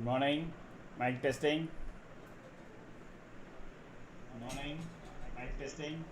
morning. Mic testing. Good morning. Mic testing.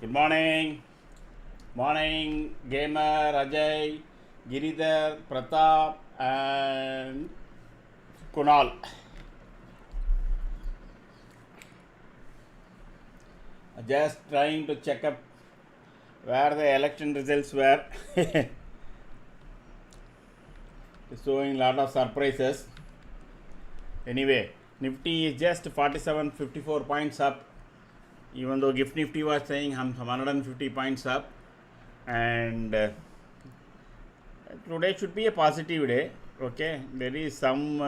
Good morning. Morning, Gamer, Ajay, Giridhar, Pratap, and Kunal. Just trying to check up where the election results were. Showing a lot of surprises. Anyway, Nifty is just 47.54 points up, even though Gift Nifty was saying 150 points up. And today should be a positive day. Okay, there is some.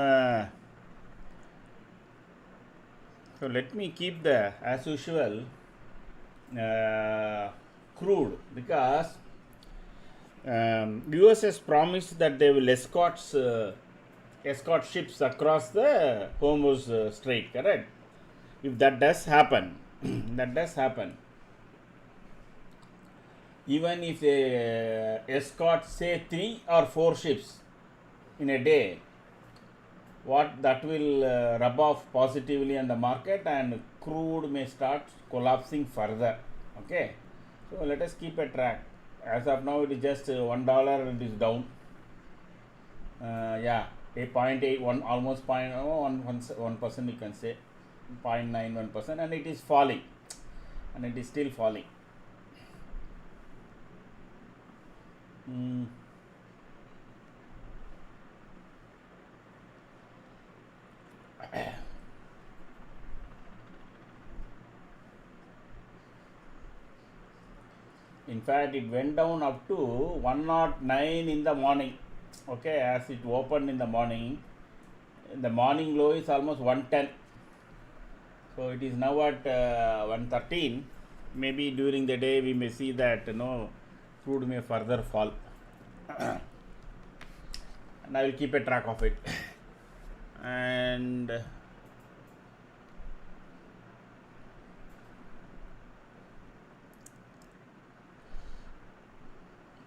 So let me keep the, as usual, crude, because US has promised that they will escort ships across the Hormuz Strait, correct? If that does happen, even if they escort say 3 or 4 ships in a day, what that will rub off positively on the market, and crude may start collapsing further. Okay, so let us keep a track. As of now, it is just $1, it is down. Yeah, 0.81, almost 1%, you can say 0.91%, and it is falling, and it is still falling. In fact, it went down up to 109 in the morning. Okay, as it opened in the morning. The morning low is almost 110. So it is now at 113. Maybe during the day we may see that crude may further fall. And I will keep a track of it. And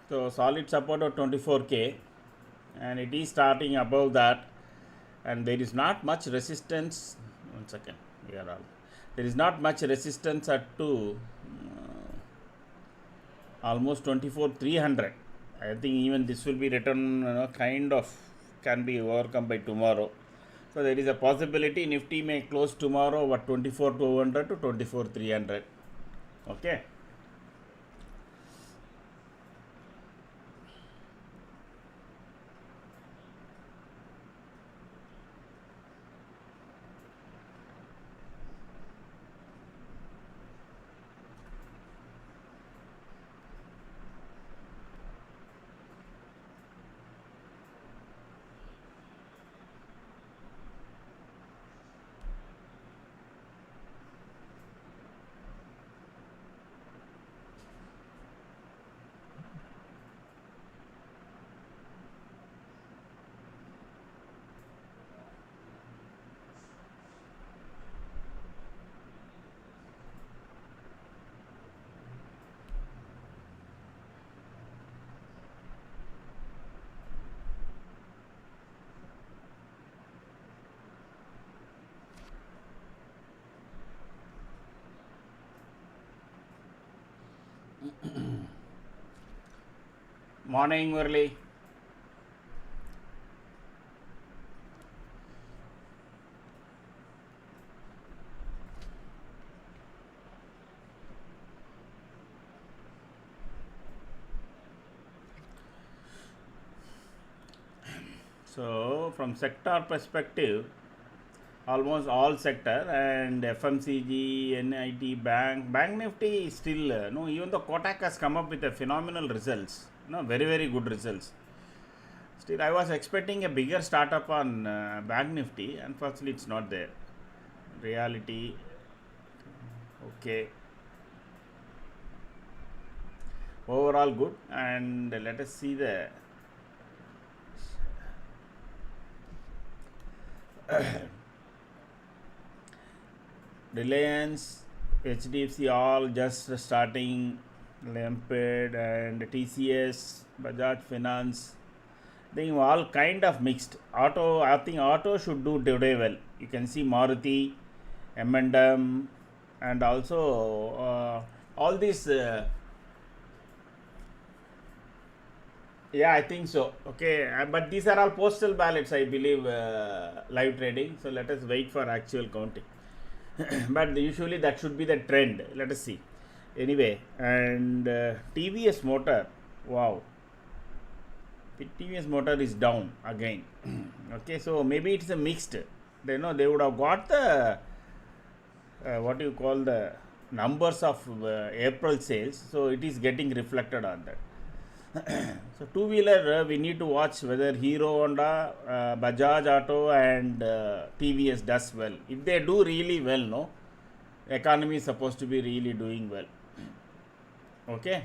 so solid support of 24K, and it is starting above that, and there is not much resistance. One second, there is not much resistance at to almost 24,300. I think even this will be returned, kind of can be overcome by tomorrow. So there is a possibility Nifty may close tomorrow at 24,200 to 24,300. Okay. Morning, Murli. So from sector perspective, almost all sector, and FMCG, NIT, Bank Nifty is still, even the Kotak has come up with a phenomenal results, very, very good results. Still, I was expecting a bigger startup on Bank Nifty. Unfortunately, it's not there. Reality, okay. Overall good, and let us see the Reliance, HDFC all just starting, Lamped and TCS, Bajaj Finance, they all kind of mixed. I think auto should do today well. You can see Maruti, M&M, and also all these yeah, I think so. Okay, but these are all postal ballots, I believe, live trading. So let us wait for actual counting. But usually that should be the trend. Let us see. Anyway, and TVS Motor, wow, the TVS Motor is down again. Okay, so maybe it's a mixed. They know they would have got the what do you call the numbers of April sales, so it is getting reflected on that. So two wheeler we need to watch whether Hero Honda, Bajaj Auto and TVS does well. If they do really well, no, economy is supposed to be really doing well. Okay.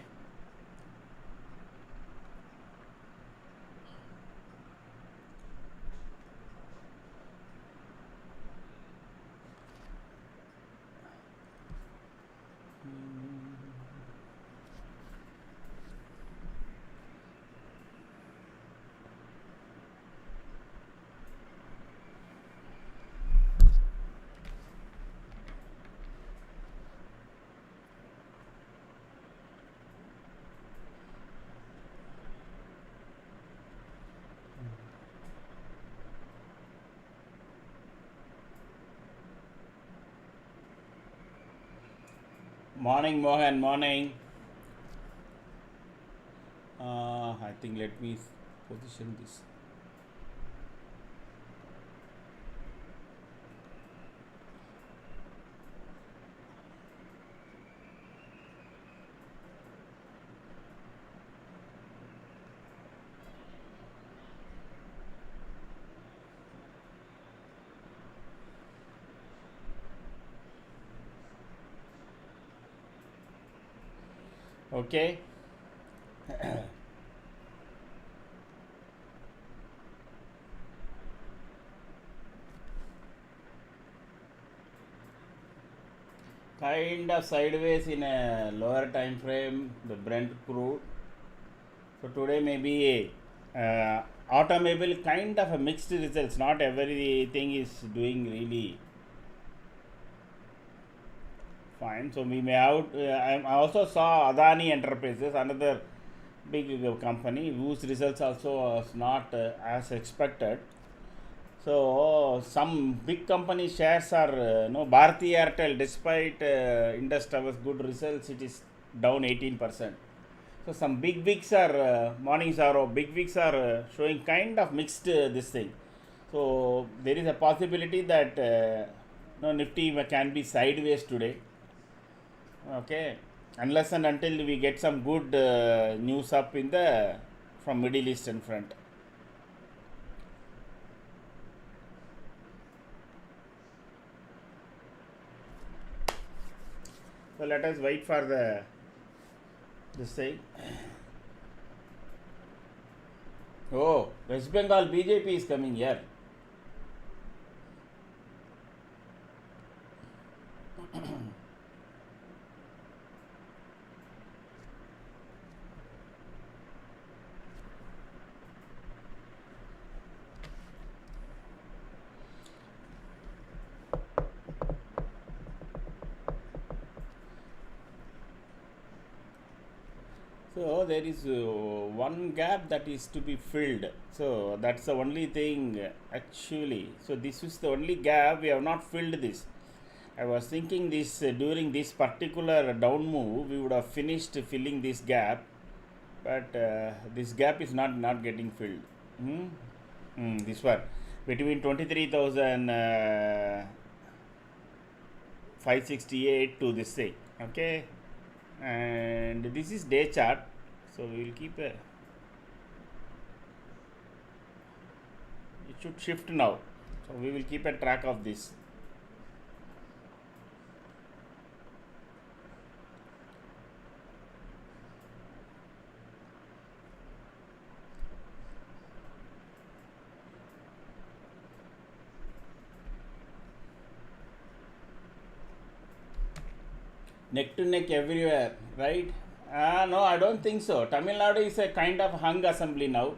Morning, Mohan. Morning. I think let me position this. Okay. Kind of sideways in a lower time frame, the Brent crude. So today maybe automobile kind of a mixed results. Not everything is doing really fine. So we may out. I also saw Adani Enterprises, another big company whose results also was not as expected. So some big company shares are no Bharti Airtel, despite Indus Towers good results, it is down 18%. So some big wigs are mornings are big wigs are showing kind of mixed this thing. So there is a possibility that no Nifty can be sideways today. Okay, unless and until we get some good news up in the from Middle Eastern front. So let us wait for the this thing. Oh, West Bengal BJP is coming here. So there is one gap that is to be filled. So that's the only thing actually. So this is the only gap we have not filled this. I was thinking this during this particular down move we would have finished filling this gap, but this gap is not getting filled. This one between 23,568 to this thing. Okay, and this is day chart, so we will keep a it should shift now, so we will keep a track of this. Neck to neck everywhere, right? No, I don't think so. Tamil Nadu is a kind of hung assembly now.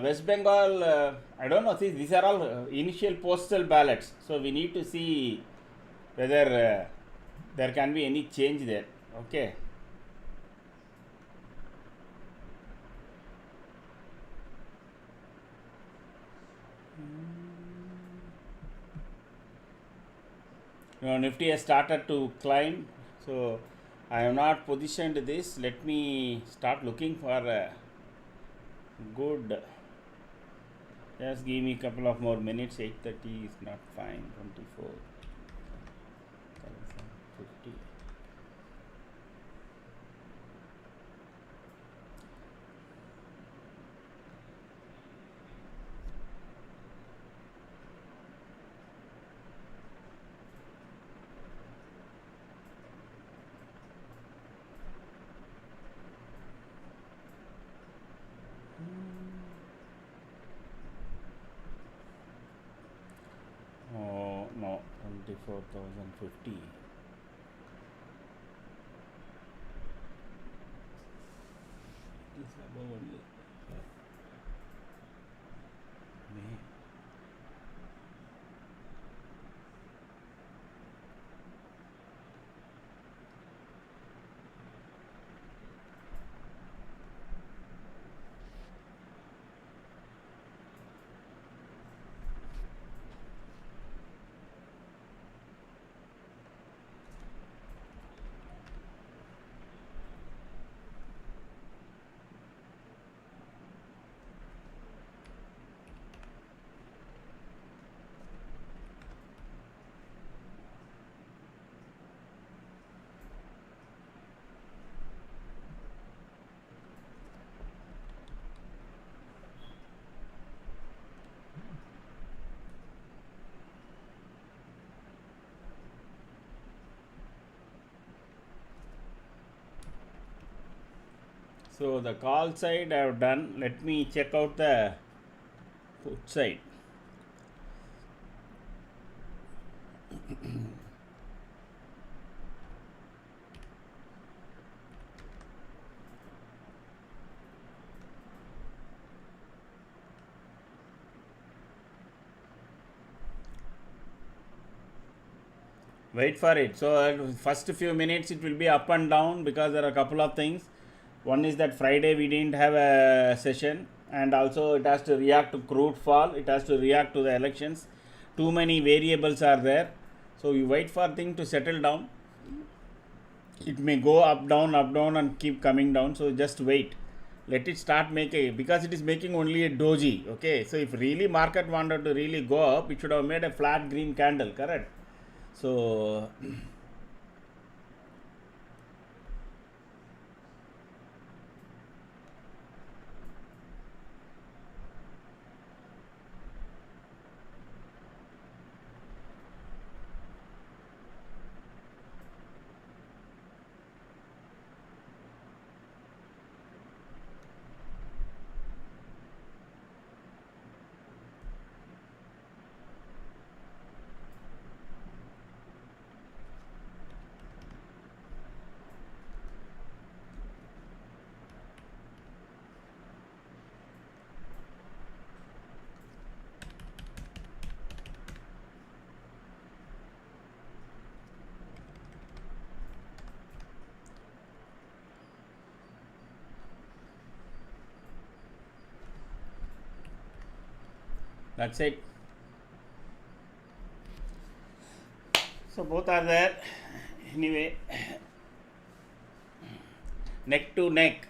West Bengal, I don't know. See, these are all initial postal ballots, so we need to see whether there can be any change there. Okay. Nifty has started to climb, so I have not positioned this. Let me start looking for a good. Just give me a couple of more minutes. 8:30 is not fine. 24. 50. Oh no, 24,050. It is above only. May. So the call side I have done. Let me check out the put side. Wait for it. So first few minutes it will be up and down because there are a couple of things. One is that Friday we didn't have a session, and also it has to react to crude fall. It has to react to the elections. Too many variables are there. So you wait for thing to settle down. It may go up down and keep coming down. So just wait. Let it start making, because it is making only a doji. Okay. So if really market wanted to really go up, it should have made a flat green candle. Correct. So that's it. So both are there. Anyway, neck to neck.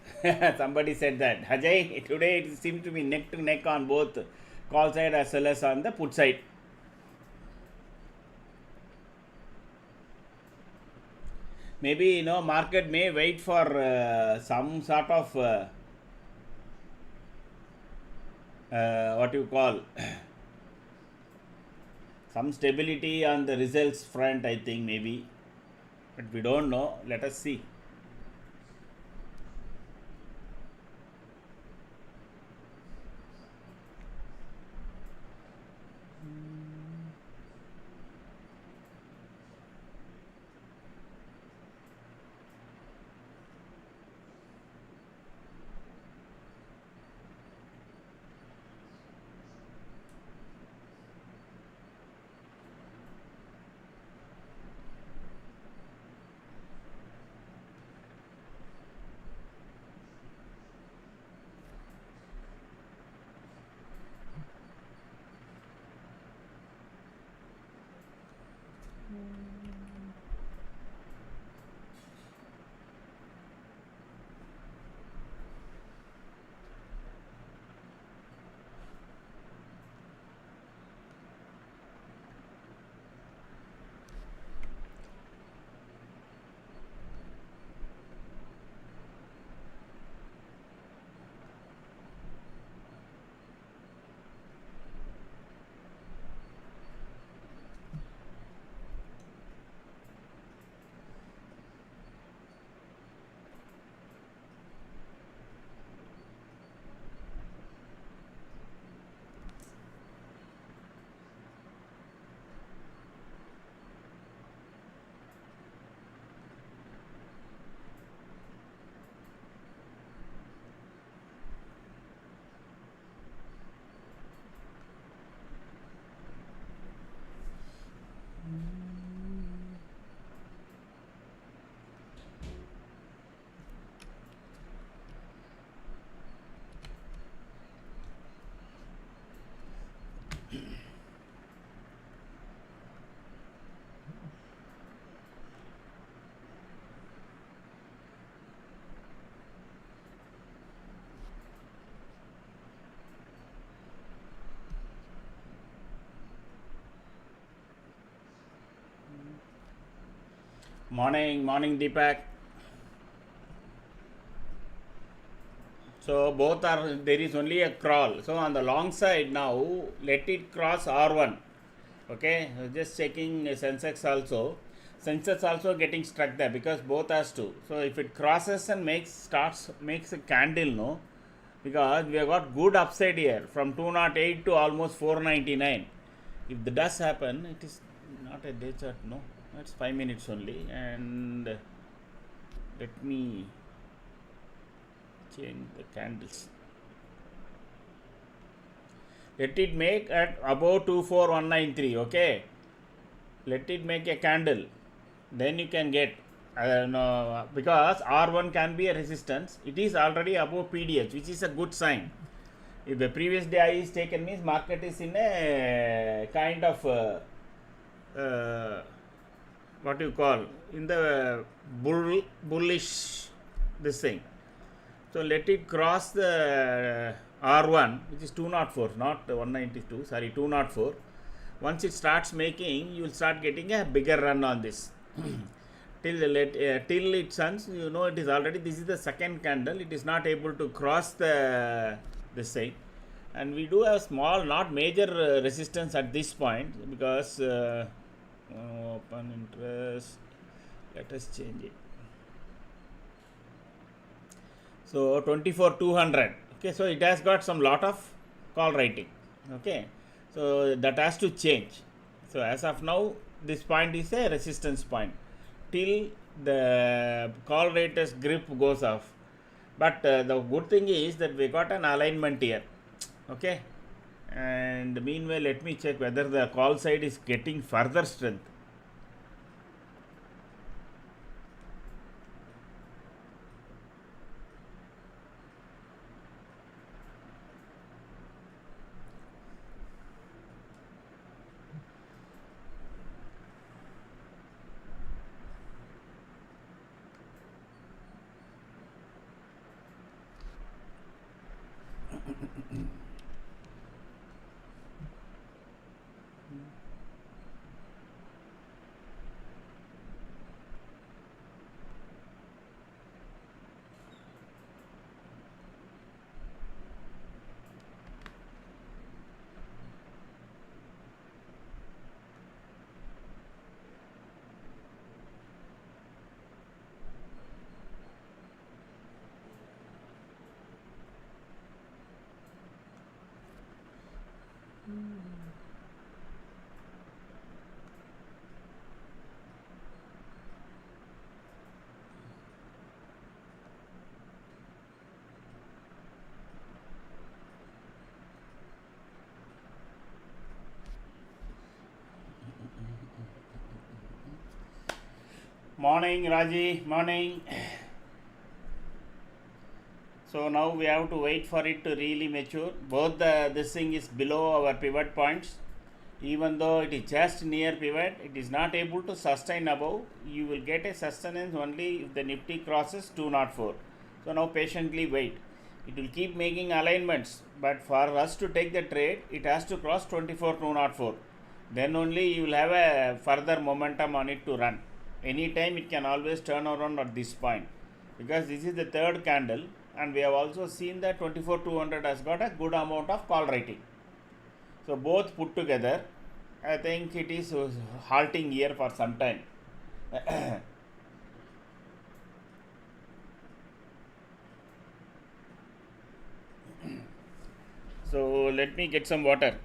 Somebody said that. Ajay, today it seems to be neck to neck on both call side as well as on the put side. Maybe market may wait for some sort of what you call some stability on the results front, I think, maybe, but we don't know. Let us see. Morning Deepak. So both are, there is only a crawl. So on the long side now, let it cross R1. Okay, just checking Sensex also. Sensex also getting struck there because both has to. So if it crosses and makes a candle, no, because we have got good upside here from 208 to almost 499. If the does happen, it is not a day chart, no, it's 5 minutes only. And let me change the candles. Let it make at above 24193. Okay, let it make a candle, then you can get no, because R1 can be a resistance. It is already above PDH, which is a good sign. If the previous day I is taken, means market is in a kind of what you call, in the bullish this thing. So let it cross the R1, which is 204, not 192, sorry, 204. Once it starts making, you will start getting a bigger run on this. till it suns, you know, it is already, this is the second candle, it is not able to cross this side. And we do have small, not major resistance at this point, because open interest, let us change it. So 24,200. Okay, so it has got some lot of call writing. Okay, so that has to change. So as of now, this point is a resistance point till the call rater's grip goes off. But the good thing is that we got an alignment here. Okay, and meanwhile, let me check whether the call side is getting further strength. Morning Raji, morning. So now we have to wait for it to really mature. Both this thing is below our pivot points. even though it is just near pivot, it is not able to sustain above. You will get a sustenance only if the Nifty crosses 204. So now patiently wait. It will keep making alignments, but for us to take the trade, it has to cross 24204. Then only you will have a further momentum on it to run. Anytime it can always turn around at this point, because this is the third candle, and we have also seen that 24200 has got a good amount of call writing. So both put together, I think it is halting here for some time. So let me get some water.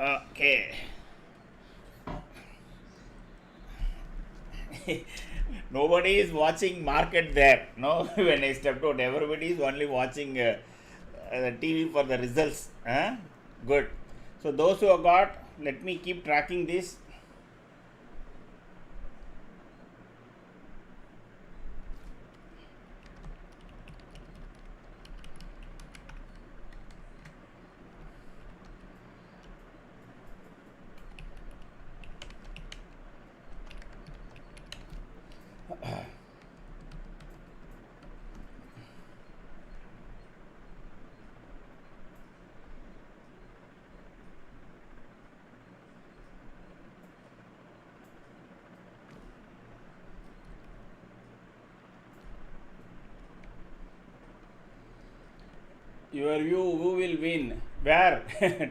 Okay. Nobody is watching market there. No, when I stepped out, everybody is only watching the TV for the results. Huh? Good. So those who have got, let me keep tracking this. Your view, who will win? Where?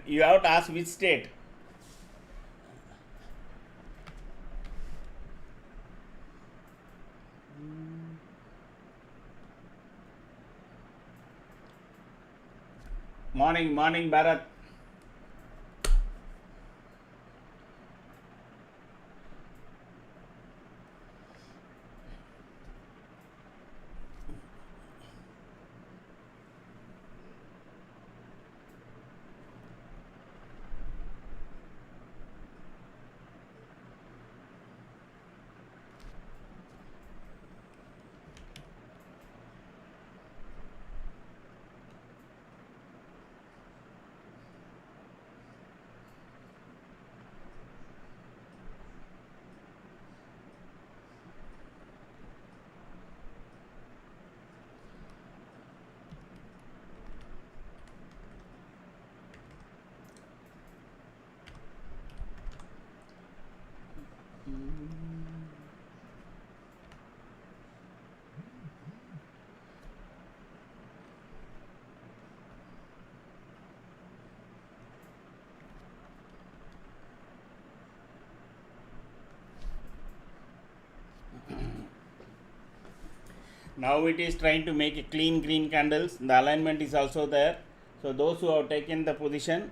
You have to ask which state. Morning, morning, Bharat. Now it is trying to make a clean green candles. The alignment is also there. So those who have taken the position,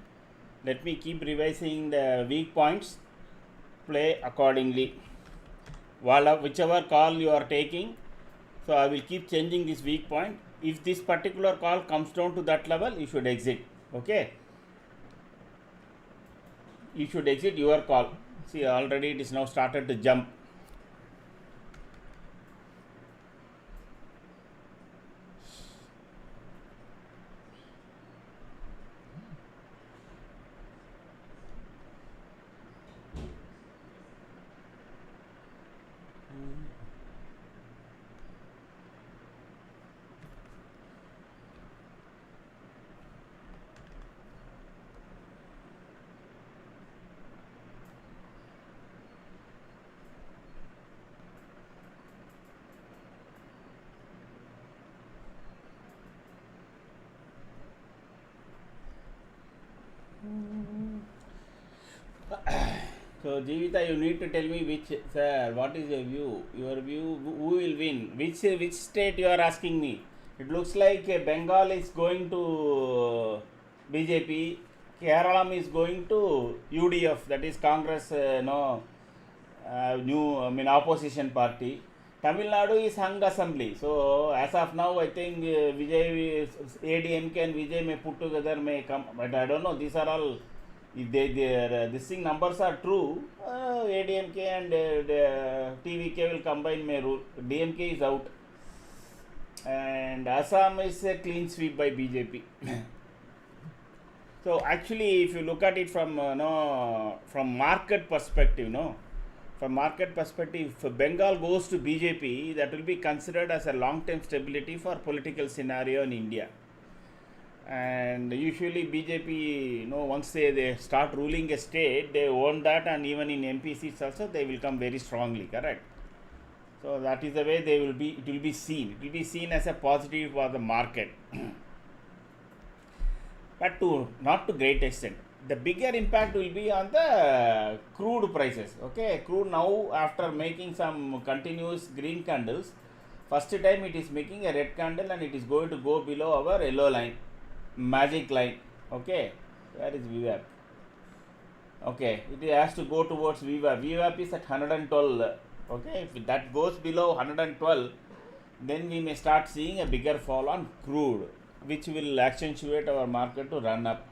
let me keep revising the weak points. Play accordingly. Whichever call you are taking, so I will keep changing this weak point. If this particular call comes down to that level, you should exit. Okay. You should exit your call. See, already it is now started to jump. So, Jeevita, you need to tell me which, sir, what is your view? Your view, who will win? Which state you are asking me? It looks like Bengal is going to BJP, Kerala is going to UDF, that is Congress, opposition party. Tamil Nadu is hung assembly. So, as of now, I think Vijay, ADMK and Vijay may put together, may come, but I don't know, these are all. If this thing numbers are true, ADMK and TVK will combine may rule. DMK is out, and Assam is a clean sweep by BJP. So actually, if you look at it from from market perspective, from market perspective, if Bengal goes to BJP, that will be considered as a long-term stability for political scenario in India. And usually BJP, once they start ruling a state, they own that, and even in MP seats also they will come very strongly, correct? So that is the way it will be seen as a positive for the market. But not to great extent. The bigger impact will be on the crude prices. Okay, crude now, after making some continuous green candles, first time it is making a red candle, and it is going to go below our yellow line, magic line. Okay, where is VWAP? Okay, it has to go towards VWAP. VWAP is at 112. Okay, if that goes below 112, then we may start seeing a bigger fall on crude, which will accentuate our market to run up.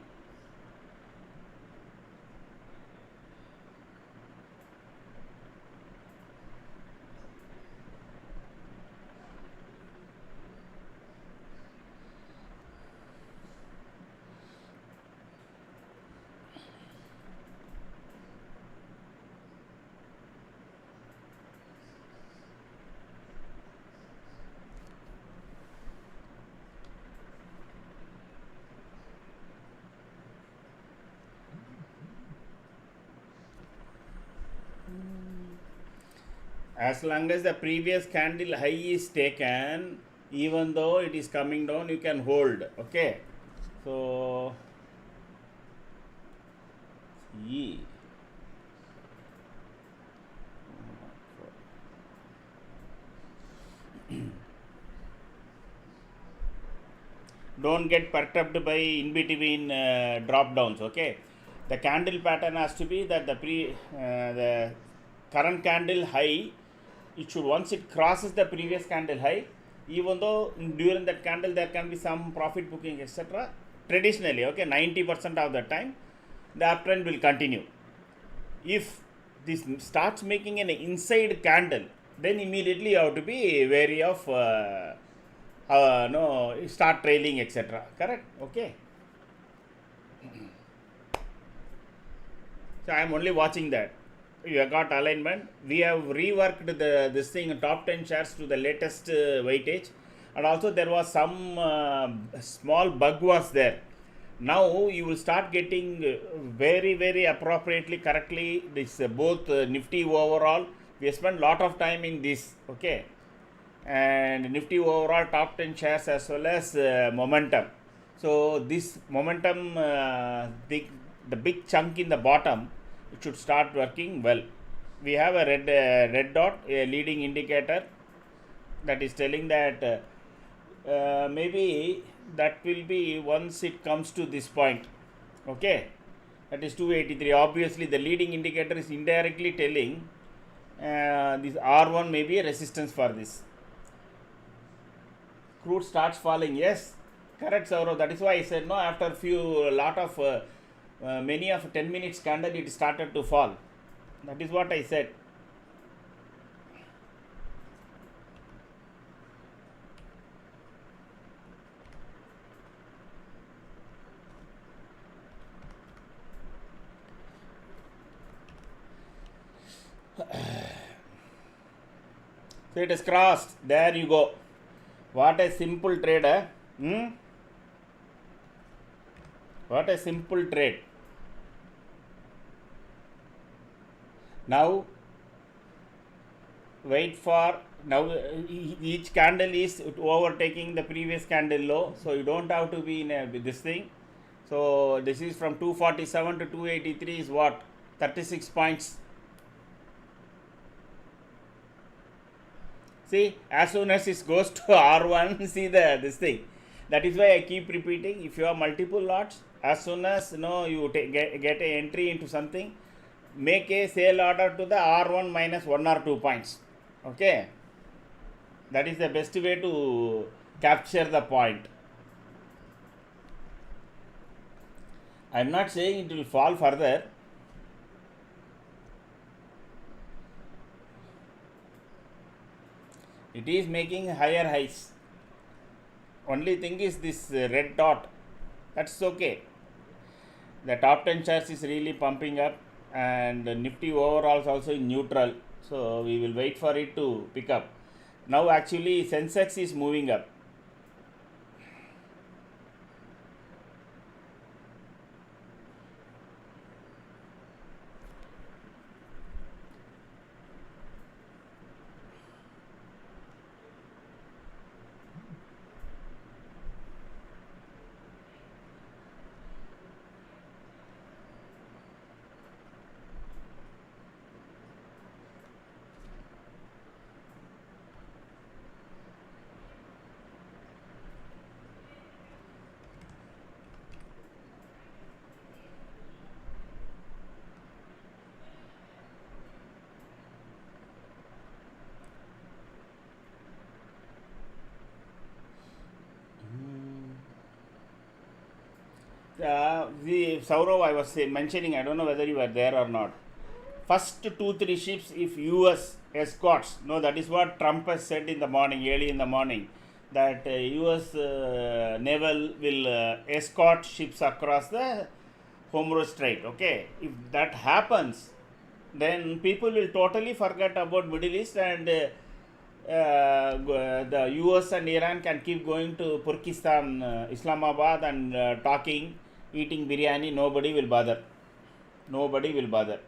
As long as the previous candle high is taken, even though it is coming down, you can hold. Okay, so don't get perturbed by in between drop downs. Okay, the candle pattern has to be that the current candle high, it should, once it crosses the previous candle high, even though during that candle there can be some profit booking, etc., traditionally, okay, 90% of the time the uptrend will continue. If this starts making an inside candle, then immediately you have to be wary of start trailing, etc., correct? Okay, so I am only watching that. You have got alignment. We have reworked this thing, top 10 shares to the latest weightage, and also there was some small bug was there. Now you will start getting very, very appropriately, correctly, this both Nifty overall. We spent lot of time in this, okay, and Nifty overall, top 10 shares, as well as momentum. So this momentum, the big chunk in the bottom, it should start working well. We have a red dot, a leading indicator. that is telling that maybe that will be once it comes to this point. Okay, that is 283. Obviously the leading indicator is indirectly telling this R1 may be a resistance for this. Crude starts falling. Yes, correct, Saurav. That is why I said no. After many of 10 minutes candle, it started to fall. That is what I said. So it is crossed. There you go. What a simple trader. What a simple trade. Now wait for, now each candle is overtaking the previous candle low, so you don't have to be in this thing. So this is from 247 to 283 is what, 36 points. See, as soon as it goes to R1, see this thing. That is why I keep repeating, if you have multiple lots, as soon as you get a entry into something, make a sale order to the R1 minus 1 or 2 points. Okay, that is the best way to capture the point. I am not saying it will fall further. It is making higher highs. Only thing is this red dot. That's okay. The top 10 charts is really pumping up, and Nifty overall is also in neutral. So we will wait for it to pick up. Now actually Sensex is moving up. The Saurav, I was mentioning, I don't know whether you were there or not. First 2-3 ships, if US escorts, no, that is what Trump has said in the morning, early in the morning, that US naval will escort ships across the Hormuz Strait. Okay, if that happens, then people will totally forget about Middle East, and the US and Iran can keep going to Pakistan, Islamabad, and talking, eating biryani. Nobody will bother. Nobody will bother.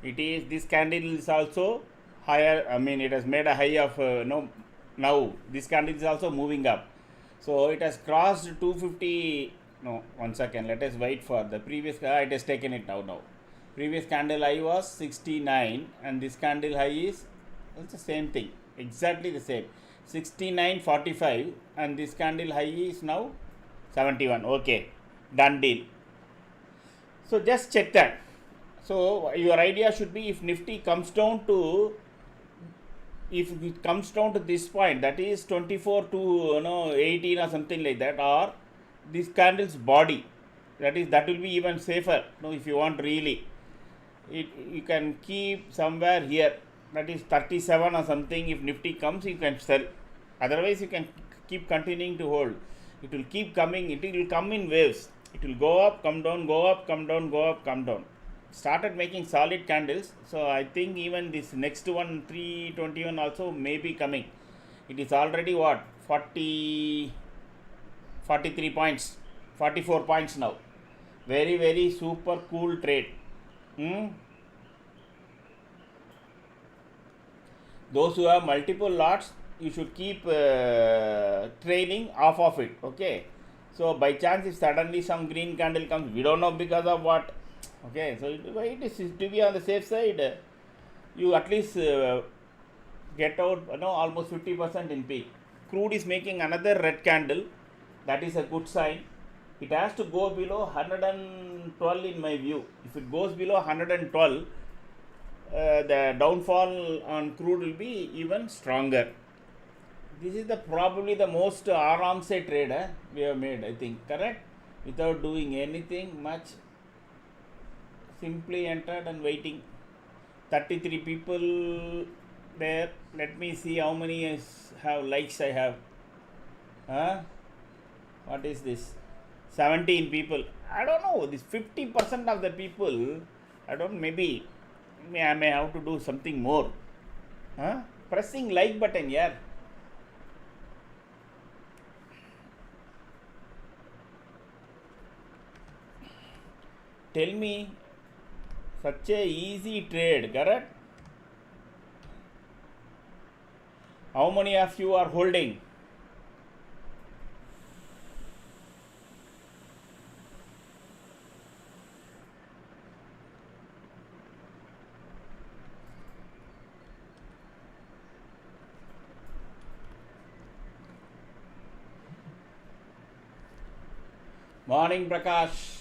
It is, this candle is also higher. I mean, it has made a high of now this candle is also moving up. So it has crossed 250. No, 1 second. Let us wait for the previous. It has taken it now. Previous candle high was 69, and this candle high is, it's the same thing, exactly the same, 69.45, and this candle high is now 71. Okay, done deal. So just check that. So your idea should be, if Nifty comes down to if it comes down to this point, that is 24 to 18 or something like that, or this candle's body, that will be even safer. If you want really, you can keep somewhere here, that is 37 or something. If Nifty comes, you can sell. Otherwise, you can keep continuing to hold. It will keep coming. It will come in waves. It will go up, come down, go up, come down, go up, come down. Started making solid candles. So I think even this next one, 321 also may be coming. It is already what, 43 points, 44 points now. Very, very super cool trade. Those who have multiple lots, you should keep trailing off of it. Okay, so by chance if suddenly some green candle comes, we don't know because of what. Okay, so it is to be on the safe side. You at least get out almost 50% in peak. Crude is making another red candle. That is a good sign. It has to go below 112 in my view. If it goes below 112, the downfall on crude will be even stronger. This is probably the most aram se trade we have made, I think, correct? Without doing anything much, simply entered and waiting. 33 people there. Let me see how many have likes I have. What is this? 17 people. I don't know. This 50% of the people, I don't. Maybe I may have to do something more. Pressing like button, yeah. Tell me, such a easy trade, correct? How many of you are holding? Morning, Prakash.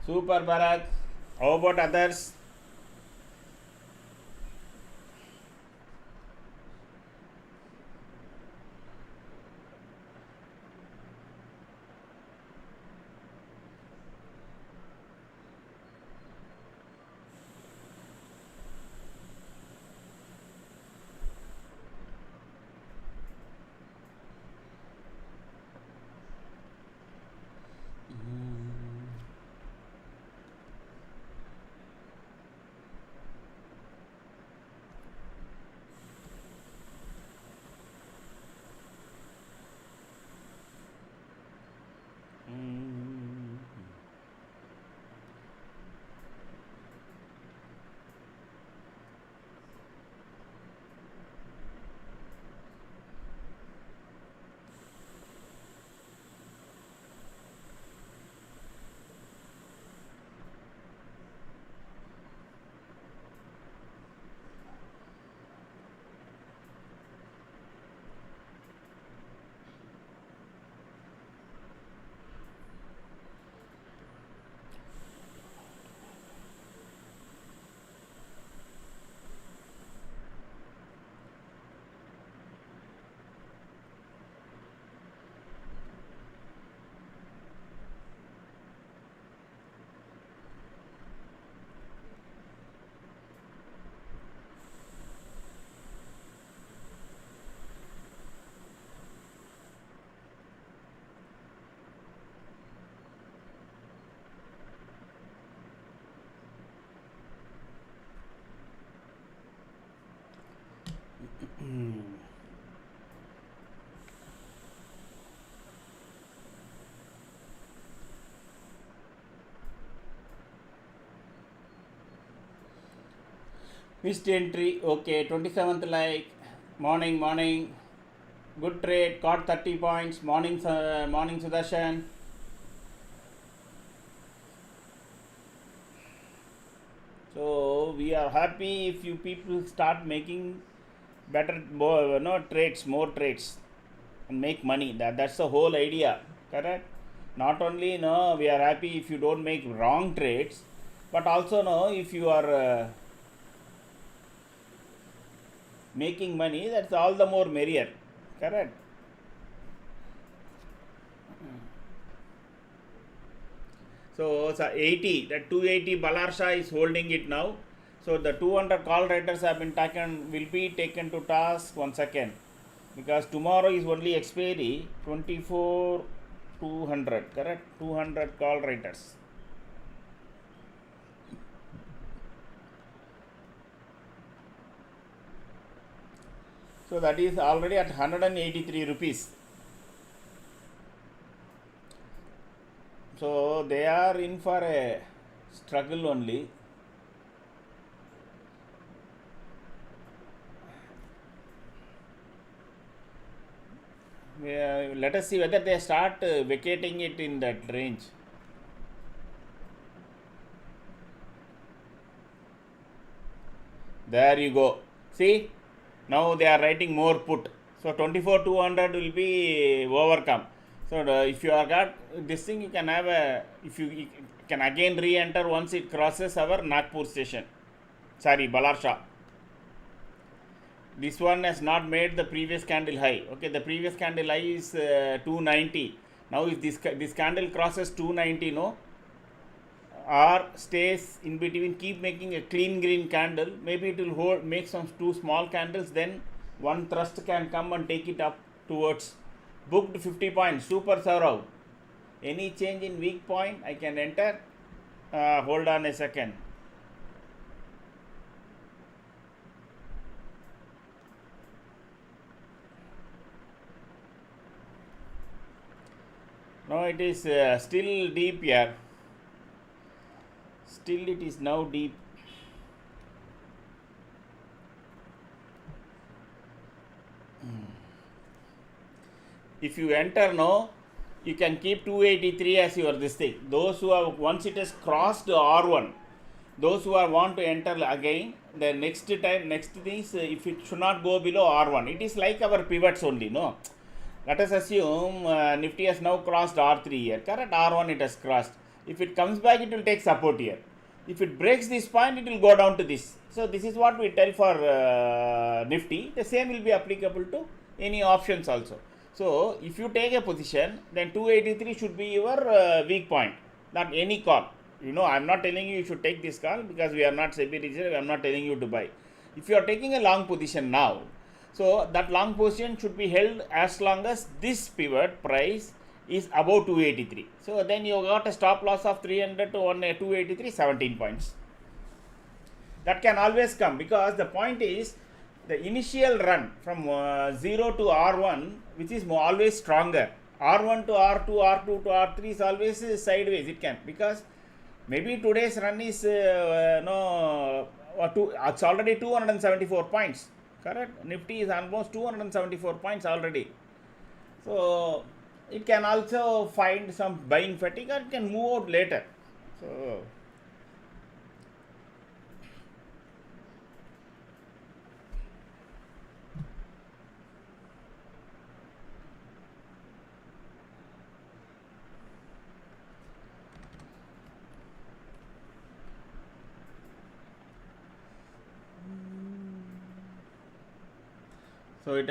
Super, Bharat. How about others? Missed entry. Okay, 27th like. Morning, morning. Good trade, caught 30 points. Morning Sudarshan. So we are happy if you people start making better, more, trades, more trades, and make money. That's the whole idea, correct? Not only no, we are happy if you don't make wrong trades, but also no, if you are making money, that's all the more merrier, correct? So 80, that 280 Balarsha is holding it now. So the 200 call writers have been taken, will be taken to task. One second, because tomorrow is only expiry 24 200, correct? 200 call writers. So that is already at 183 rupees. So they are in for a struggle only. Let us see whether they start vacating it in that range. There you go. See, now they are writing more put. So 24 200 will be overcome. So if you are got this thing, you can have a, if you can again re-enter once it crosses our Nagpur station. Sorry, Balarsha. This one has not made the previous candle high. Okay, the previous candle high is 290. Now if this candle crosses 290, no, or stays in between, keep making a clean green candle, maybe it will hold, make some two small candles, then one thrust can come and take it up towards. Booked 50 points. Super Saurav. Any change in weak point, I can enter. Hold on a second. No, it is still deep here. Still it is now deep. If you enter now, you can keep 283 as your this thing. Those who have, once it has crossed R1, those who are want to enter again, the next time, next thing is if it should not go below R1. It is like our pivots only, no? Let us assume Nifty has now crossed R3 here, correct? R1 it has crossed. If it comes back, it will take support here. If it breaks this point, it will go down to this. So this is what we tell for Nifty. The same will be applicable to any options also. So if you take a position, then 283 should be your weak point, not any call. I am not telling you should take this call, because we are not SEBI registered. I am not telling you to buy. If you are taking a long position now, so that long position should be held as long as this pivot price is above 283. So then you got a stop loss of 300 to 283, 17 points. That can always come, because the point is the initial run from 0 to R1, which is always stronger. R1 to R2, R2 to R3 is always sideways. It can, because maybe today's run is it's already 274 points. Correct? Nifty is almost 274 points already. So it can also find some buying fatigue, or it can move out later. So So it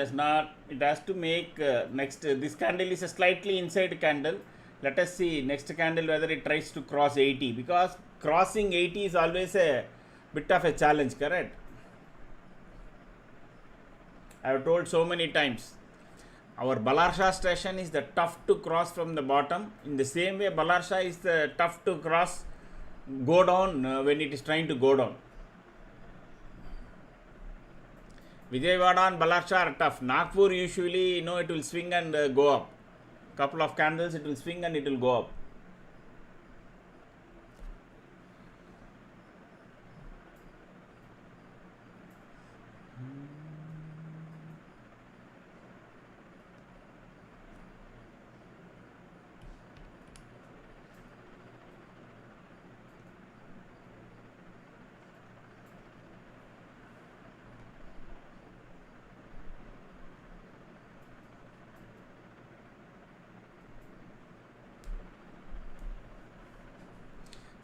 has to make next, this candle is a slightly inside candle. Let us see next candle whether it tries to cross 80, because crossing 80 is always a bit of a challenge, correct? I have told so many times, our Balarsha station is the tough to cross from the bottom. In the same way, Balarsha is the tough to cross, go down when it is trying to go down. Vijayawada and Balarsha are tough. Nagpur usually, it will swing and go up. Couple of candles, it will swing and it will go up.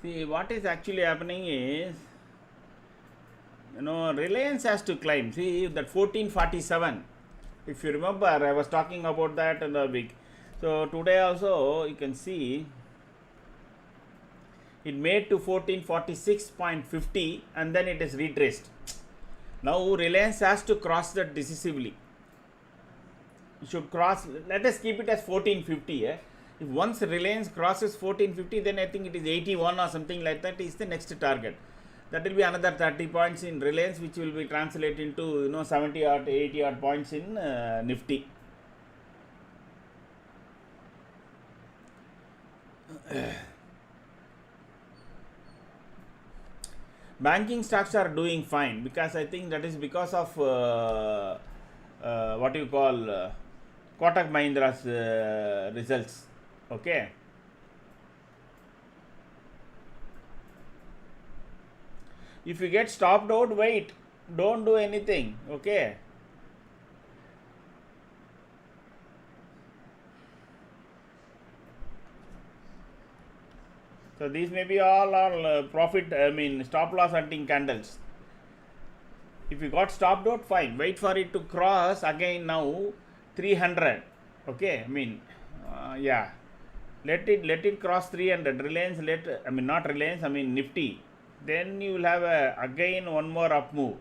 See, what is actually happening is, Reliance has to climb. See, that 1447. If you remember, I was talking about that in the week. So today also you can see it made to 1446.50 and then it is retraced. Now Reliance has to cross that decisively. It should cross, let us keep it as 1450. If once Reliance crosses 1450, then I think it is 81 or something like that is the next target. That will be another 30 points in Reliance, which will be translated into 70 or 80 odd points in Nifty. Banking stocks are doing fine because I think that is because of what you call Kotak Mahindra's results. Okay. If you get stopped out, wait. Don't do anything. Okay. So these may be all profit, stop loss hunting candles. If you got stopped out, fine. Wait for it to cross again now 300. Okay. Yeah. Let it cross 300. Reliance not Reliance, Nifty. Then you will have again one more up move.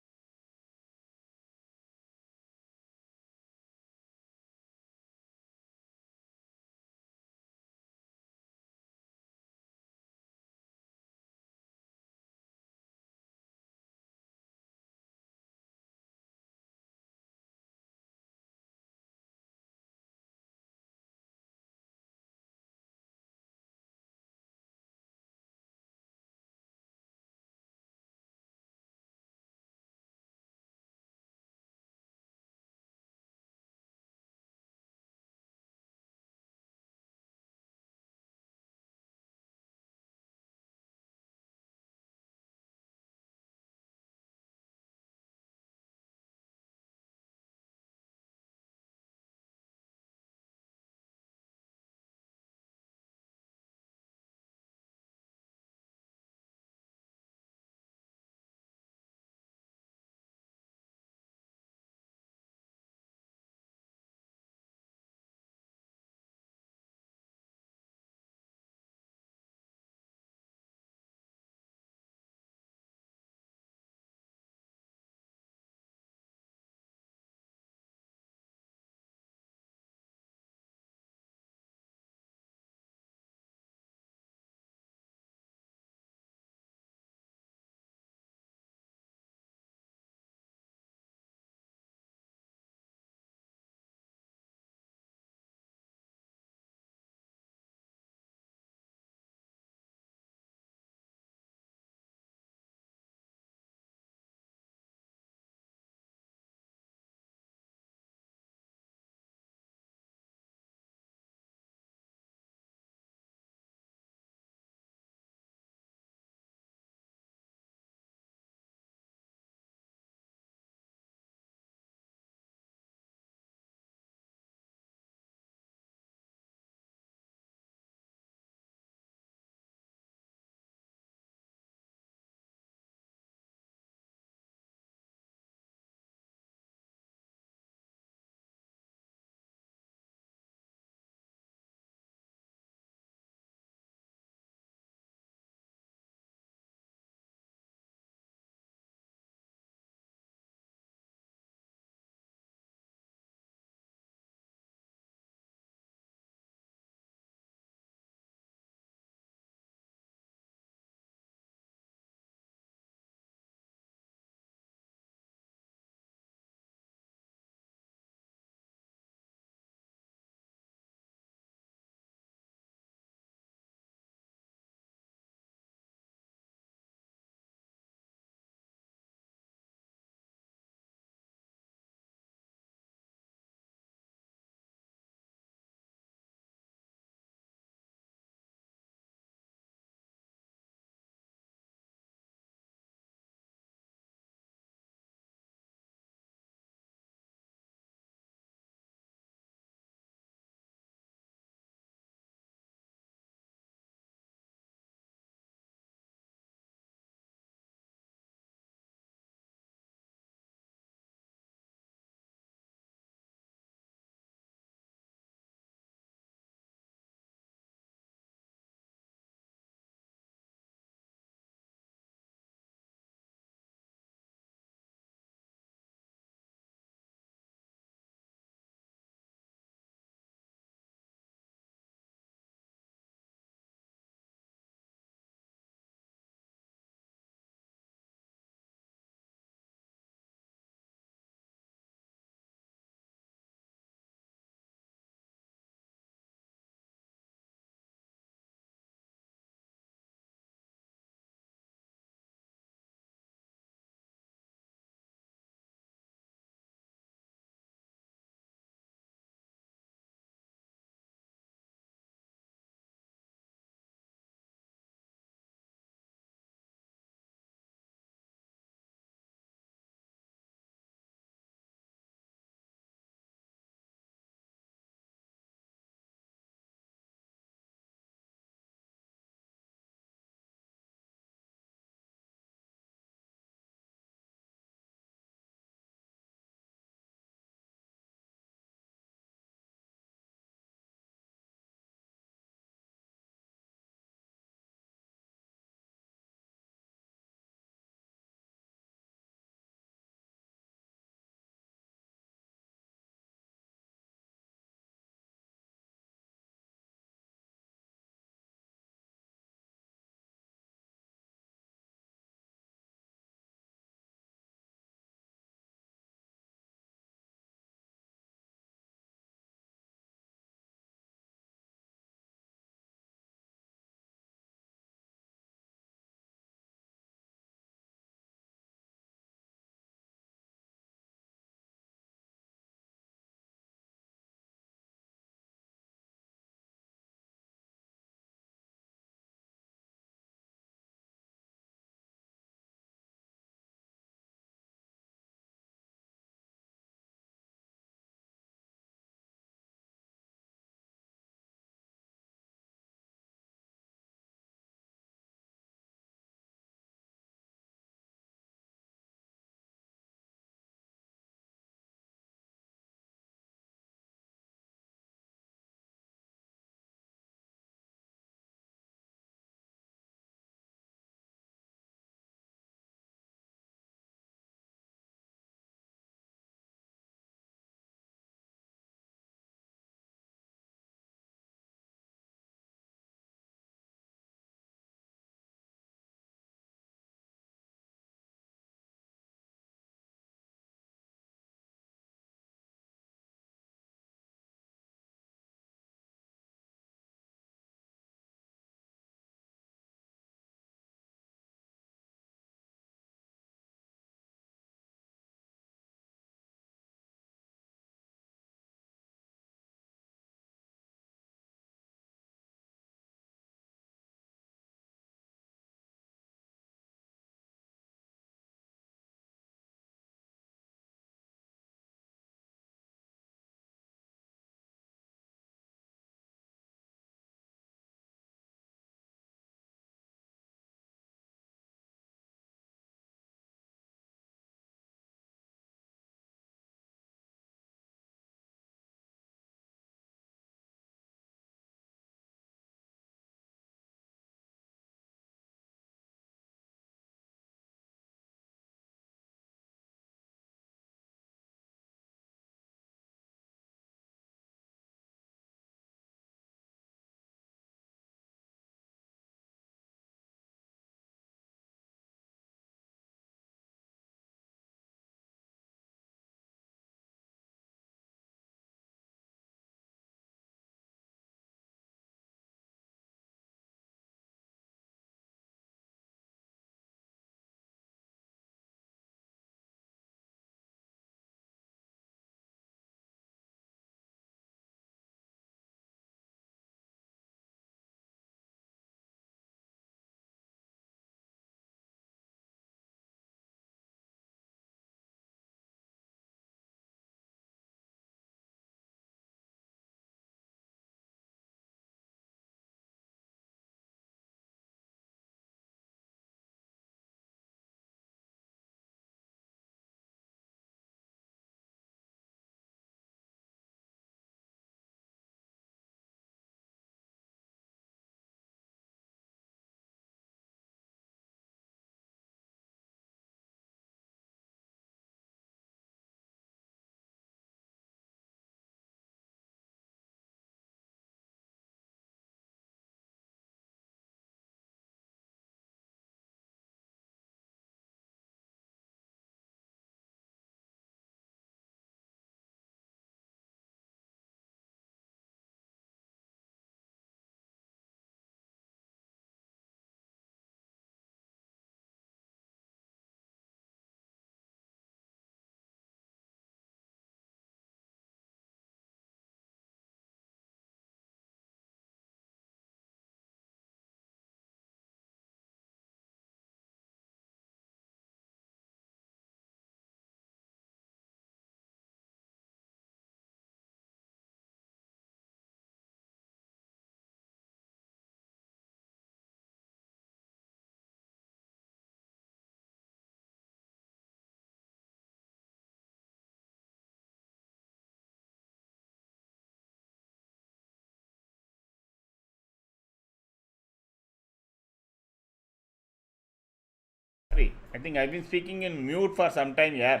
I think I've been speaking in mute for some time. Yeah,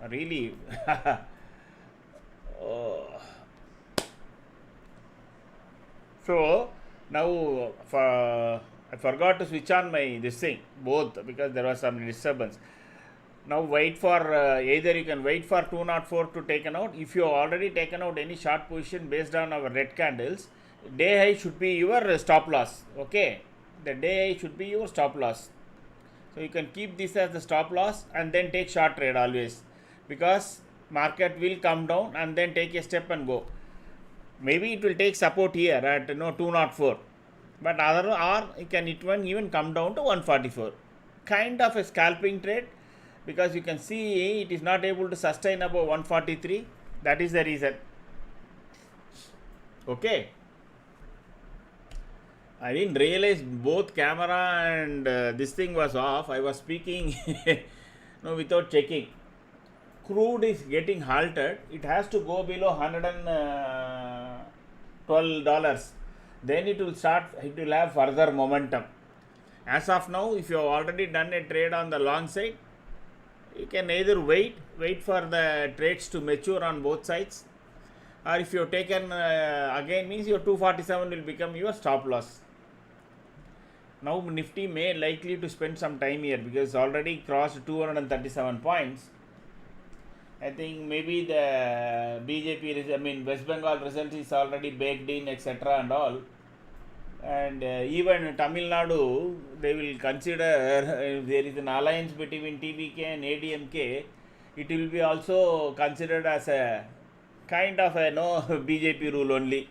really. Oh. So now I forgot to switch on my this thing both because there was some disturbance. Now wait for either you can wait for 204 to taken out. If you have already taken out any short position based on our red candles, day high should be your stop loss. Okay, the day high should be your stop loss. So you can keep this as the stop loss and then take short trade always, because market will come down and then take a step and go. Maybe it will take support here at 204, but other or it can even come down to 144. Kind of a scalping trade, because you can see it is not able to sustain above 143. That is the reason. Okay, I didn't realize both camera and this thing was off. I was speaking no, without checking. Crude is getting halted. It has to go below $112. Then it will have further momentum. As of now, if you have already done a trade on the long side, you can either wait for the trades to mature on both sides, or if you have taken again, means your 247 will become your stop loss. Now Nifty may likely to spend some time here because it's already crossed 237 points. I think maybe the BJP, West Bengal result is already baked in, etc. and all. And even Tamil Nadu, they will consider if there is an alliance between TVK and ADMK, it will be also considered as a kind of a BJP rule only.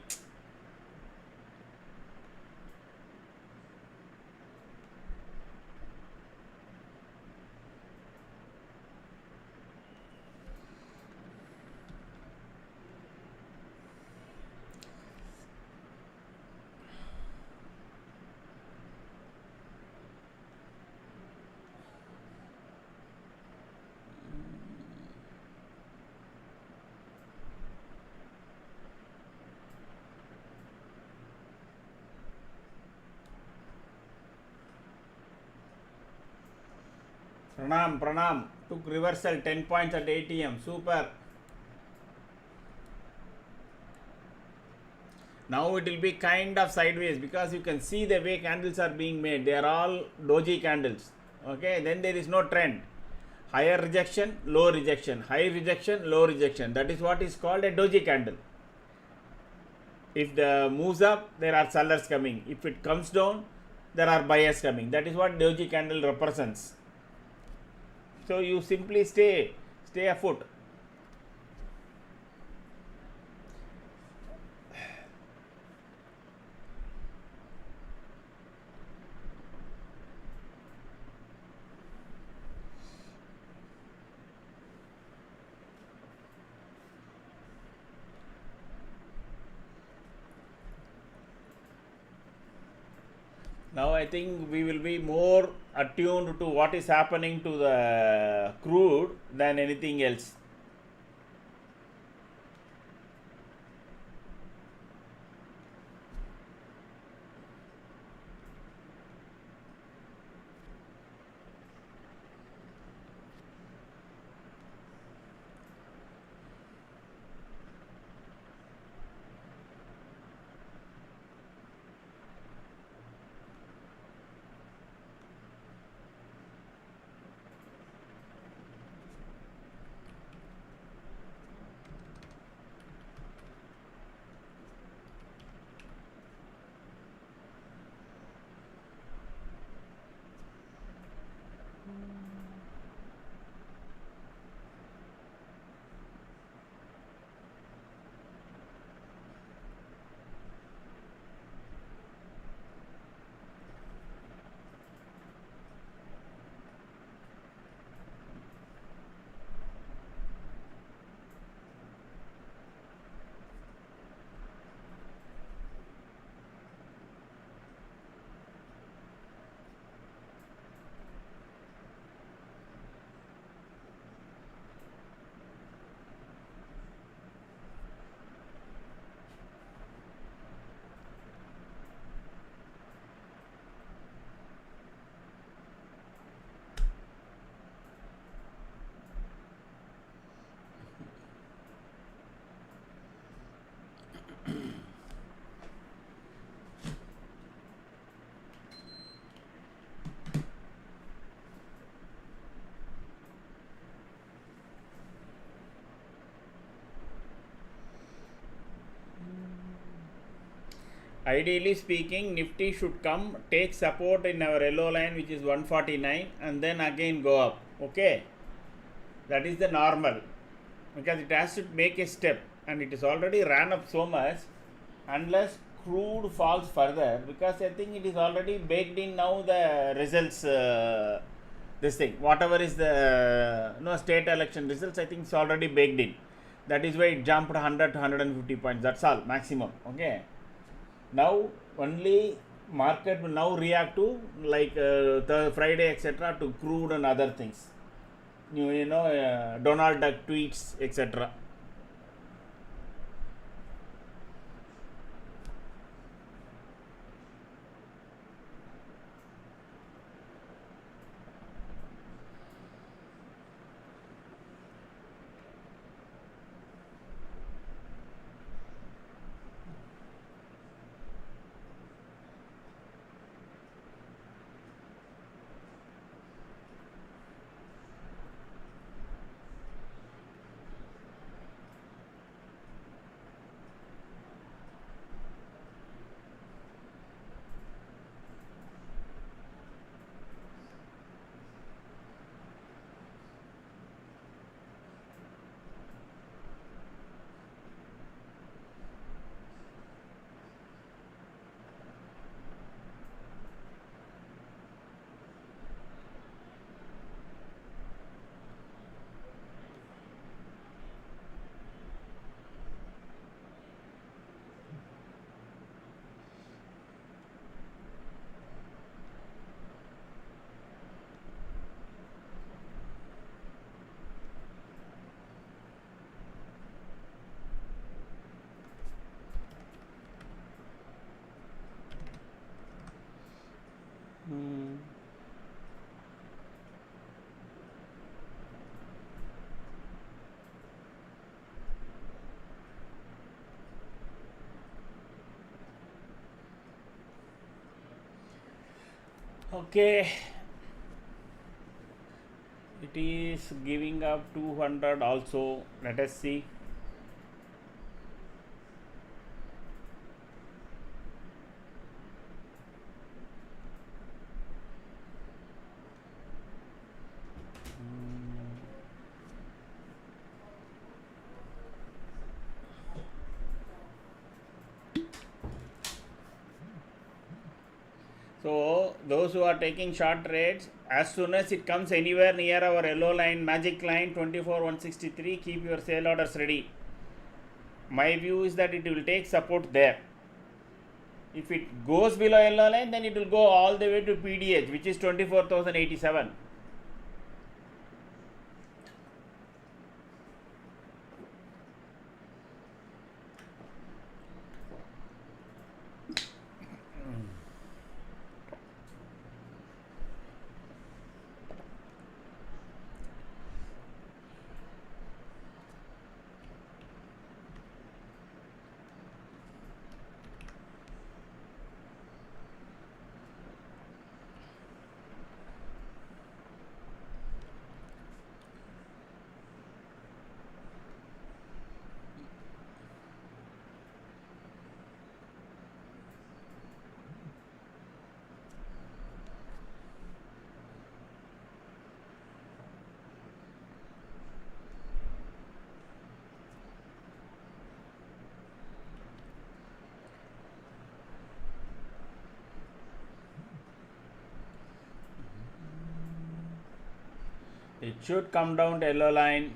Pranam. Took reversal 10 points at ATM. Super. Now it will be kind of sideways because you can see the way candles are being made. They are all doji candles. Okay, then there is no trend. Higher rejection, low rejection. High rejection, low rejection. That is what is called a doji candle. If the moves up, there are sellers coming. If it comes down, there are buyers coming. That is what doji candle represents. So you simply stay afoot. Now I think we will be more attuned to what is happening to the crude than anything else. Ideally speaking, Nifty should come, take support in our yellow line, which is 149, and then again go up. Okay, that is the normal, because it has to make a step, and it is already ran up so much. Unless crude falls further, because I think it is already baked in now the results. This thing, whatever is the no state election results, I think it's already baked in. That is why it jumped 100 to 150 points. That's all maximum. Okay. Now only market will now react to like the Friday etc. to crude and other things. You know, Donald Duck tweets etc. Okay, it is giving up 200 also. Let us see. So those who are taking short trades, as soon as it comes anywhere near our yellow line, magic line 24,163, keep your sale orders ready. My view is that it will take support there. If it goes below yellow line, then it will go all the way to PDH, which is 24,087. It should come down to yellow line.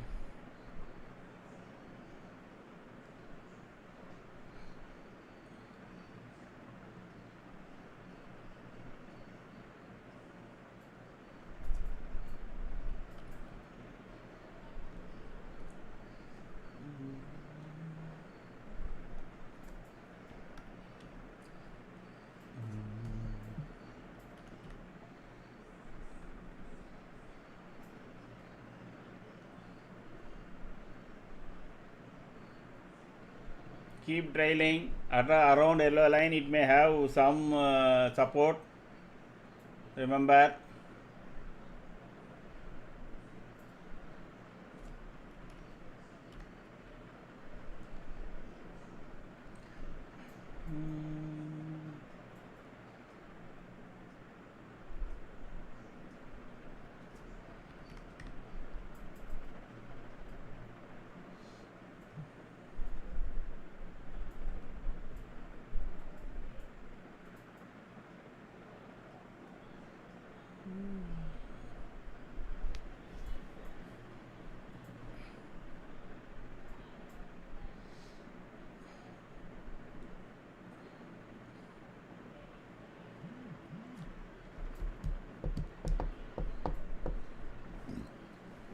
Keep trailing around yellow line. It may have some support. Remember,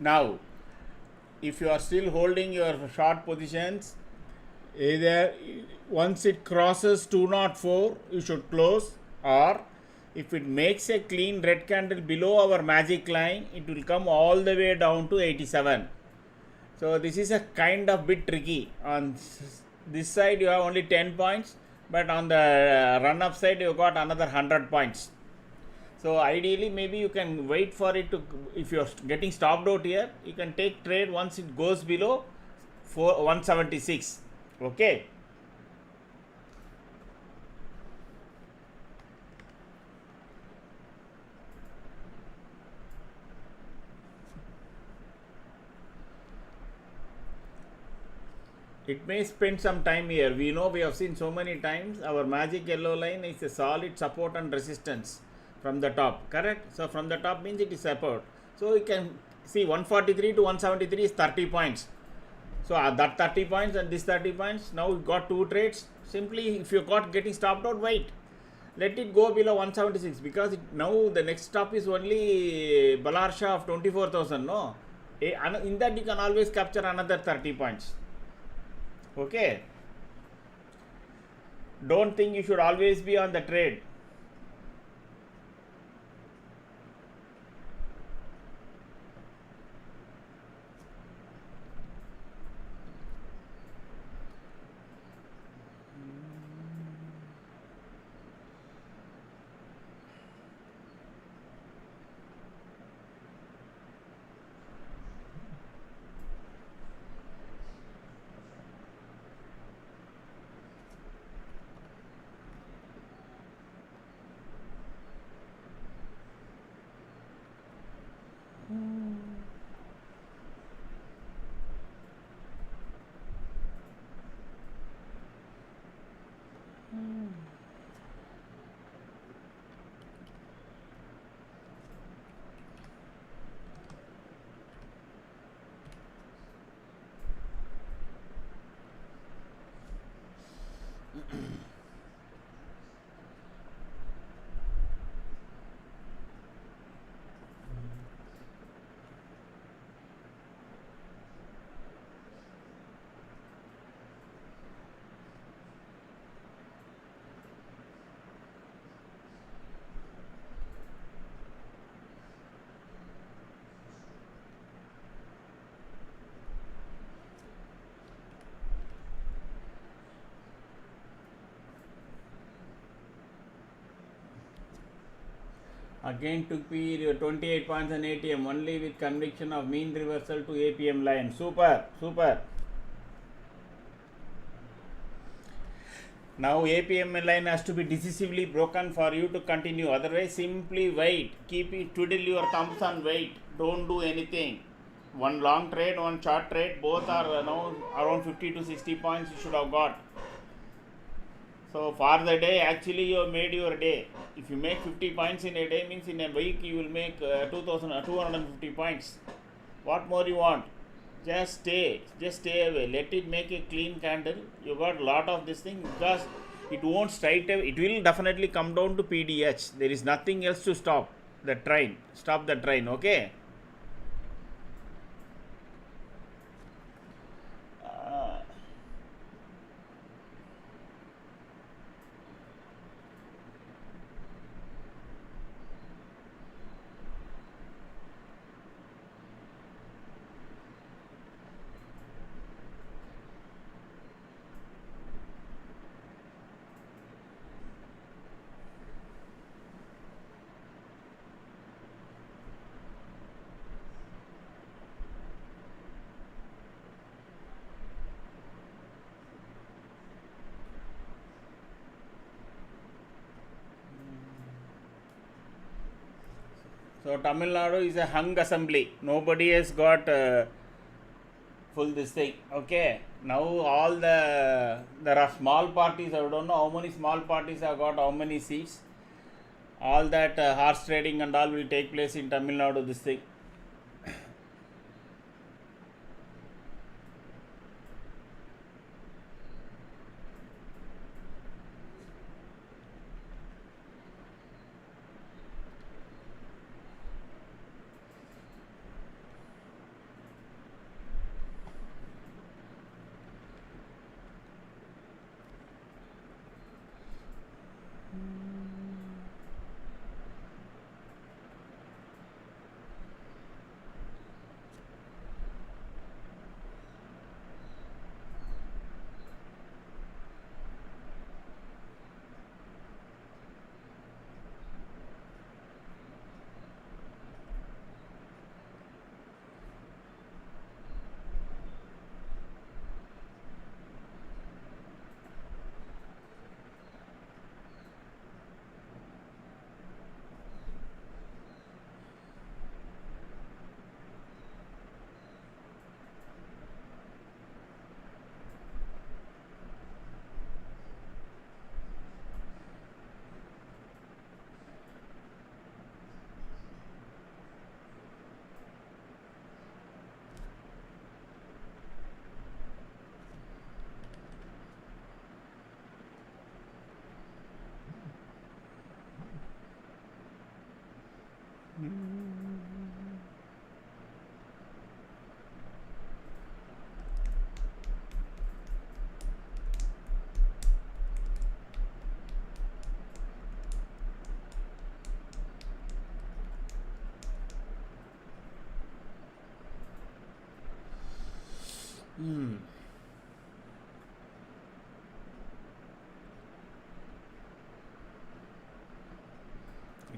Now if you are still holding your short positions, either once it crosses 204 you should close, or if it makes a clean red candle below our magic line, it will come all the way down to 87. So this is a kind of bit tricky. On this side you have only 10 points, but on the run up side you got another 100 points. So ideally maybe you can wait for it to, if you are getting stopped out here, you can take trade once it goes below 176. Okay. It may spend some time here. We know, we have seen so many times our magic yellow line is a solid support and resistance from the top, correct? So from the top means it is support. So you can see 143 to 173 is 30 points. So that 30 points and this 30 points, now you got two trades. Simply if you got getting stopped out, wait. Let it go below 176, because now the next stop is only Balarsha of 24,000. No, in that you can always capture another 30 points. Okay. Don't think you should always be on the trade. Again took period 28 points on ATM, only with conviction of mean reversal to APM line. Super, super. Now APM line has to be decisively broken for you to continue. Otherwise, simply wait. Keep it, twiddle your thumbs and wait. Don't do anything. One long trade, one short trade, both are now around 50 to 60 points you should have got. So for the day, actually you have made your day. If you make 50 points in a day, means in a week you will make 250 points. What more you want? Just stay away. Let it make a clean candle. You got lot of this thing, because it won't straight away. It will definitely come down to PDH. There is nothing else to stop the train. Stop the train. Okay. So Tamil Nadu is a hung assembly. Nobody has got full this thing. Okay. Now all there are small parties. I don't know how many small parties have got how many seats. All that horse trading and all will take place in Tamil Nadu. This thing.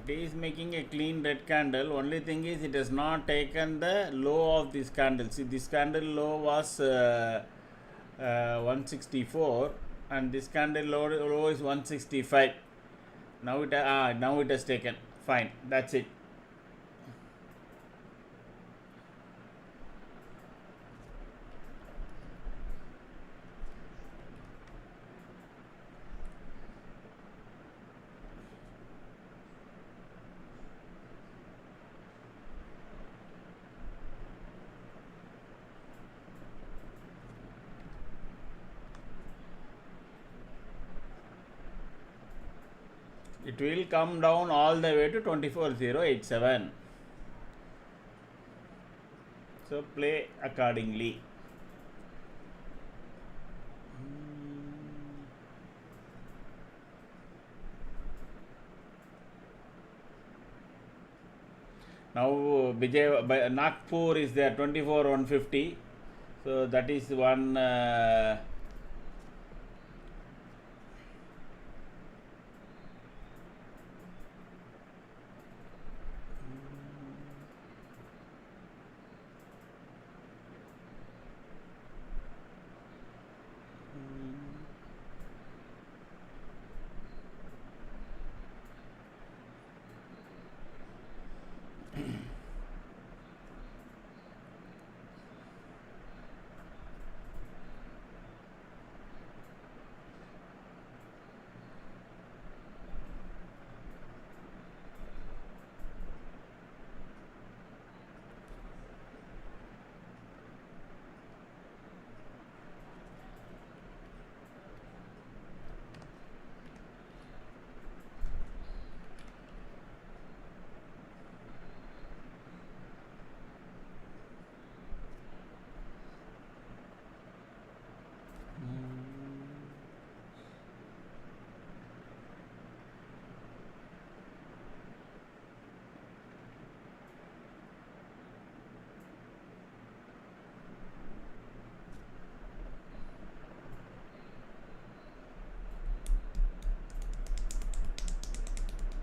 It is making a clean red candle. Only thing is it has not taken the low of this candle. See, this candle low was 164 and this candle low is 165. Now it has taken. Fine, that's it. It will come down all the way to 24087. So play accordingly. Now Nagpur is there 24150. So that is one.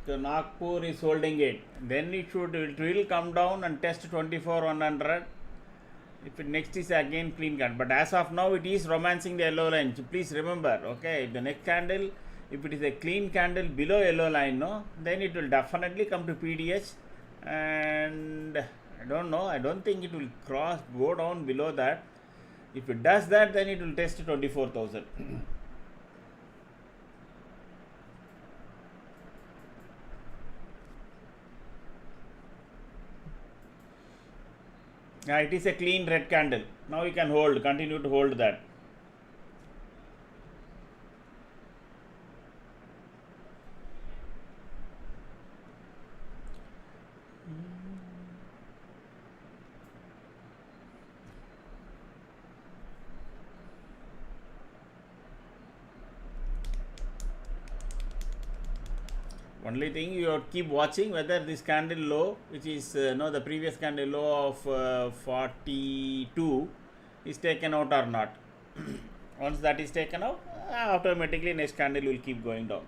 So Nagpur is holding it. Then it will come down and test 24100. If it next is again clean cut, but as of now it is romancing the yellow line. So please remember, okay, the next candle, if it is a clean candle below yellow line, no, then it will definitely come to PDH, and I don't know. I don't think it will go down below that. If it does that, then it will test 24,000. Yeah, it is a clean red candle. Now you can continue to hold that. Only thing you have to keep watching whether this candle low, which is the previous candle low of 42, is taken out or not. Once that is taken out, automatically next candle will keep going down.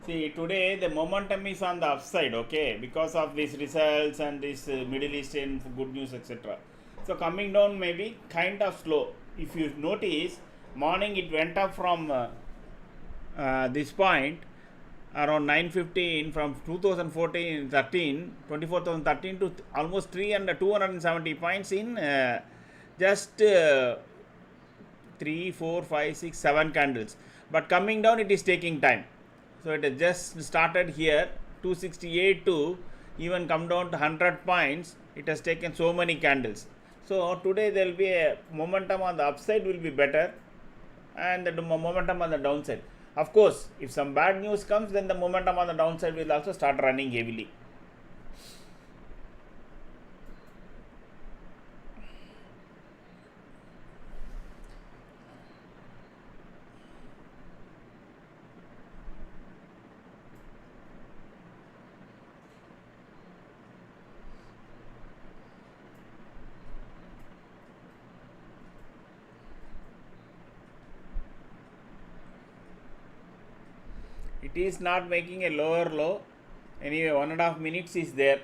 See, today the momentum is on the upside, okay, because of these results and this Middle Eastern good news, etc. So coming down may be kind of slow. If you notice, morning it went up from this point around 9:15 from 2014 13 24,013 to almost 270 points in just 3 4 5 6 7 candles, but coming down it is taking time. So it has just started here 268 to even come down to 100 points. It has taken so many candles. So today there will be a momentum on the upside will be better, and the momentum on the downside. Of course, if some bad news comes, then the momentum on the downside will also start running heavily. It is not making a lower low. Anyway, 1.5 minutes is there.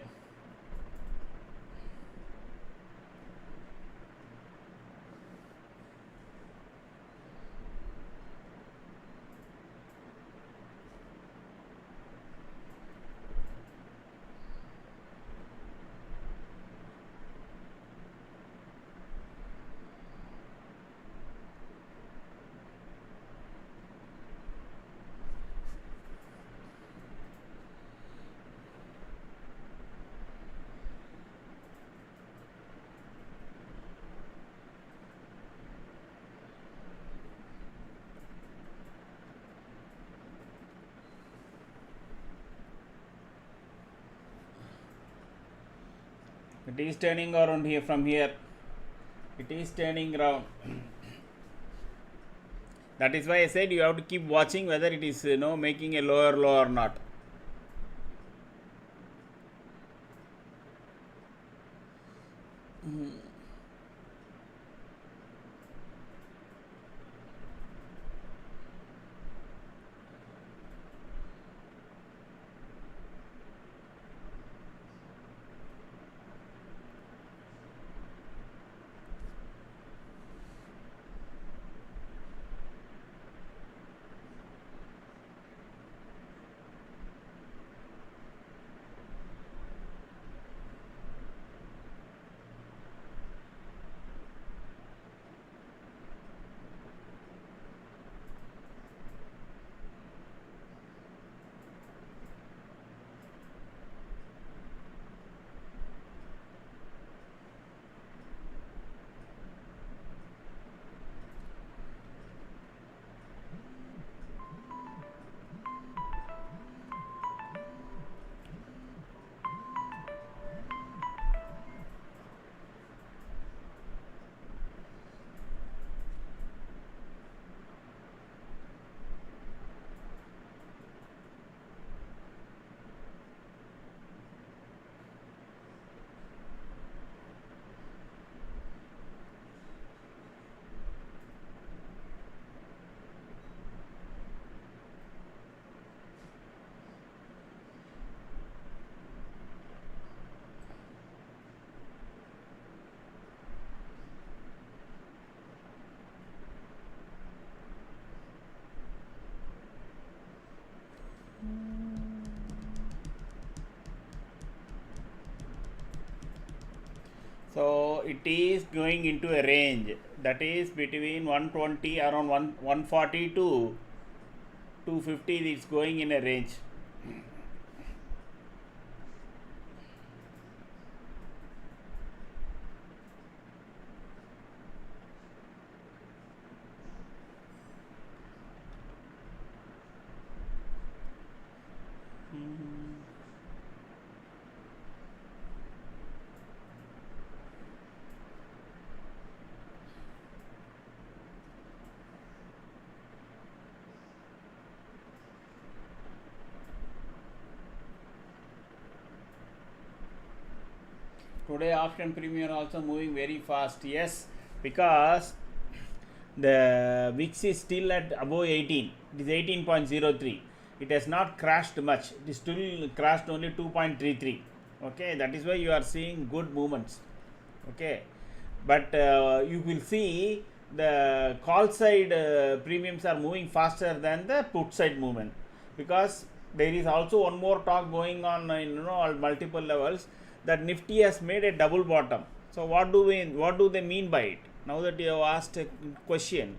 It is turning around here from here. It is turning around. That is why I said you have to keep watching whether it is making a lower low or not. So it is going into a range that is between 120 around 140 to 250. It's going in a range. Today option premium also moving very fast. Yes, because the VIX is still at above 18. It is 18.03. it has not crashed much. It is still crashed only 2.33. Okay, that is why you are seeing good movements. Okay, but you will see the call side premiums are moving faster than the put side movement, because there is also one more talk going on in multiple levels that Nifty has made a double bottom. So what do they mean by it? Now that you have asked a question,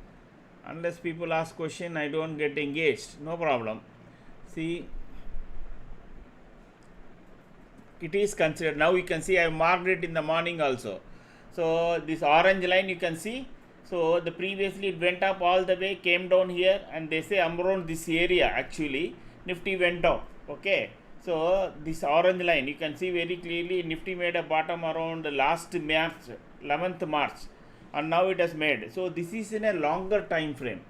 unless people ask question, I don't get engaged. No problem. See, it is considered. Now you can see I have marked it in the morning also. So this orange line you can see. So the previously it went up all the way, came down here, and they say around this area actually Nifty went down. Okay, so this orange line you can see very clearly Nifty made a bottom around last March, 11th March, and now it has made. So this is in a longer time frame.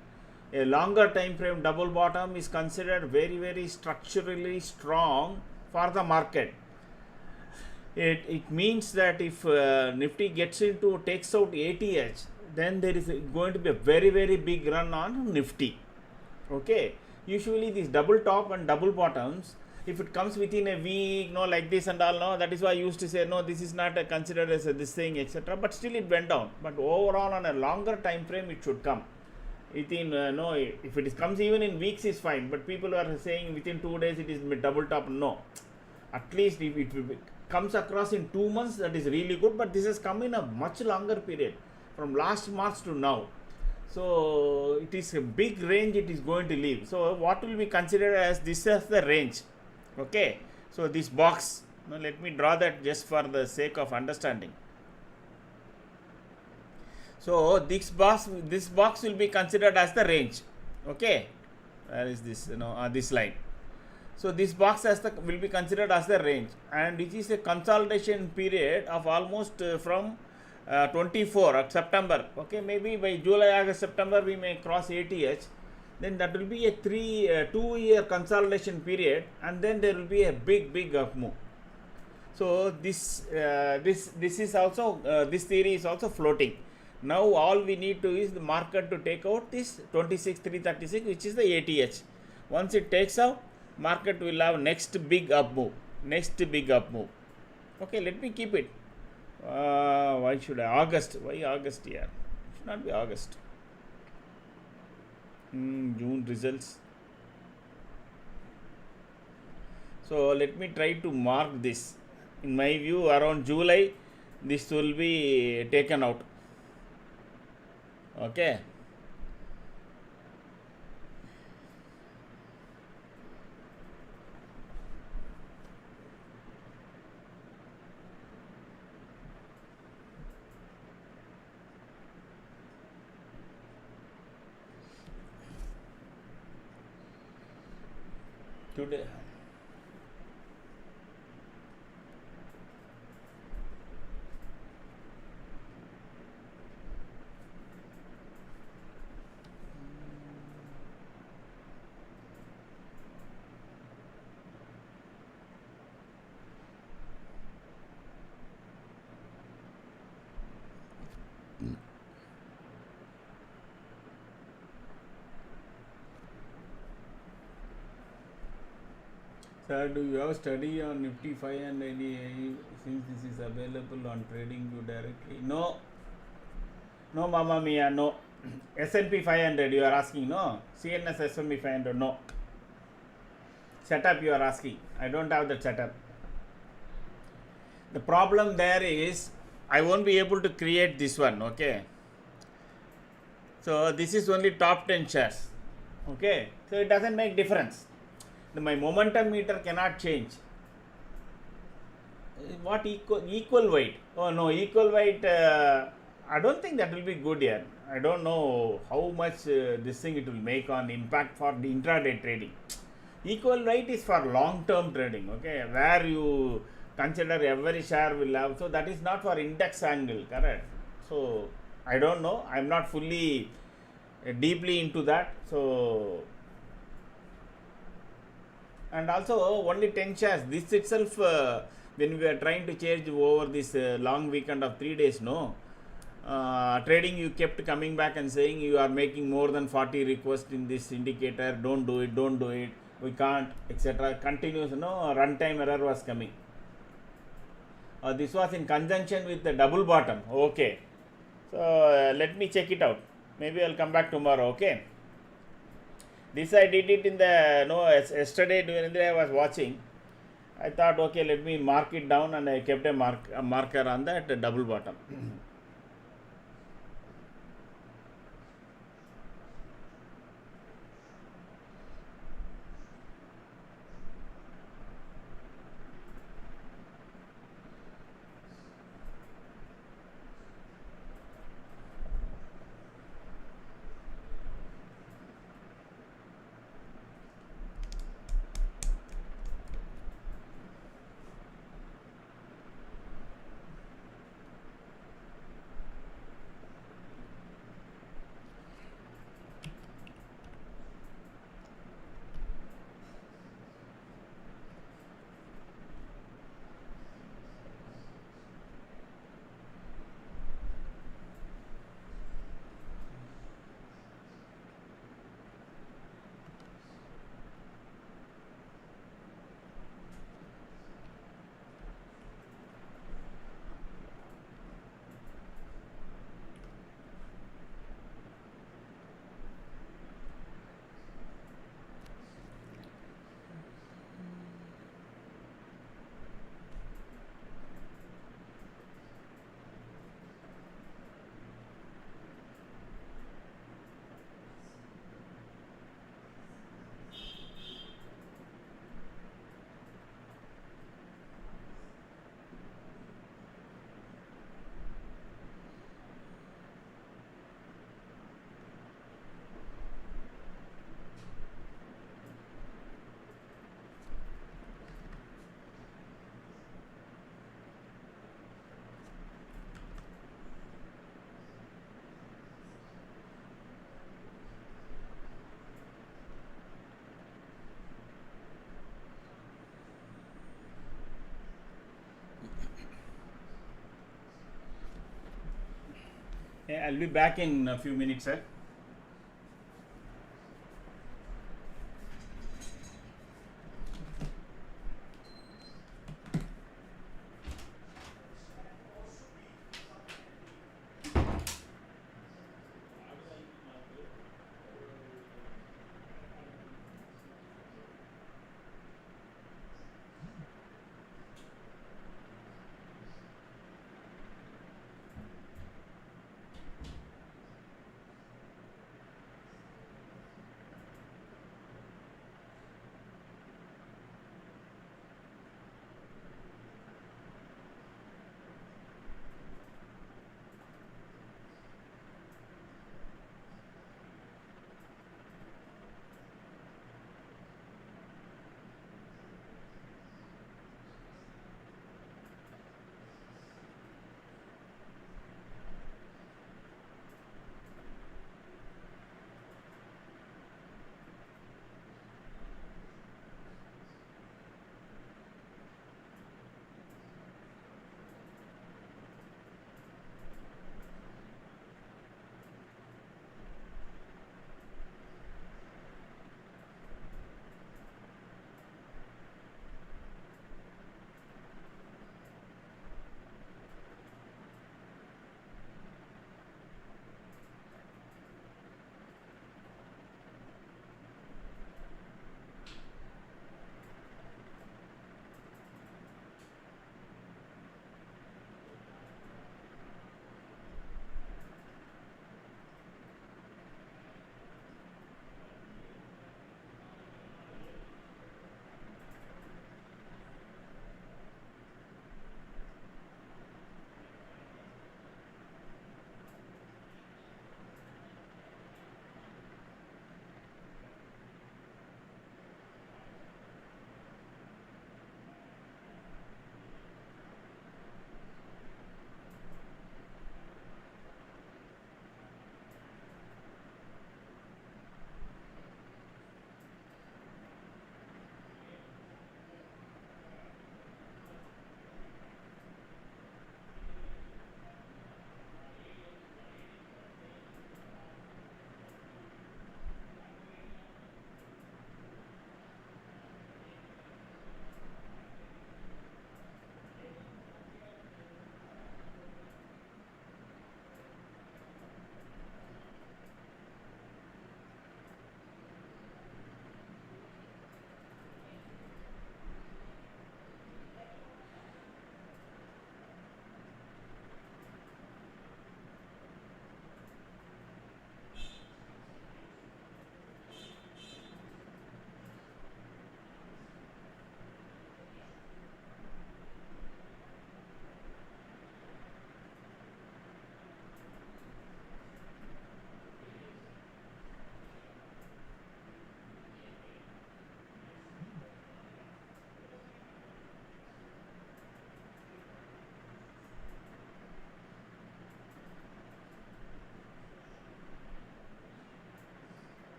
A longer time frame double bottom is considered very, very structurally strong for the market. It means that if Nifty takes out ATH, then there is going to be a very, very big run on Nifty. Okay, usually these double top and double bottoms, if it comes within a week, like this and all, that is why I used to say, no, this is not considered as this thing, etc. But still it went down. But overall, on a longer time frame, it should come. Within, if it comes even in weeks is fine. But people are saying within 2 days it is double top. No, at least if it comes across in 2 months, that is really good. But this has come in a much longer period, from last March to now. So it is a big range it is going to leave. So what will be considered as this as the range? Okay, so this box, let me draw that just for the sake of understanding. So this box will be considered as the range. Okay, where is this? This line. So this box will be considered as the range, and it is a consolidation period of almost from 24 of September. Okay, maybe by July, August, September we may cross ATH. Then that will be a 2-year consolidation period, and then there will be a big up move. So this is also this theory is also floating. Now all we need to is the market to take out this 26,336, which is the ATH. Once it takes out, market will have next big up move. Okay, let me keep it. Why should I? August. Why August here? It should not be August. June results. So let me try to mark this. In my view, around July, this will be taken out. Okay. Today. Sir, do you have study on Nifty 5 and since this is available on trading you directly? No, Mama Mia, no. S&P 500 you are asking, no? CNS S&P 500, no. Setup you are asking. I don't have that setup. The problem there is I won't be able to create this one, okay? So this is only top 10 shares, okay? So it doesn't make difference. My momentum meter cannot change. What equal weight? Oh no, equal weight, I don't think that will be good here. I don't know how much this thing it will make on impact for the intraday trading. Equal weight is for long term trading, okay, where you consider every share will have, so that is not for index angle, correct? So I don't know, I am not fully deeply into that. So, and also only 10 shares, this itself when we are trying to change over this long weekend of 3 days, no, trading you kept coming back and saying you are making more than 40 requests in this indicator, don't do it. we can't, etc. Continuous, runtime error was coming. This was in conjunction with the double bottom. Okay, so let me check it out. Maybe I'll come back tomorrow. Okay, this I did it in the yesterday during the day I was watching. I thought, okay, let me mark it down, and I kept a marker on that double bottom. Yeah, I'll be back in a few minutes, sir.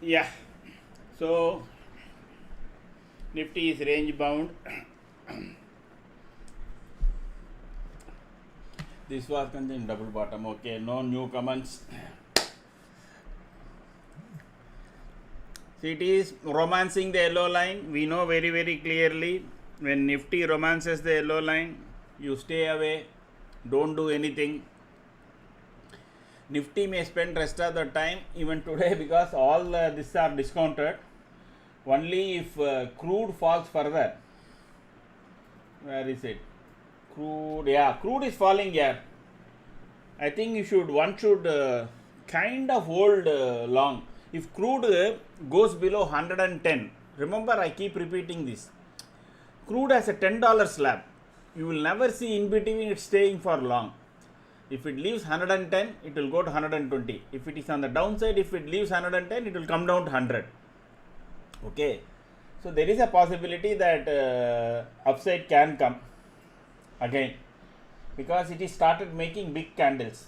Yeah, so Nifty is range bound. This was contained double bottom. Okay, no new comments. See, it is romancing the yellow line. We know very, very clearly when Nifty romances the yellow line, you stay away, don't do anything. Nifty may spend rest of the time even today because all these are discounted. Only if crude falls further. Where is it? Crude, yeah, crude is falling here. I think one should kind of hold long. If crude goes below 110, remember I keep repeating this. Crude has a $10 slab. You will never see in between it staying for long. If it leaves 110, it will go to 120. If it is on the downside, if it leaves 110, it will come down to 100. Okay. So there is a possibility that upside can come again because it is started making big candles.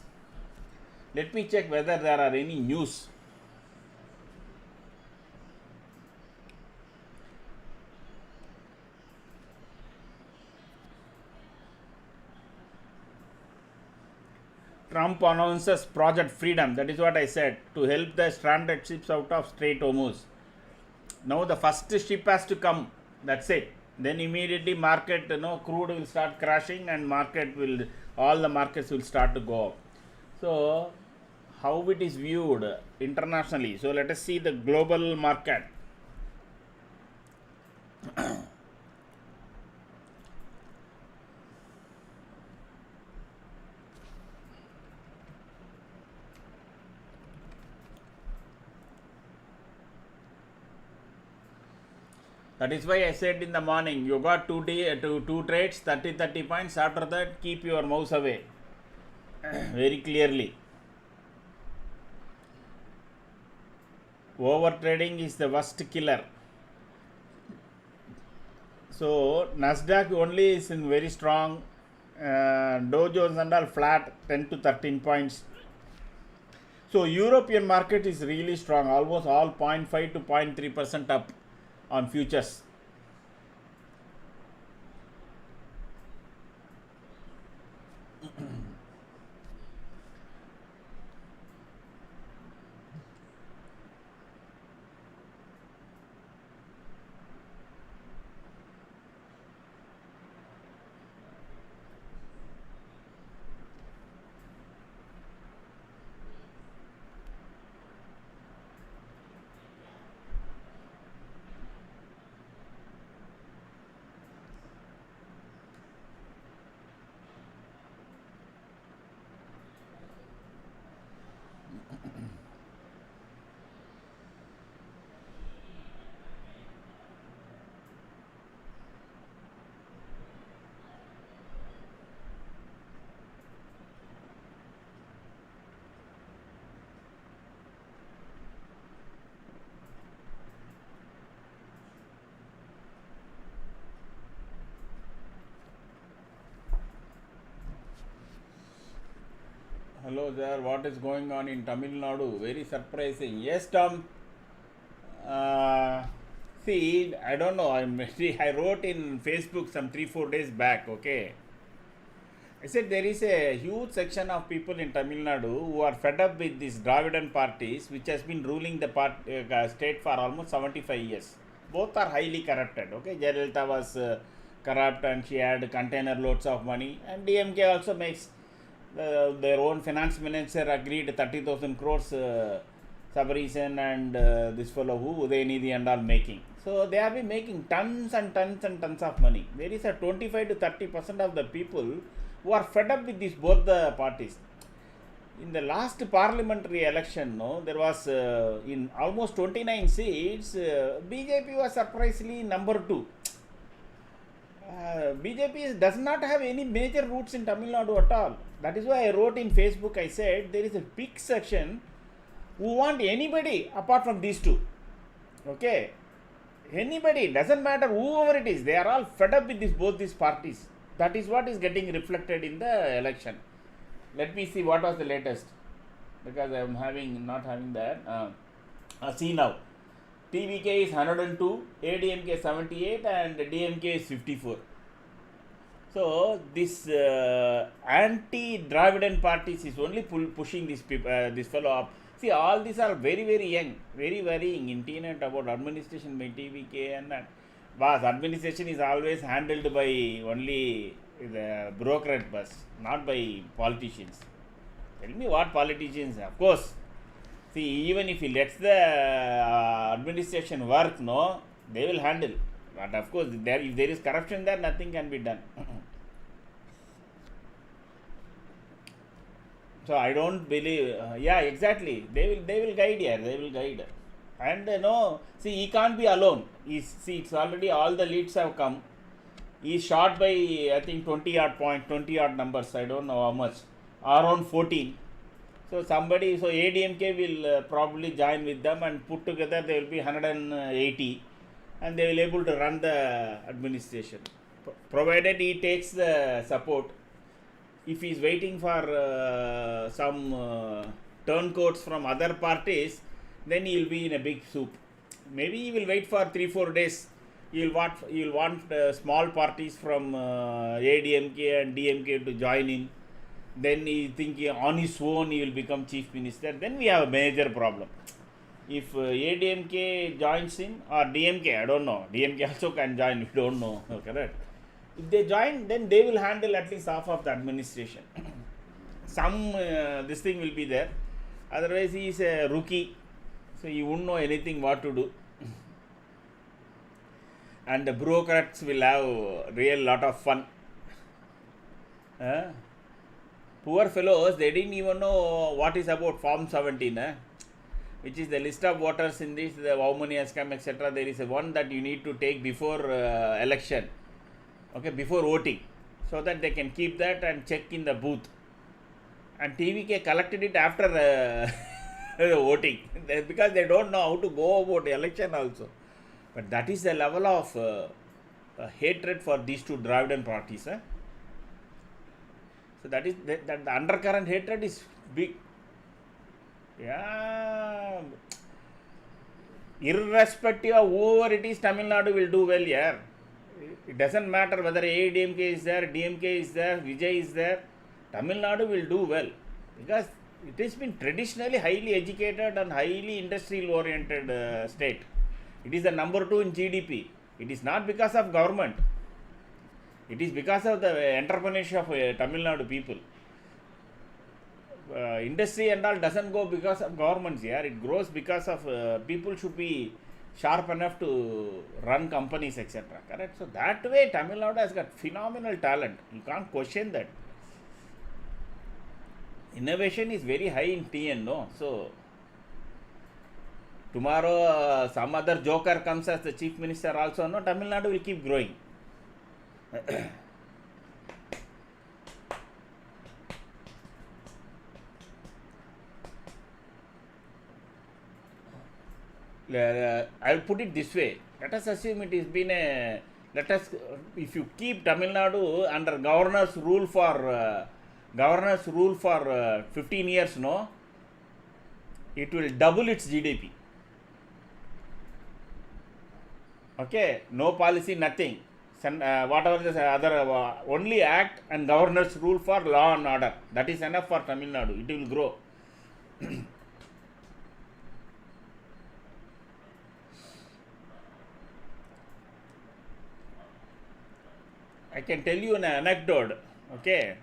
Let me check whether there are any news. Trump announces Project Freedom. That is what I said, to help the stranded ships out of Strait Hormuz. Now the first ship has to come. That's it. Then immediately market, crude will start crashing and all the markets will start to go up. So how it is viewed internationally. So let us see the global market. That is why I said in the morning, you got two trades, 30 points. After that, keep your mouse away. Very clearly. Over trading is the worst killer. So Nasdaq only is in very strong. Dow Jones and all flat, 10 to 13 points. So European market is really strong, almost all 0.5 to 0.3% up on futures. Hello there, what is going on in Tamil Nadu? Very surprising. Yes, Tom. See, I don't know. I wrote in Facebook some 3-4 days back, okay. I said there is a huge section of people in Tamil Nadu who are fed up with these Dravidan parties, which has been ruling the state for almost 75 years. Both are highly corrupted, okay. Jayalalitha was corrupt and she had container loads of money, and DMK also makes their own finance minister agreed 30,000 crores Sabareesan and this fellow who Udayanidhi and all making. So they have been making tons and tons and tons of money. There is a 25 to 30% of the people who are fed up with these both the parties. In the last parliamentary election, there was in almost 29 seats, BJP was surprisingly number 2. BJP does not have any major roots in Tamil Nadu at all. That is why I wrote in Facebook, I said there is a big section who want anybody apart from these two. Okay. Anybody, doesn't matter whoever it is, they are all fed up with both these parties. That is what is getting reflected in the election. Let me see what was the latest, because I am not having that. See now, TVK is 102, ADMK 78, and DMK is 54. So this anti-Dravidian parties is only pushing this fellow up. See, all these are very, very young, very worrying in T-net about administration by TVK and that. But administration is always handled by only the brokerate bus, not by politicians. Tell me what politicians, of course. See, even if he lets the administration work, no, they will handle. But of course, if there is corruption there, nothing can be done. So I don't believe. Yeah, exactly. They will guide here. They will guide. And no, see, he can't be alone. See, it's already all the leads have come. He's short by I think 20 odd point, 20 odd numbers. I don't know how much. Around 14. So somebody, so ADMK will probably join with them and put together they will be 180, and they will able to run the administration, provided he takes the support. If he is waiting for some turncoats from other parties, then he will be in a big soup. Maybe he will wait for 3-4 days. He will want small parties from ADMK and DMK to join in. Then he think on his own he will become chief minister. Then we have a major problem. If ADMK joins in or DMK, I don't know. DMK also can join. We don't know. Correct. If they join, then they will handle at least half of the administration. Some this thing will be there. Otherwise, he is a rookie, so he won't know anything what to do. And the bureaucrats will have real lot of fun. Poor fellows, they didn't even know what is about Form 17, which is the list of voters in this, how many has come, etc. There is a one that you need to take before election, okay, before voting, so that they can keep that and check in the booth. And TVK collected it after voting, because they don't know how to go about the election also. But that is the level of hatred for these two Dravidian parties. So that is that the undercurrent hatred is big. Yeah, irrespective of whoever it is, Tamil Nadu will do well here. It doesn't matter whether ADMK is there, DMK is there, Vijay is there. Tamil Nadu will do well because it has been traditionally highly educated and highly industrial oriented state. It is the number 2 in GDP. It is not because of government. It is because of the entrepreneurship of Tamil Nadu people. Industry and all doesn't go because of governments here. It grows because of people should be sharp enough to run companies, etc. Correct? So that way Tamil Nadu has got phenomenal talent. You can't question that. Innovation is very high in TN, no? So tomorrow some other joker comes as the chief minister also, no? Tamil Nadu will keep growing. I'll put it this way. Let us assume it has been if you keep Tamil Nadu under governor's rule for 15 years, no, it will double its GDP. Okay, no policy, nothing. Whatever the other, only act and governor's rule for law and order. That is enough for Tamil Nadu. It will grow. I can tell you an anecdote. Okay.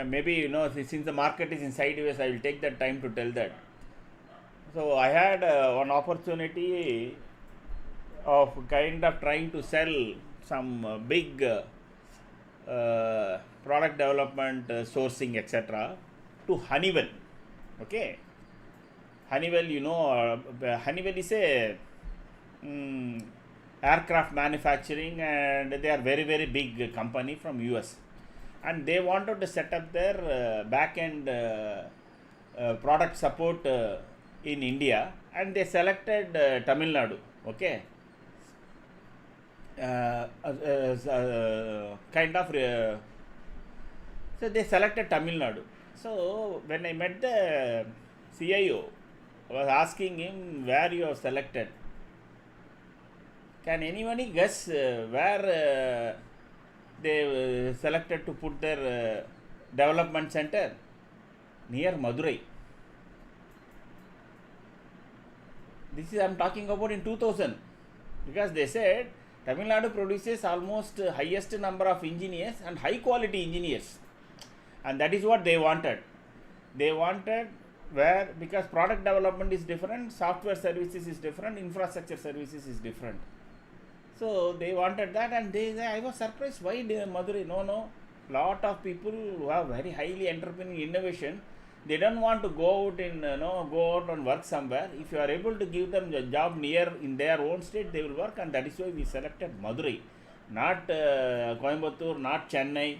Maybe, since the market is in sideways, I will take that time to tell that. So I had one opportunity of kind of trying to sell some big product development, sourcing, etc. to Honeywell. Okay. Honeywell, Honeywell is a aircraft manufacturing, and they are very, very big company from US. And they wanted to set up their back-end product support in India, and they selected Tamil Nadu. Okay. So they selected Tamil Nadu. So when I met the CIO, was asking him where you have selected. Can anybody guess where they selected to put their development center? Near Madurai. This is I am talking about in 2000, because they said Tamil Nadu produces almost highest number of engineers and high quality engineers, and that is what they wanted. They wanted where, because product development is different, software services is different, infrastructure services is different. So they wanted that, and I was surprised why Madurai. No, lot of people who are very highly entrepreneurial innovation, they don't want to go out go out and work somewhere. If you are able to give them a job near in their own state, they will work, and that is why we selected Madurai, not Coimbatore, not Chennai.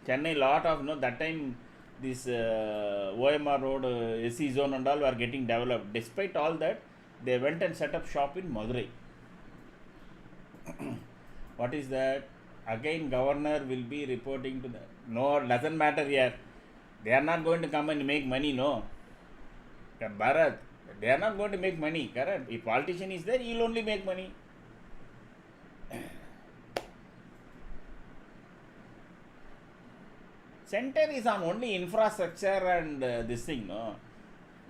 Chennai, lot of that time this OMR road, SE zone and all were getting developed. Despite all that, they went and set up shop in Madurai. What is that? Again, governor will be reporting to the. No, doesn't matter here. They are not going to come and make money, no. Bharat, they are not going to make money, correct? If politician is there, he will only make money. Center is on only infrastructure and this thing, no.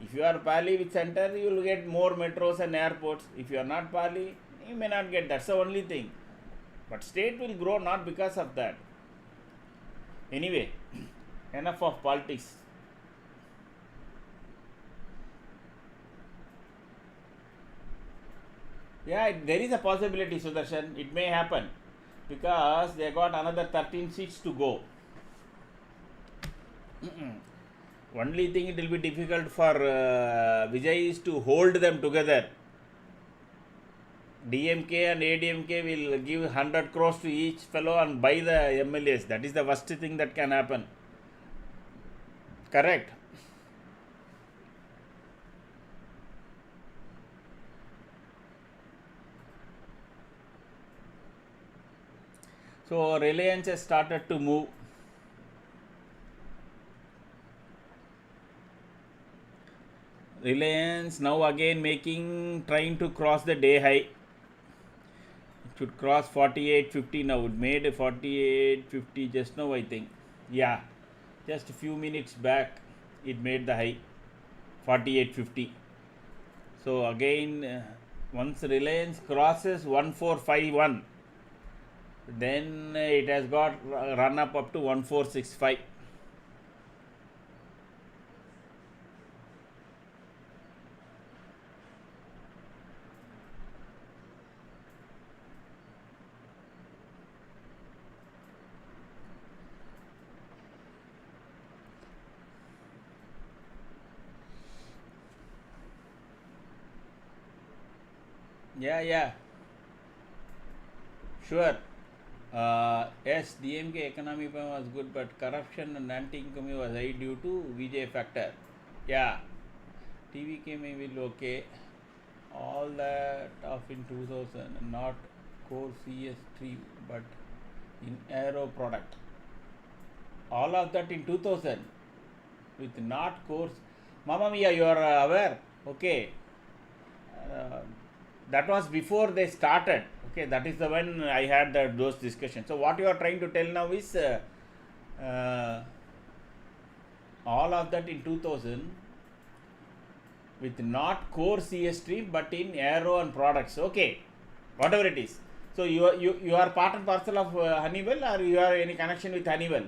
If you are Pali with center, you will get more metros and airports. If you are not Pali, you may not get. That's the only thing. But state will grow not because of that. Anyway, enough of politics. Yeah, there is a possibility, Sudarshan. It may happen because they got another 13 seats to go. Only thing, it will be difficult for Vijay is to hold them together. DMK and ADMK will give 100 crores to each fellow and buy the MLAs. That is the worst thing that can happen. Correct. So Reliance has started to move. Reliance now again trying to cross the day high. It should cross 48.50 now. It made 48.50 just now, I think. Yeah, just a few minutes back it made the high 48.50. So again, once Reliance crosses 1451, then it has got run up to 1465. Yeah, sure. Yes, DMK economy was good, but corruption and anti-income was high due to VJ factor. Yeah, TVK may be okay. All that of in 2000, not core CS3, but in aero product. All of that in 2000 with not course. Mamma Mia, you are aware? Okay. That was before they started. Okay, that is the when I had those discussions. So what you are trying to tell now is all of that in 2000 with not core CS stream but in aero and products. Okay, whatever it is. So you are part and parcel of Honeywell, or you have any connection with Honeywell?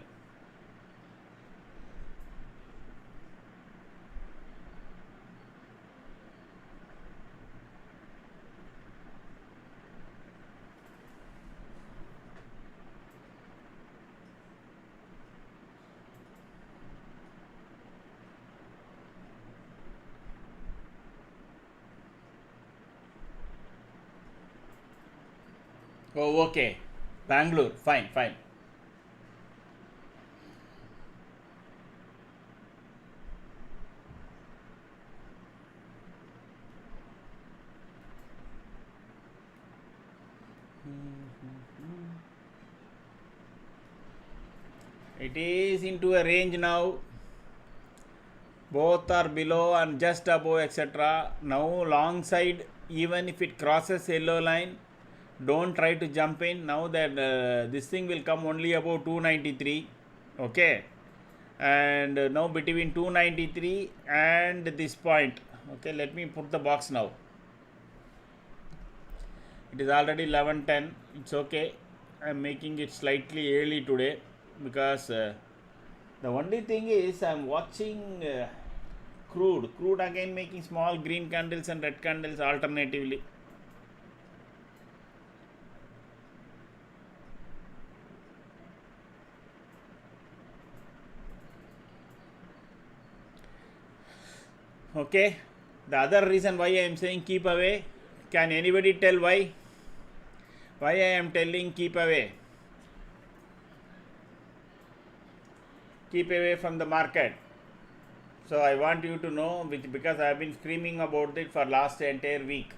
Oh, okay. Bangalore, fine. It is into a range now. both are below and just above, etc. Now long side, even if it crosses yellow line, don't try to jump in. Now that this thing will come only above 293, okay, and now between 293 and this point, okay, let me put the box now. It is already 11:10. It's okay. I'm making it slightly early today because the only thing is I'm watching crude again making small green candles and red candles alternatively. Okay, the other reason why I am saying keep away, can anybody tell why I am telling keep away from the market? So I want you to know, because I have been screaming about it for last entire week.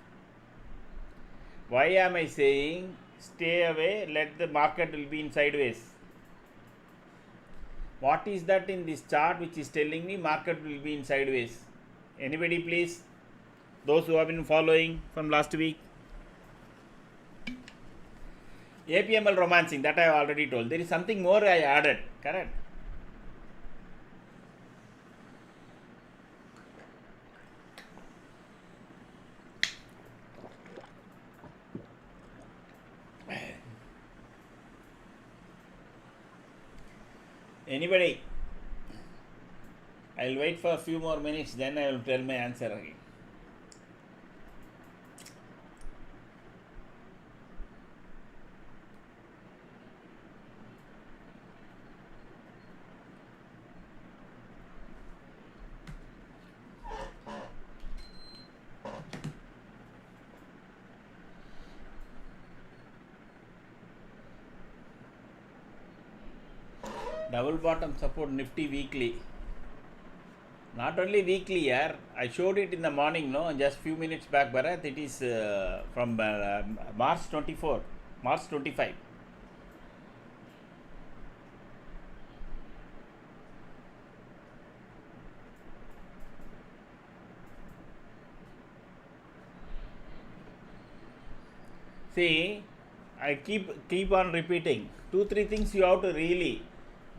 Why am I saying stay away, let the market will be in sideways? What is that in this chart which is telling me market will be in sideways? Anybody please? Those who have been following from last week. APML romancing, that I have already told. There is something more I added, correct? Anybody? I will wait for a few more minutes, then I will tell my answer again. Double bottom support Nifty weekly. Not only weekly, yeah, I showed it in the morning, no, just few minutes back, Bharat. It is from March 24, March 25. See, I keep on repeating 2-3 things you have to really.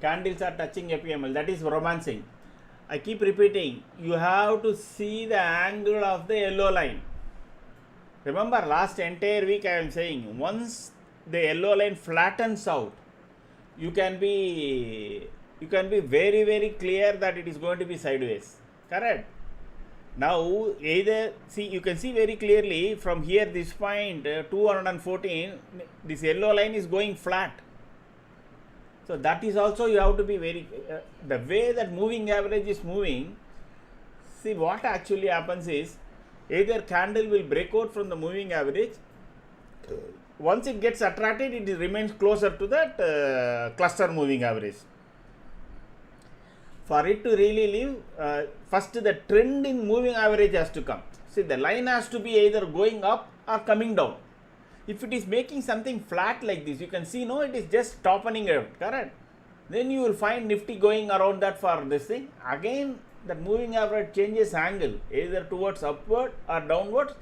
Candles are touching APML, that is romancing. I keep repeating, you have to see the angle of the yellow line. Remember, last entire week I am saying, once the yellow line flattens out, you can be very, very clear that it is going to be sideways. Correct? Now, either see, you can see very clearly from here, this point 214, this yellow line is going flat. So that is also you have to be very, the way that moving average is moving, see what actually happens is, either candle will break out from the moving average, once it gets attracted, it remains closer to that cluster moving average. For it to really leave, first the trend in moving average has to come. See, the line has to be either going up or coming down. If it is making something flat like this, you can see, no, it is just topping out, correct? Then you will find Nifty going around that for this thing. Again, that moving average changes angle, either towards upward or downwards,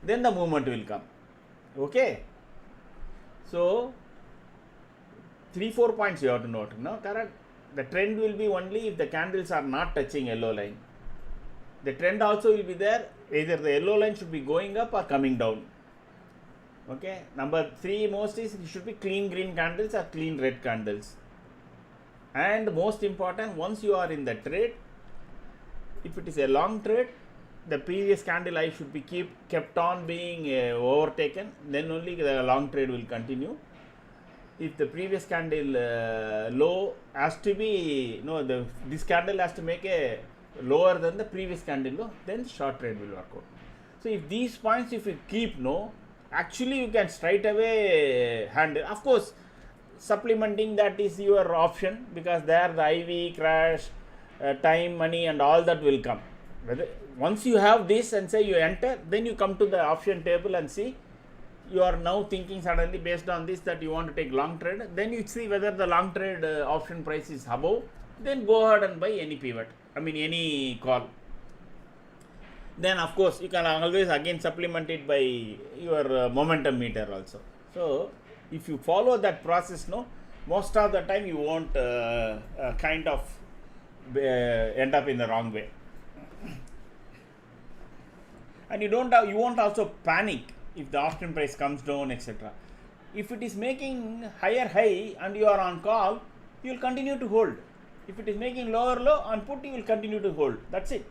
then the movement will come. Okay? So, 3-4 points you have to note, no, correct? The trend will be only if the candles are not touching yellow line. The trend also will be there, either the yellow line should be going up or coming down. Okay, number 3 most is it should be clean green candles or clean red candles. And most important, once you are in the trade, if it is a long trade, the previous candle eye should be kept on being overtaken, then only the long trade will continue. If the previous candle low has to be, this candle has to make a lower than the previous candle low, then short trade will work out. So if these points, if you keep, actually you can straight away handle. Of course, supplementing that is your option, because there the IV, crash, time, money and all that will come. Once you have this and say you enter, then you come to the option table and see, you are now thinking suddenly based on this that you want to take long trade, then you see whether the long trade option price is above, then go ahead and buy any pivot I mean any call. Then of course you can always again supplement it by your momentum meter also. So if you follow that process, no, most of the time you won't kind of end up in the wrong way, and you won't also panic if the option price comes down, etc. If it is making higher high and you are on call, you will continue to hold. If it is making lower low on put, you will continue to hold. That's it.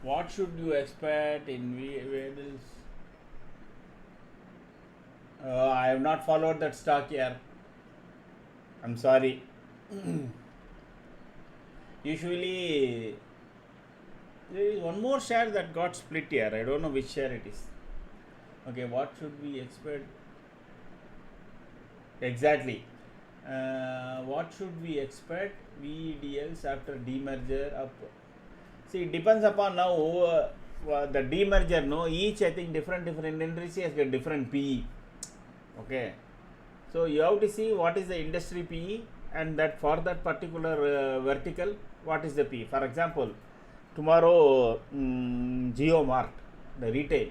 What should you expect in Vedas? I have not followed that stock here. I'm sorry. Usually, there is one more share that got split here. I don't know which share it is. Okay, what should we expect? Exactly. What should we expect? VDLs after demerger up. See, it depends upon now the demerger. No, each I think different industry has got different PE. Okay, so you have to see what is the industry PE, and that for that particular vertical, what is the PE. For example, tomorrow Geo Mart, the retail,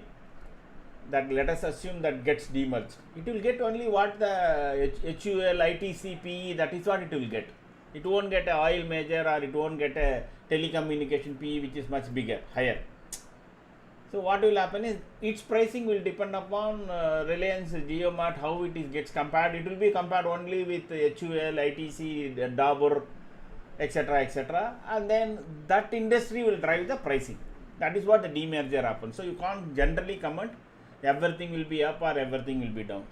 that let us assume that gets demerged, it will get only what the HUL, ITC, PE, that is what it will get. It won't get a oil major, or it won't get a telecommunication PE which is much bigger, higher. So what will happen is its pricing will depend upon Reliance, Geomart, how it is gets compared. It will be compared only with HUL, ITC, Dabur, etc., and then that industry will drive the pricing. That is what the demerger happens. So you can't generally comment everything will be up or everything will be down.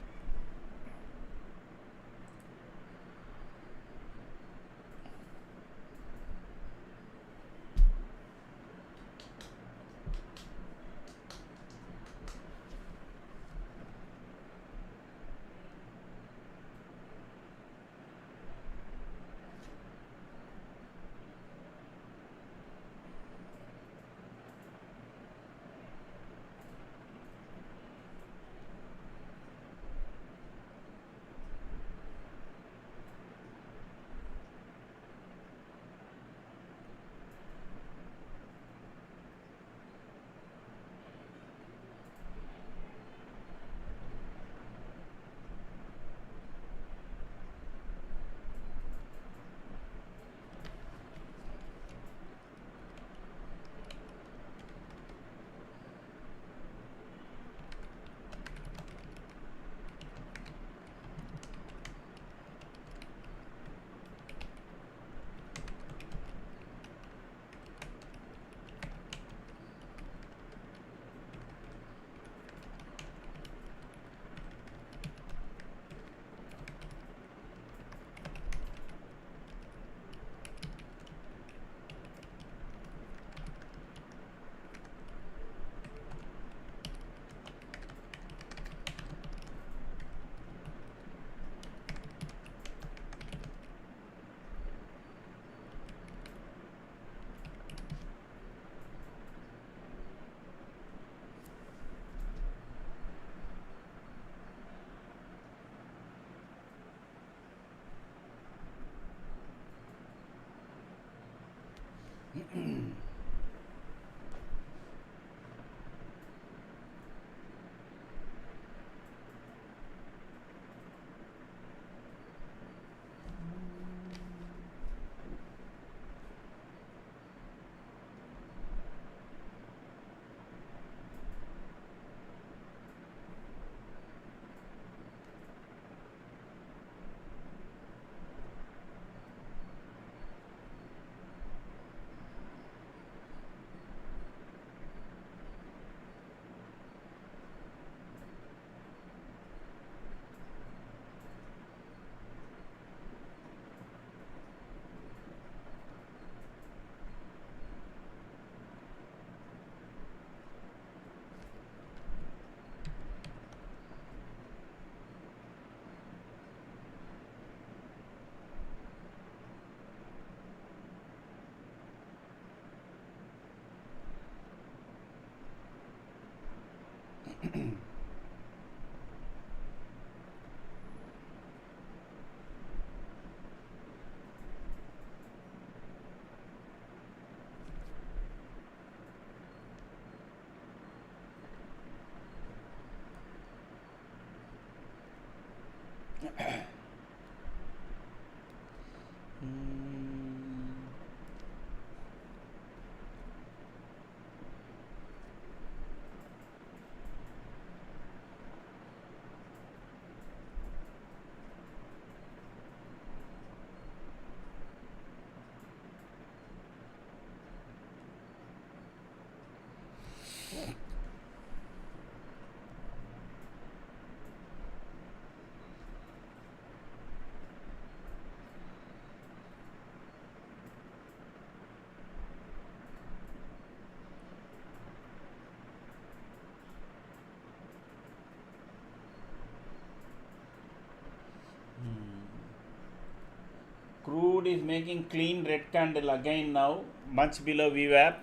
Crude is making clean red candle again now, much below VWAP.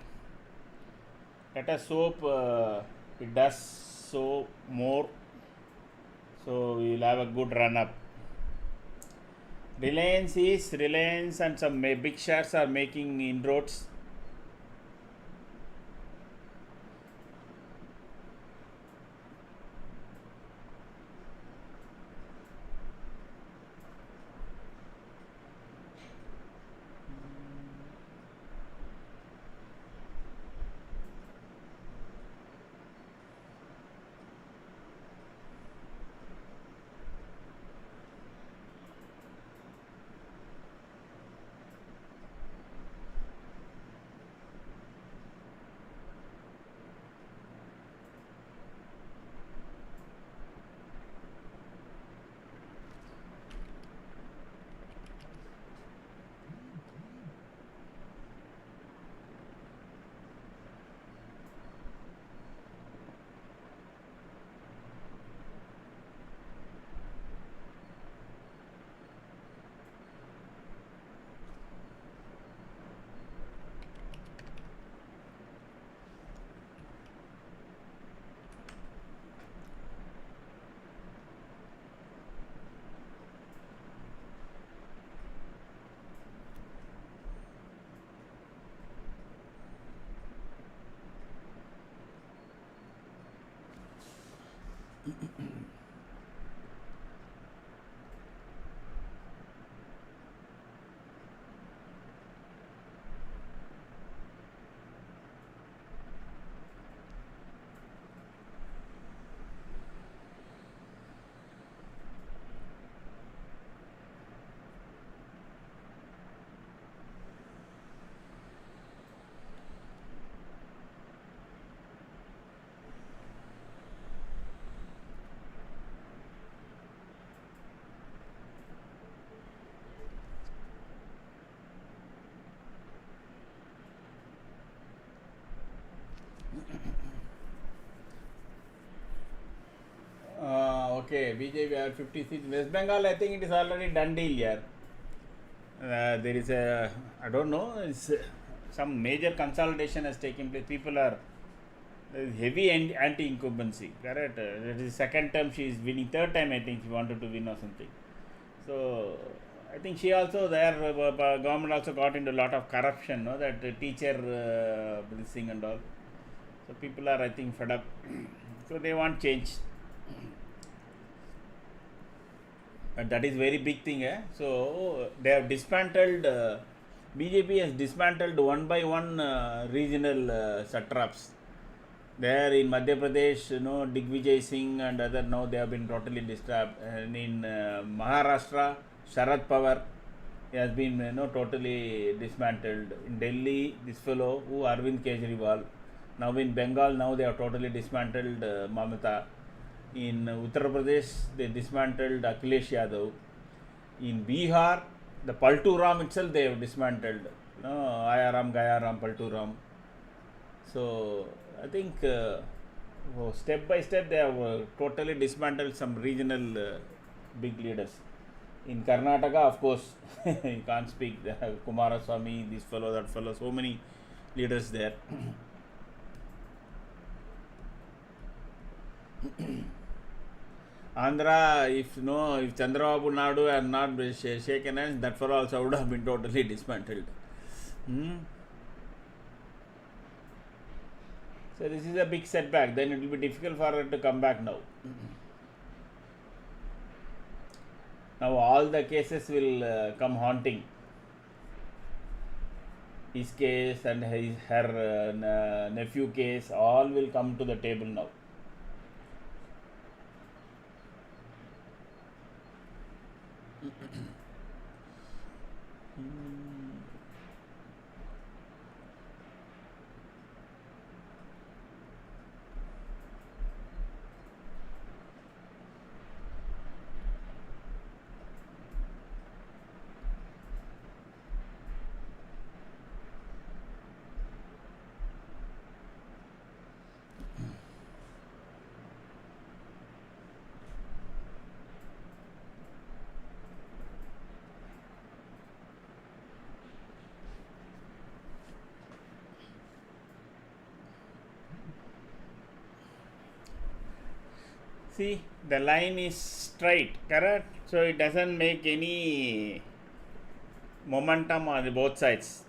Let us hope it does so more. So we will have a good run up. Reliance and some big shares are making inroads. Okay, BJP are 56. West Bengal, I think it is already done deal here. There is a, I don't know, it's, some major consolidation has taken place. People are there is heavy anti-incumbency. Correct. That is second term she is winning. Third time I think she wanted to win or something. So I think she also their government also got into a lot of corruption. No, that teacher this thing and all. So people are I think fed up. So they want change. And that is very big thing. So they have dismantled. BJP has dismantled one by one regional satraps. There in Madhya Pradesh, Digvijay Singh and other now they have been totally disturbed. And in Maharashtra, Sharad Pawar has been totally dismantled. In Delhi, this fellow who Arvind Kejriwal. Now in Bengal, now they have totally dismantled Mamata. In Uttar Pradesh, they dismantled Akhilesh Yadav. In Bihar, the Paltu Ram itself they have dismantled. Ayaram, Gayaram, Paltu Ram. So I think step by step they have totally dismantled some regional big leaders. In Karnataka, of course, you can't speak. Kumaraswamy, this fellow, that fellow, so many leaders there. Andhra, if Chandrababu Naidu had not shaken hands, that for also would have been totally dismantled. Hmm? So this is a big setback. Then it will be difficult for her to come back now. Now all the cases will come haunting. His case and her nephew case, all will come to the table now. See, the line is straight, correct? So it doesn't make any momentum on both sides.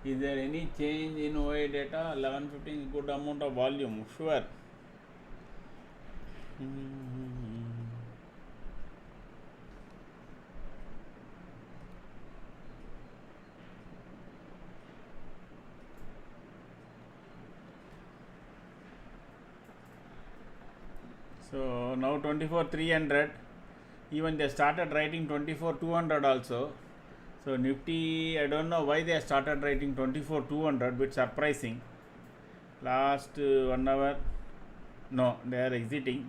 Is there any change in OI data? 11:15 good amount of volume, sure. So now 24,300. Even they started writing 24,200 also. So Nifty, I don't know why they started writing 24,200, bit surprising. Last 1 hour, no, they are exiting.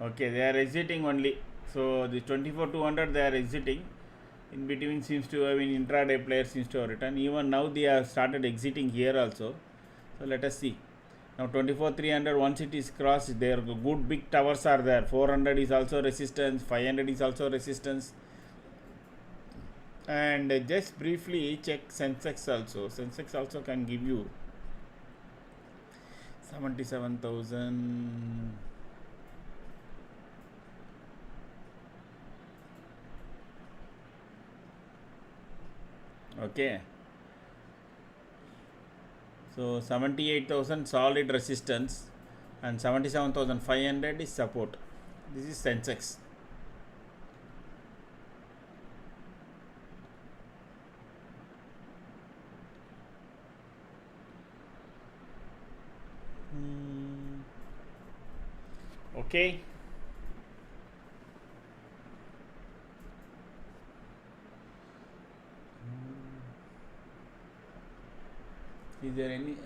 Okay, they are exiting only. So the 24,200 they are exiting. In between seems to have been intraday player seems to have returned. Even now they have started exiting here also. So let us see. Now 24,300, once it is crossed, there good big towers are there. 400 is also resistance, 500 is also resistance. And just briefly check Sensex also. Sensex also can give you 77,000. Okay. So 78,000 solid resistance and 77,500 is support. This is Sensex. Okay. Is there any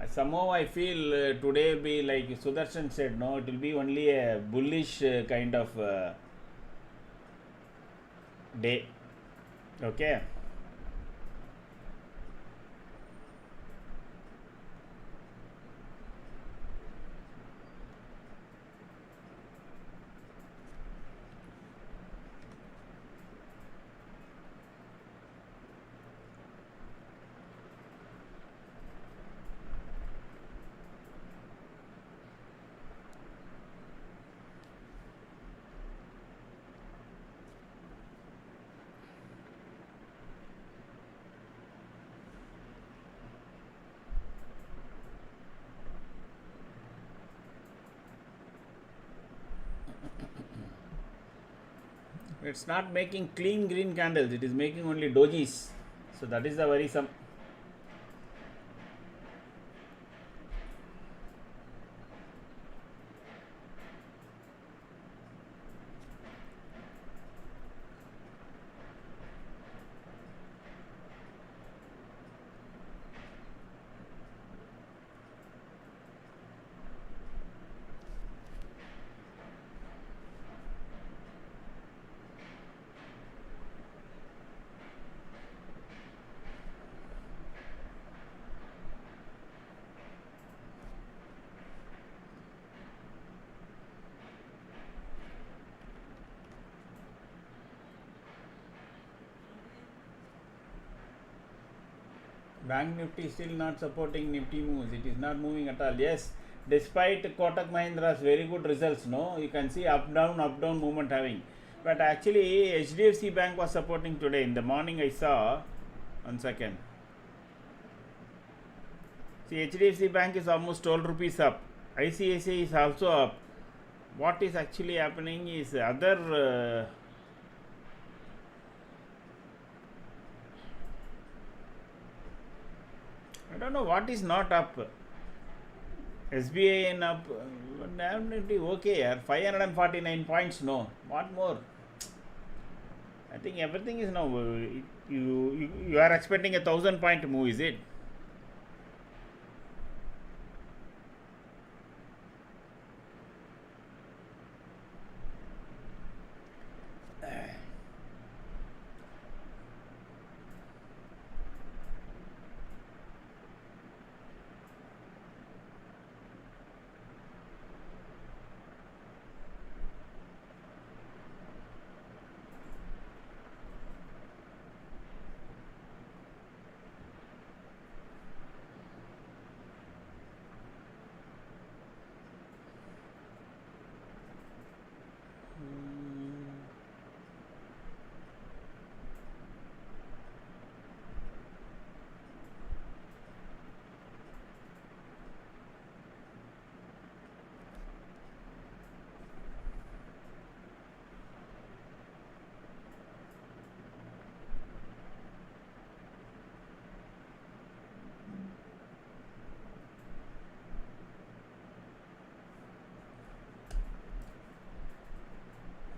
somehow I feel today will be like Sudarshan said, no, it will be only a bullish kind of day. Okay. It's not making clean green candles, it is making only dojis. So that is the worrisome. Bank Nifty still not supporting Nifty moves. It is not moving at all. Yes, despite Kotak Mahindra's very good results, no, you can see up down movement having. But actually, HDFC Bank was supporting today. In the morning, I saw. 1 second. See, HDFC Bank is almost 12 rupees up. ICICI is also up. What is actually happening is other. I don't know what is not up. SBI and up. Okay, yeah, 549 points. No, what more? I think everything is now. You are expecting a 1,000 point move, is it?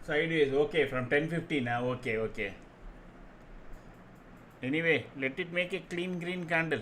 Sideways, okay, from 1050 now, okay. Anyway, let it make a clean green candle.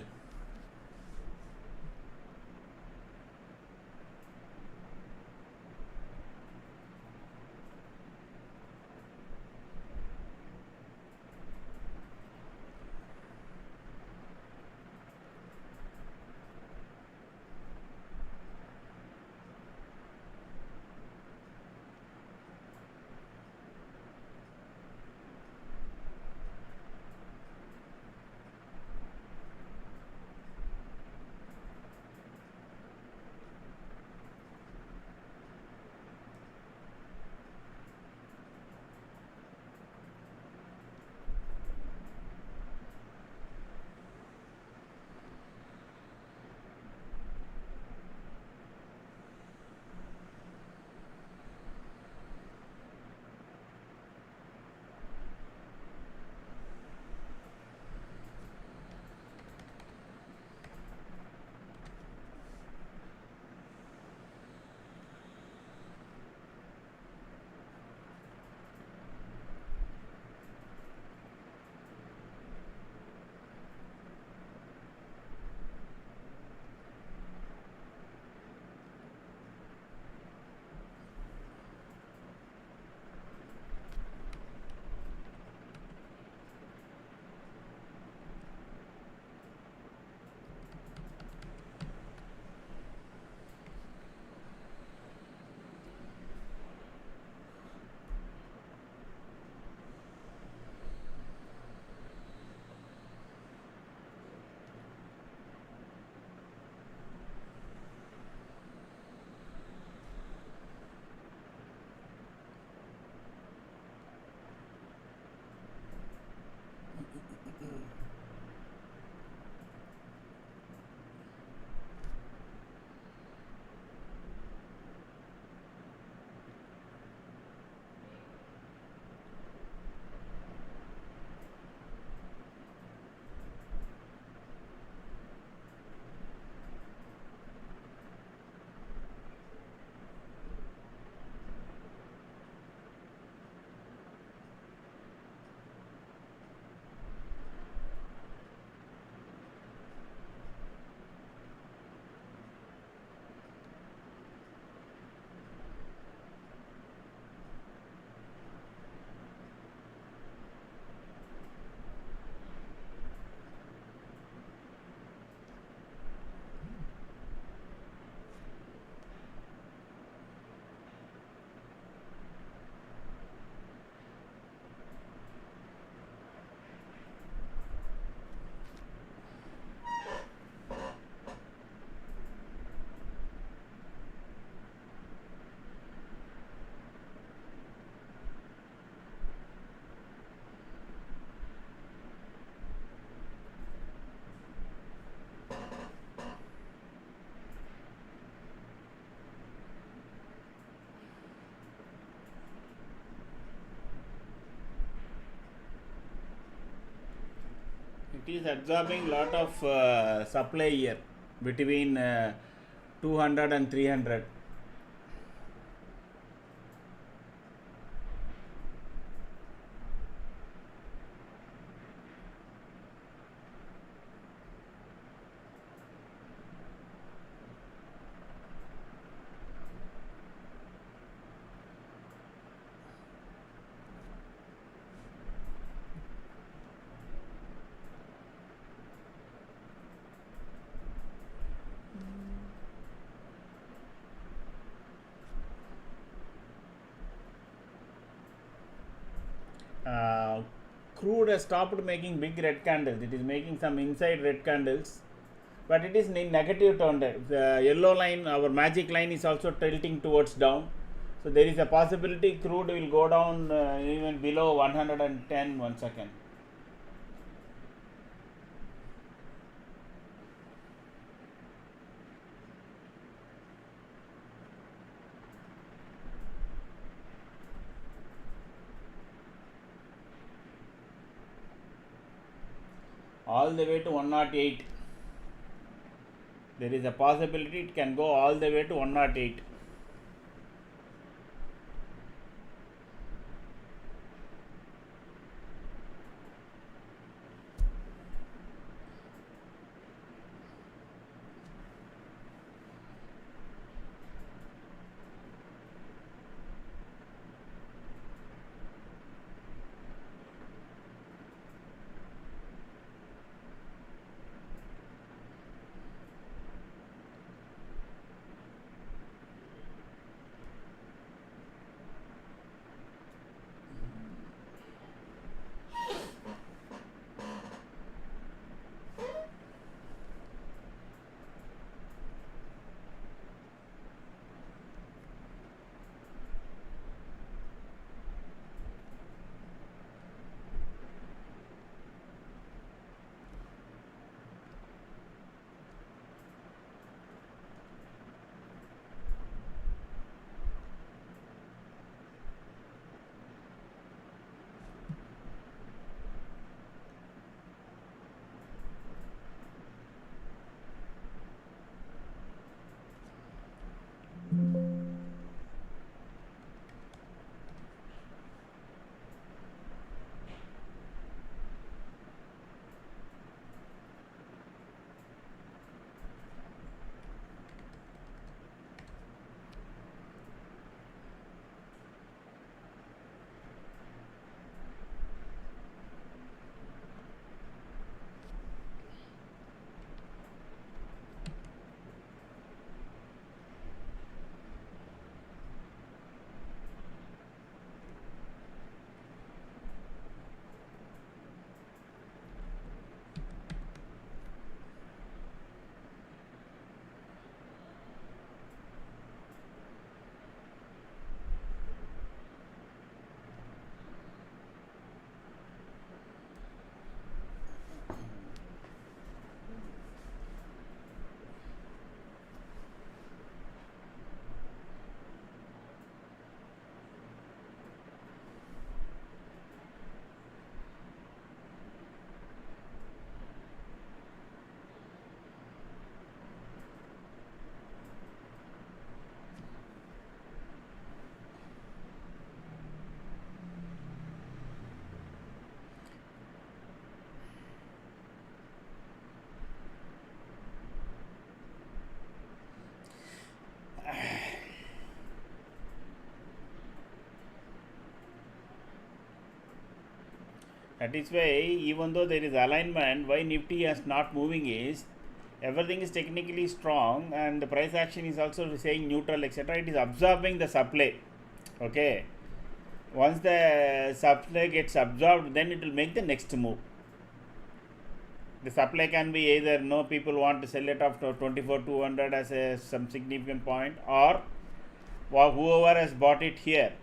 it is absorbing lot of supply here between 200 and 300. Crude has stopped making big red candles. It is making some inside red candles, but it is in negative tone. The yellow line, our magic line, is also tilting towards down. So there is a possibility crude will go down even below 110. 1 second. All the way to 108. There is a possibility it can go all the way to 108. That is why, even though there is alignment, why Nifty is not moving is everything is technically strong and the price action is also saying neutral, etc. It is absorbing the supply. Okay. Once the supply gets absorbed, then it will make the next move. The supply can be either no people want to sell it off to 24,200 as some significant point, or whoever has bought it here.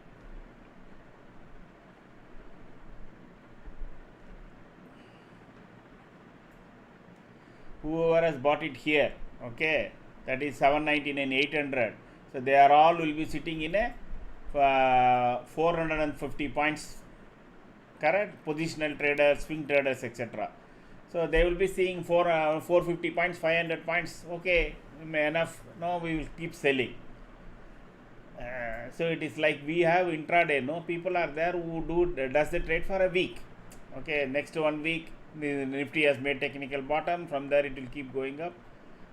Whoever has bought it here, okay, that is 799, 800. So they are all will be sitting in a 450 points, correct? Positional traders, swing traders, etc. So they will be seeing 450 points, 500 points. Okay, enough. No, we will keep selling. So it is like we have intraday. No, people are there who does the trade for a week. Okay, next 1 week the Nifty has made technical bottom. From there it will keep going up.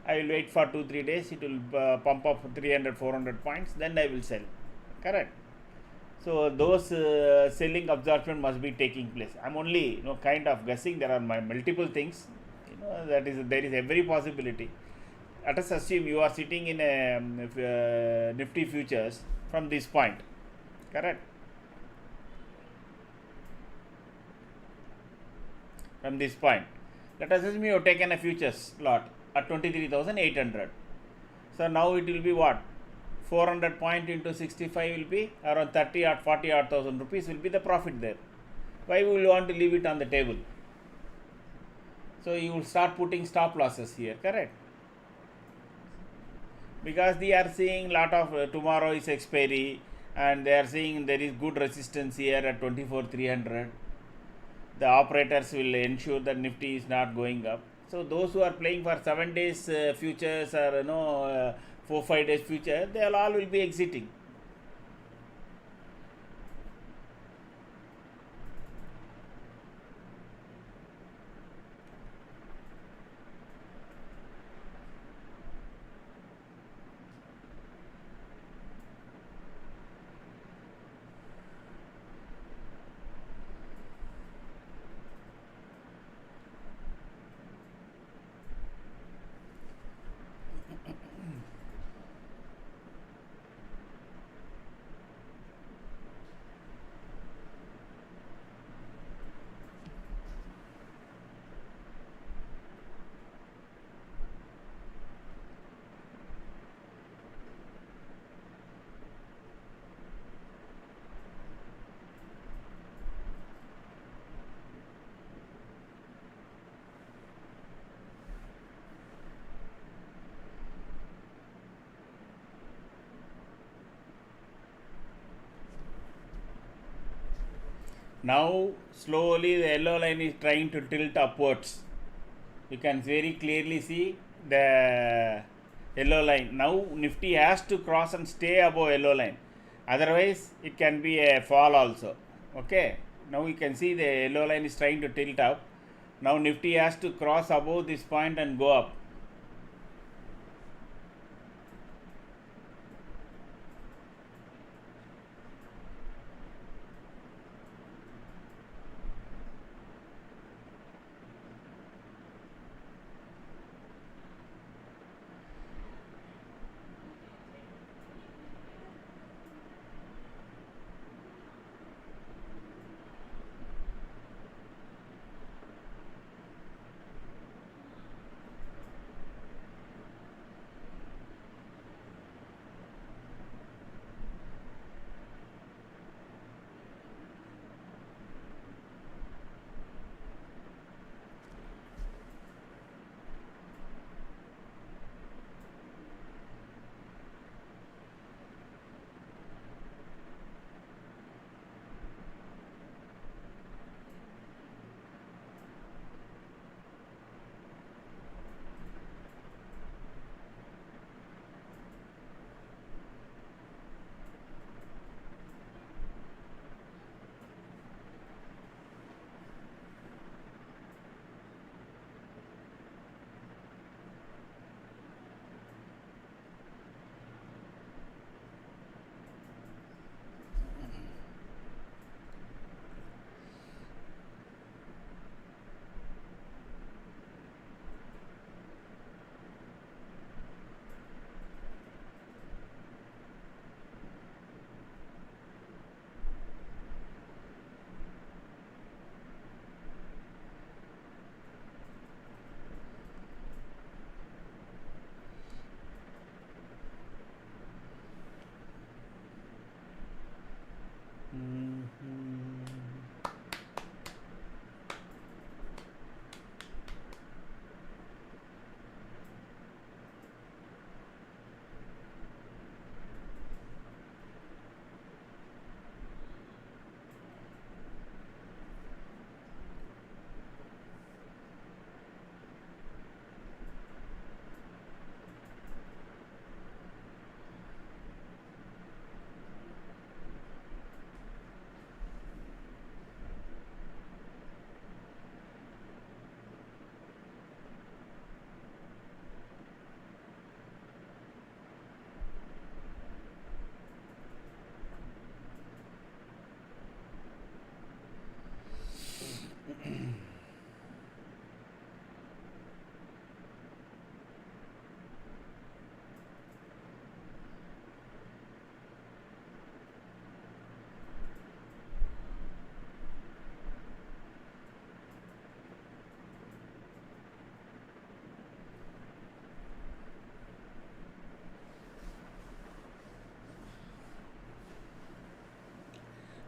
I will wait for 2-3 days. It will pump up 300, 400 points. Then I will sell. Correct. So those selling absorption must be taking place. I'm only kind of guessing. There are multiple things. That is there is every possibility. Let us assume you are sitting in a Nifty futures from this point. Correct. From this point, let us assume you have taken a futures lot at 23,800. So now it will be what? 400 point into 65 will be around 30 or 40 odd thousand rupees will be the profit there. Why will you want to leave it on the table? So you will start putting stop losses here, correct? Because they are seeing lot of tomorrow is expiry, and they are seeing there is good resistance here at 24,300. The operators will ensure that Nifty is not going up. So those who are playing for 7 days futures or 4-5 days future, they all will be exiting. Now slowly the yellow line is trying to tilt upwards. You can very clearly see the yellow line. Now Nifty has to cross and stay above yellow line. Otherwise it can be a fall also. Okay. Now you can see the yellow line is trying to tilt up. Now Nifty has to cross above this point and go up.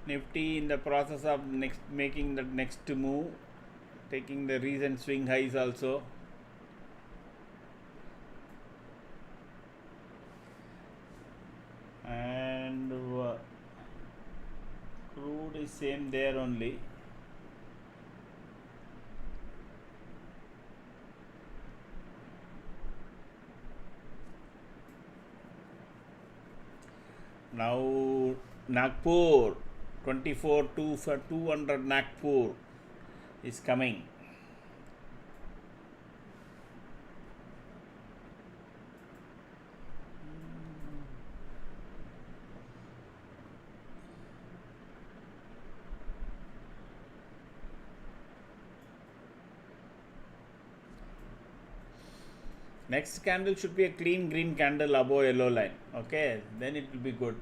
Nifty in the process of making the next move, taking the recent swing highs also. And crude is same there only. Now Nagpur 24 to for 200 Nagpur is coming. Next candle should be a clean green candle above yellow line. Okay, then it will be good.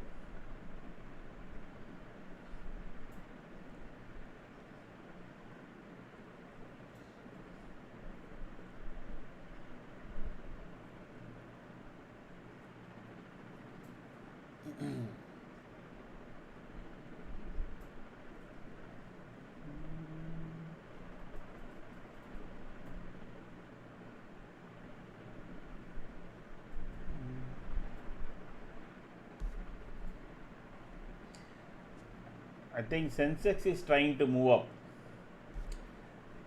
I think Sensex is trying to move up.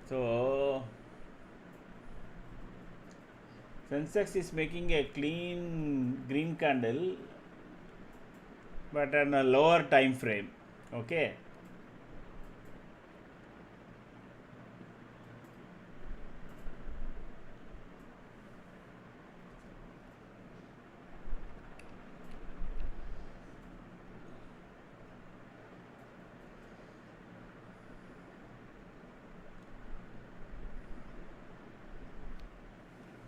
So Sensex is making a clean green candle, but on a lower time frame. Okay.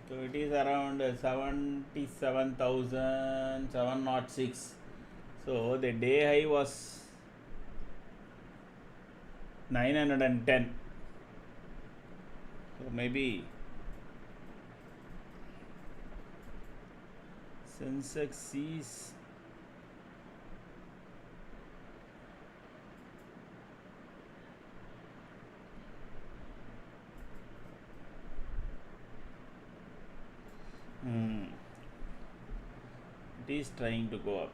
So it is around 77,706. So the day high was 910. So maybe Sensex sees it is trying to go up.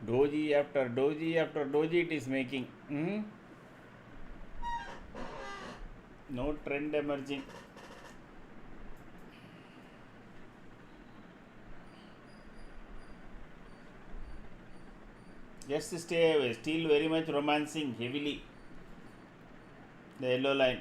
Doji after doji after doji it is making. No trend emerging. Just stay away. Still very much romancing heavily the yellow line.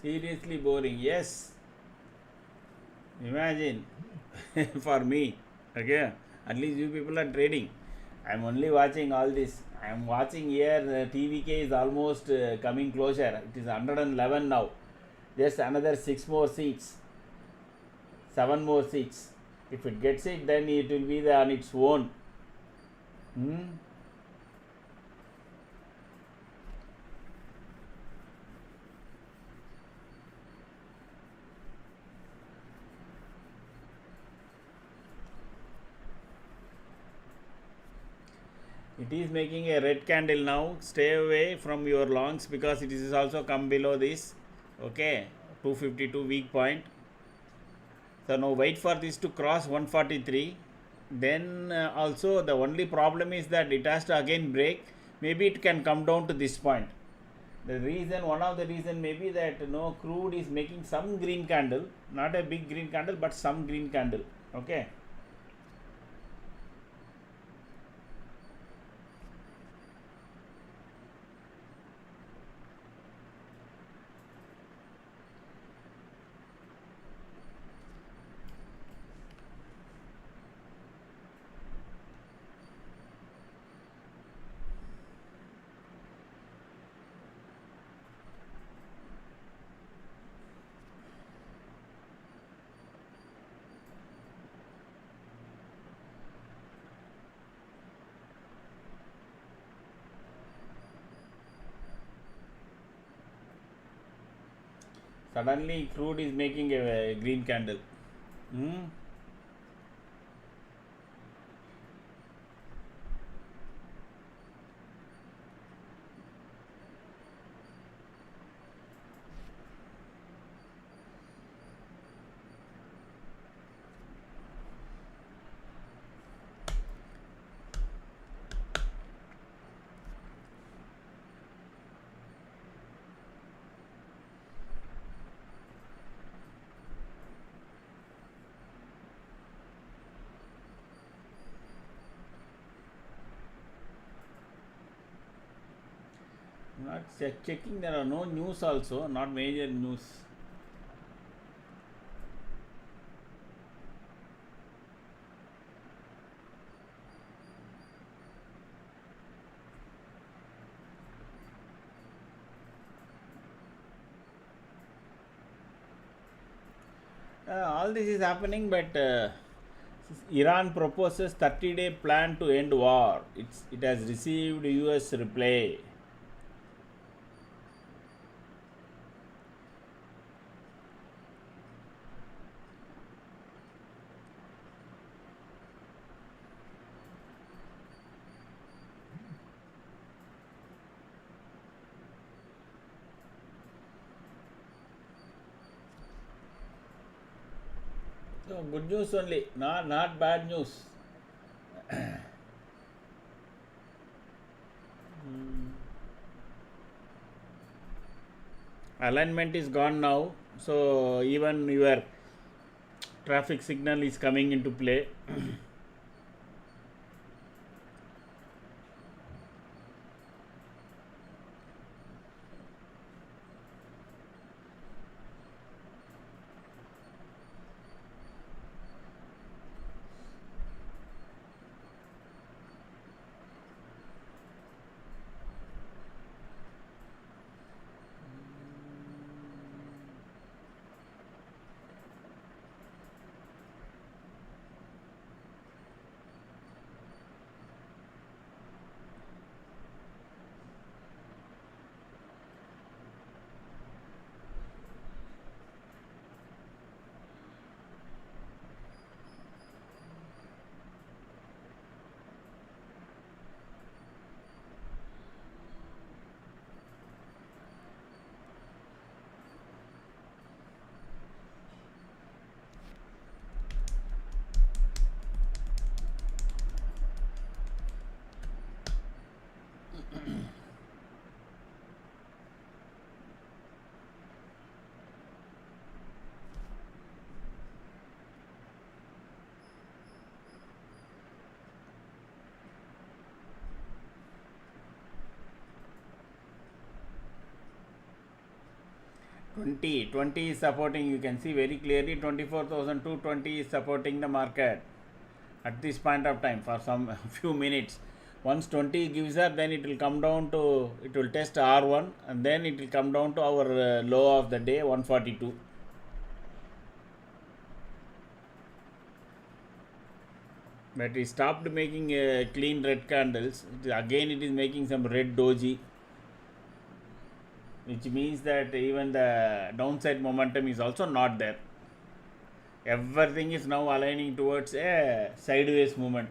Seriously boring. Yes. Imagine for me. Okay. At least you people are trading. I'm only watching all this. I'm watching here. TVK is almost coming closer. It is 111 now. Just another 6 more seats. 7 more seats. If it gets it, then it will be on its own. Hmm? It is making a red candle now. Stay away from your longs because it is also come below this. Okay, 252 weak point. So now wait for this to cross 143. Then also the only problem is that it has to again break. Maybe it can come down to this point. The reason, one of the reason maybe that no crude is making some green candle, not a big green candle, but some green candle. Okay. Suddenly crude is making a green candle. Hmm? Not checking, there are no news also, not major news. All this is happening, but Iran proposes 30-day plan to end war. It has received US reply. So good news only, not bad news. Alignment is gone now, so even your traffic signal is coming into play. 20 is supporting, you can see very clearly 24,220 is supporting the market at this point of time for some few minutes. Once 20 gives up, then it will come down to, it will test R1 and then it will come down to our low of the day 142. But it stopped making clean red candles. Again it is making some red doji, which means that even the downside momentum is also not there. Everything is now aligning towards a sideways movement.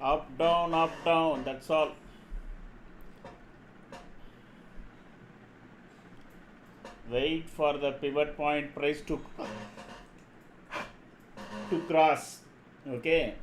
Up, down, that's all. Wait for the pivot point price to cross. Okay.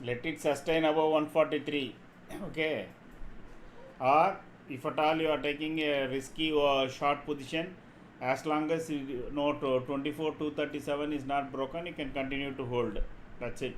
Let it sustain above 143. Okay. Or if at all you are taking a risky or short position, as long as you know 24 237 is not broken, you can continue to hold. That's it.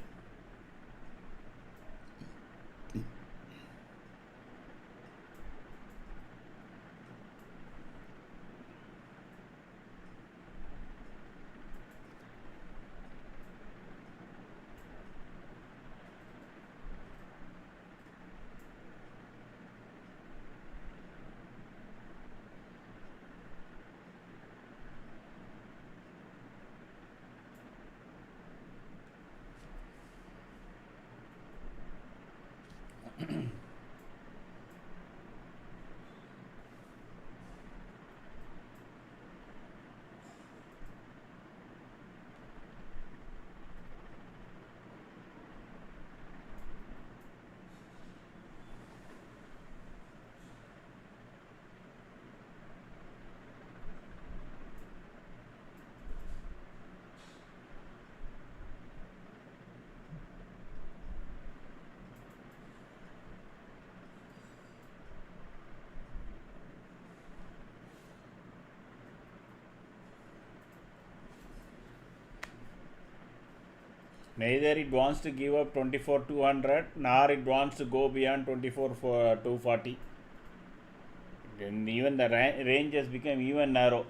Neither it wants to give up 24,200 nor it wants to go beyond 24,240. And even the range has become even narrow.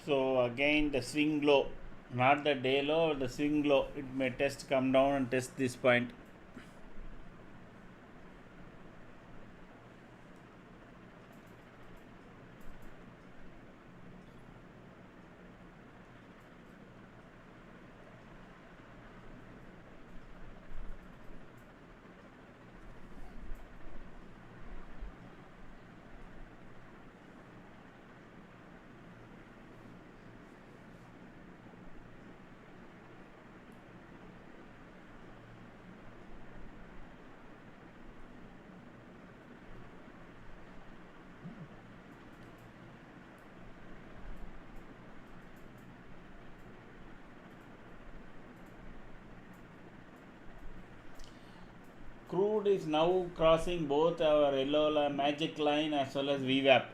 So again the swing low, not the day low, the swing low. It may come down and test this point. Crude is now crossing both our yellow magic line as well as VWAP.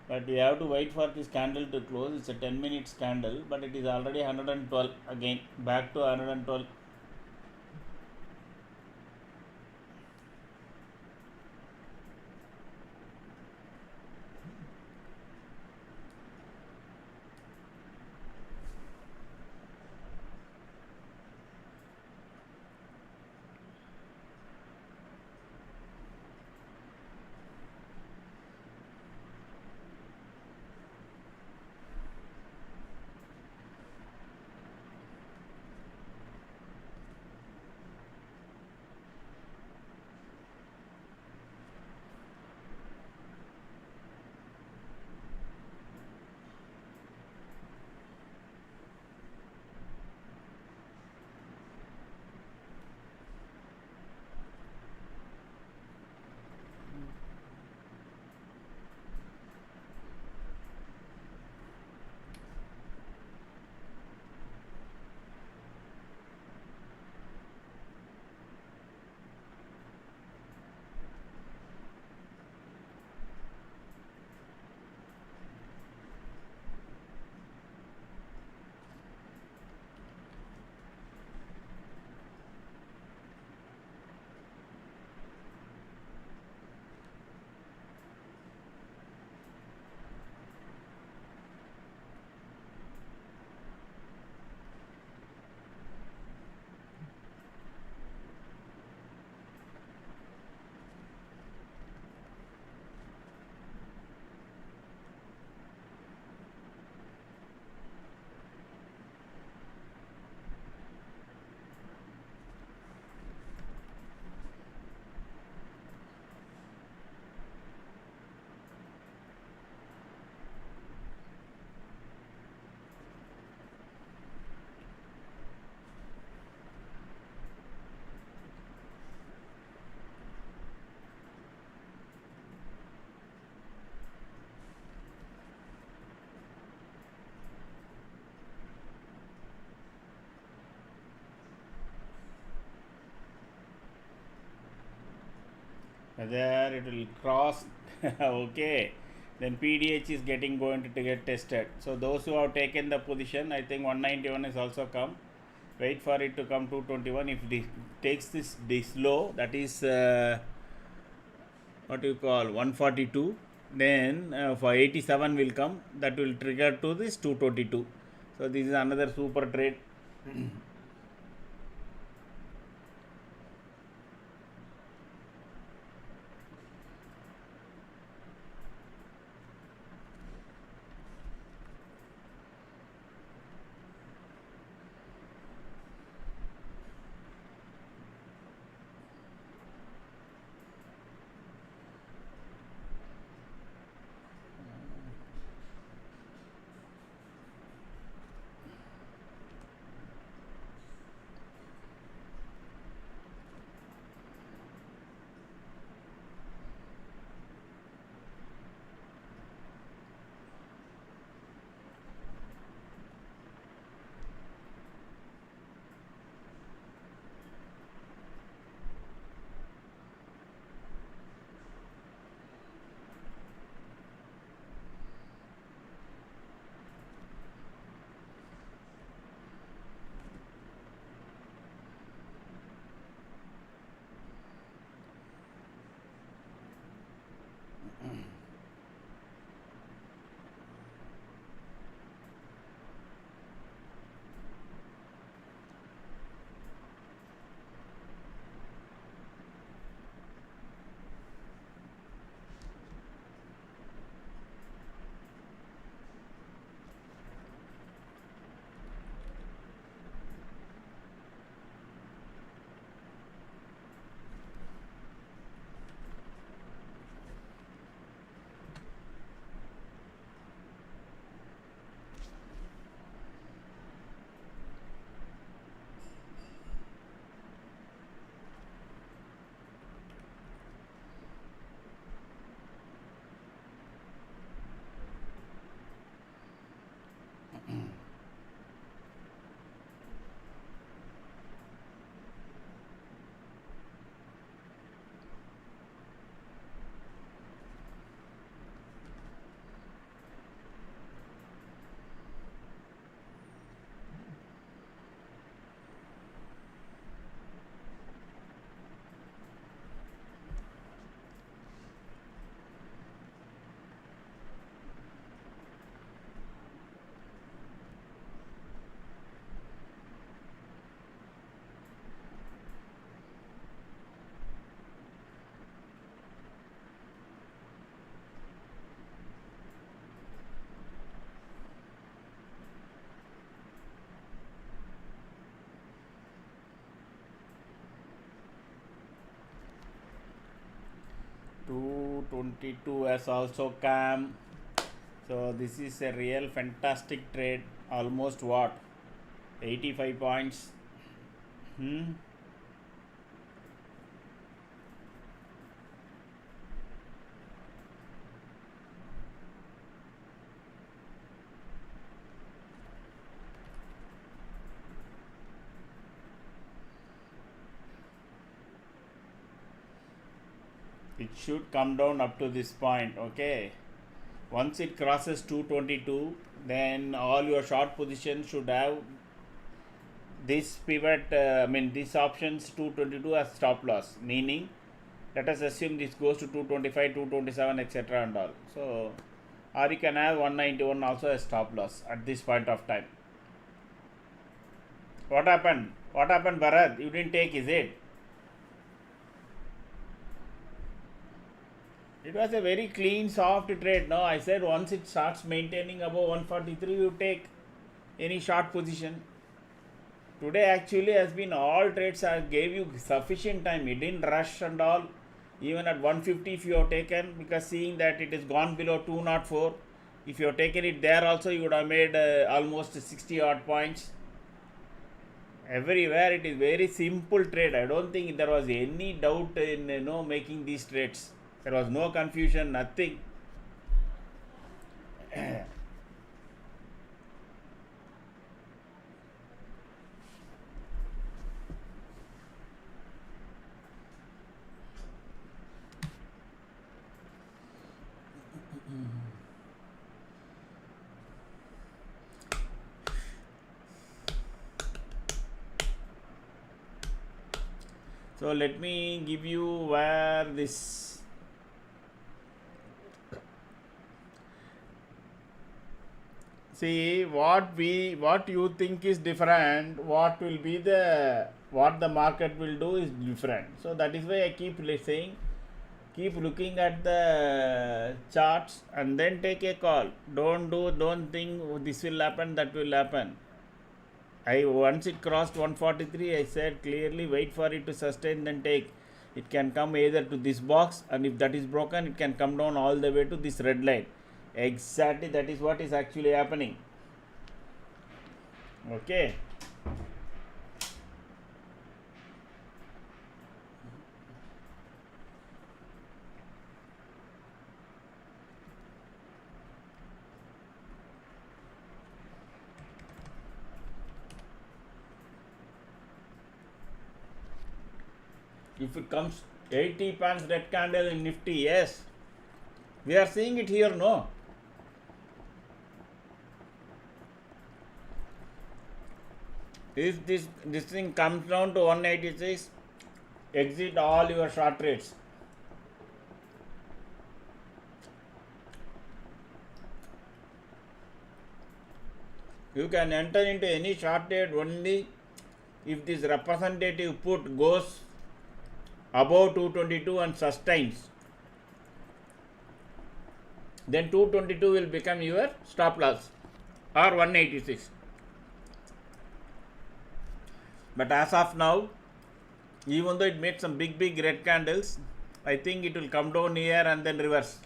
But we have to wait for this candle to close. It's a 10 minutes candle, but it is already 112 again, back to 112. whether it will cross. Okay, then PDH is going to get tested. So those who have taken the position, I think 191 is also come. Wait for it to come 221. If it takes this low, that is what you call 142, then for 87 will come, that will trigger to this 222. So this is another super trade. Two 22 has also come. So this is a real fantastic trade. Almost what, 85 points. It should come down up to this point. Okay, once it crosses 222, then all your short positions should have this pivot, this options 222 as stop loss, meaning let us assume this goes to 225, 227, etc. and all. So, or you can have 191 also as stop loss at this point of time. What happened? What happened, Bharat? You didn't take, is it? It was a very clean, soft trade. No, I said once it starts maintaining above 143, you take any short position. Today actually has been all trades. I gave you sufficient time. It didn't rush and all. Even at 150 if you have taken, because seeing that it has gone below 204, if you have taken it there also, you would have made almost 60 odd points. Everywhere it is very simple trade. I don't think there was any doubt in making these trades. There was no confusion, nothing. So let me give you where this see what you think is different, what will be what the market will do is different. So that is why I keep saying keep looking at the charts and then take a call. Don't think this will happen, that will happen. Once it crossed 143, I said clearly wait for it to sustain, then take. It can come either to this box, and if that is broken, it can come down all the way to this red line. Exactly, that is what is actually happening. Okay. If it comes 80 pans red candle in Nifty, yes, we are seeing it here, no? If this thing comes down to 186, exit all your short trades. You can enter into any short trade only if this representative put goes above 222 and sustains. Then 222 will become your stop loss or 186. But as of now, even though it made some big red candles, I think it will come down here and then reverse.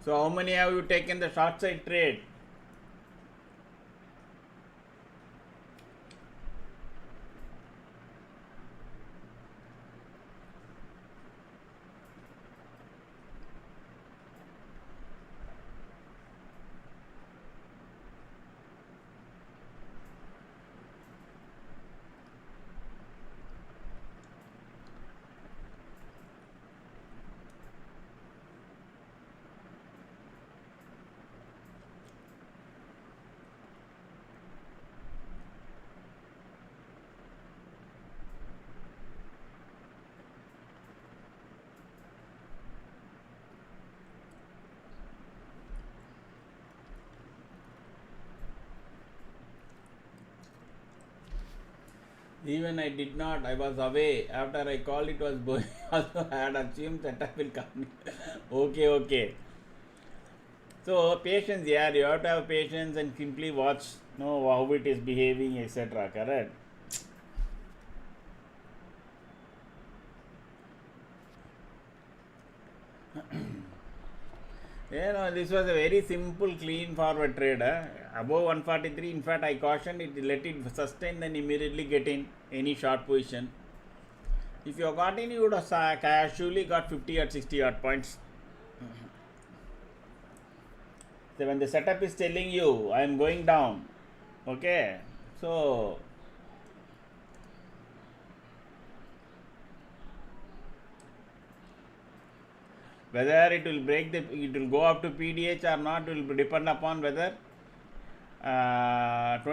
So how many have you taken the short side trade? Even I did not, I was away. After I called, it was going. Also, I had assumed that I will come. Okay. So, patience, yeah, you have to have patience and simply watch, know how it is behaving, etc. Correct? This was a very simple, clean forward trade. Above 143, in fact, I cautioned it, let it sustain, then immediately get in any short position. If you got in, you would have casually got 50 or 60 odd points. So when the setup is telling you I am going down, okay, so whether it will it will go up to PDH or not will depend upon whether 100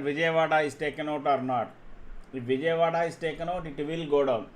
Vijayawada is taken out or not. If Vijayawada is taken out, it will go down.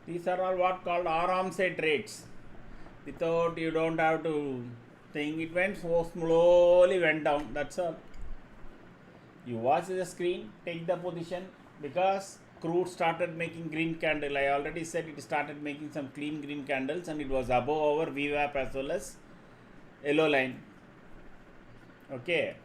These are all what called aram se trades. Without you don't have to think, it went so slowly went down. That's all. You watch the screen, take the position, because crude started making green candle. I already said it started making some clean green candles and it was above our VWAP as well as yellow line. Okay.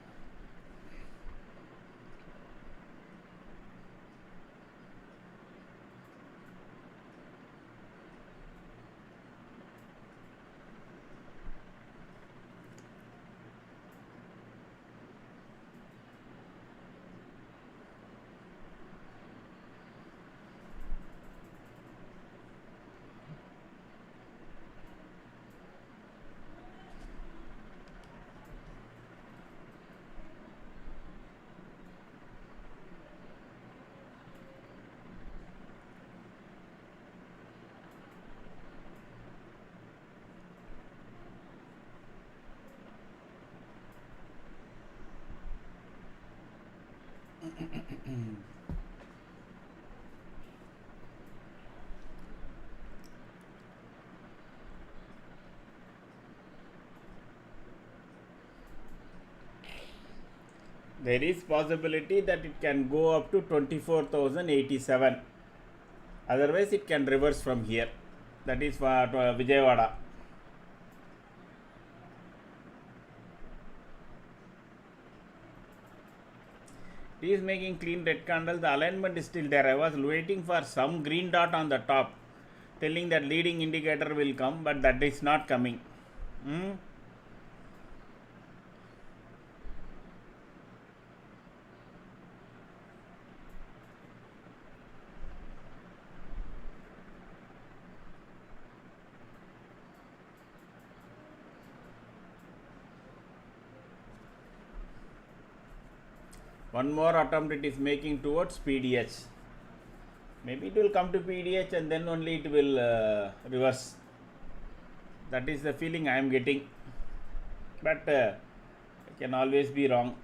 There is possibility that it can go up to 24,087. Otherwise, it can reverse from here. That is for Vijayawada. It is making clean red candle. The alignment is still there. I was waiting for some green dot on the top, telling that leading indicator will come, but that is not coming. One more attempt it is making towards PDH. Maybe it will come to PDH and then only it will reverse. That is the feeling I am getting. But I can always be wrong.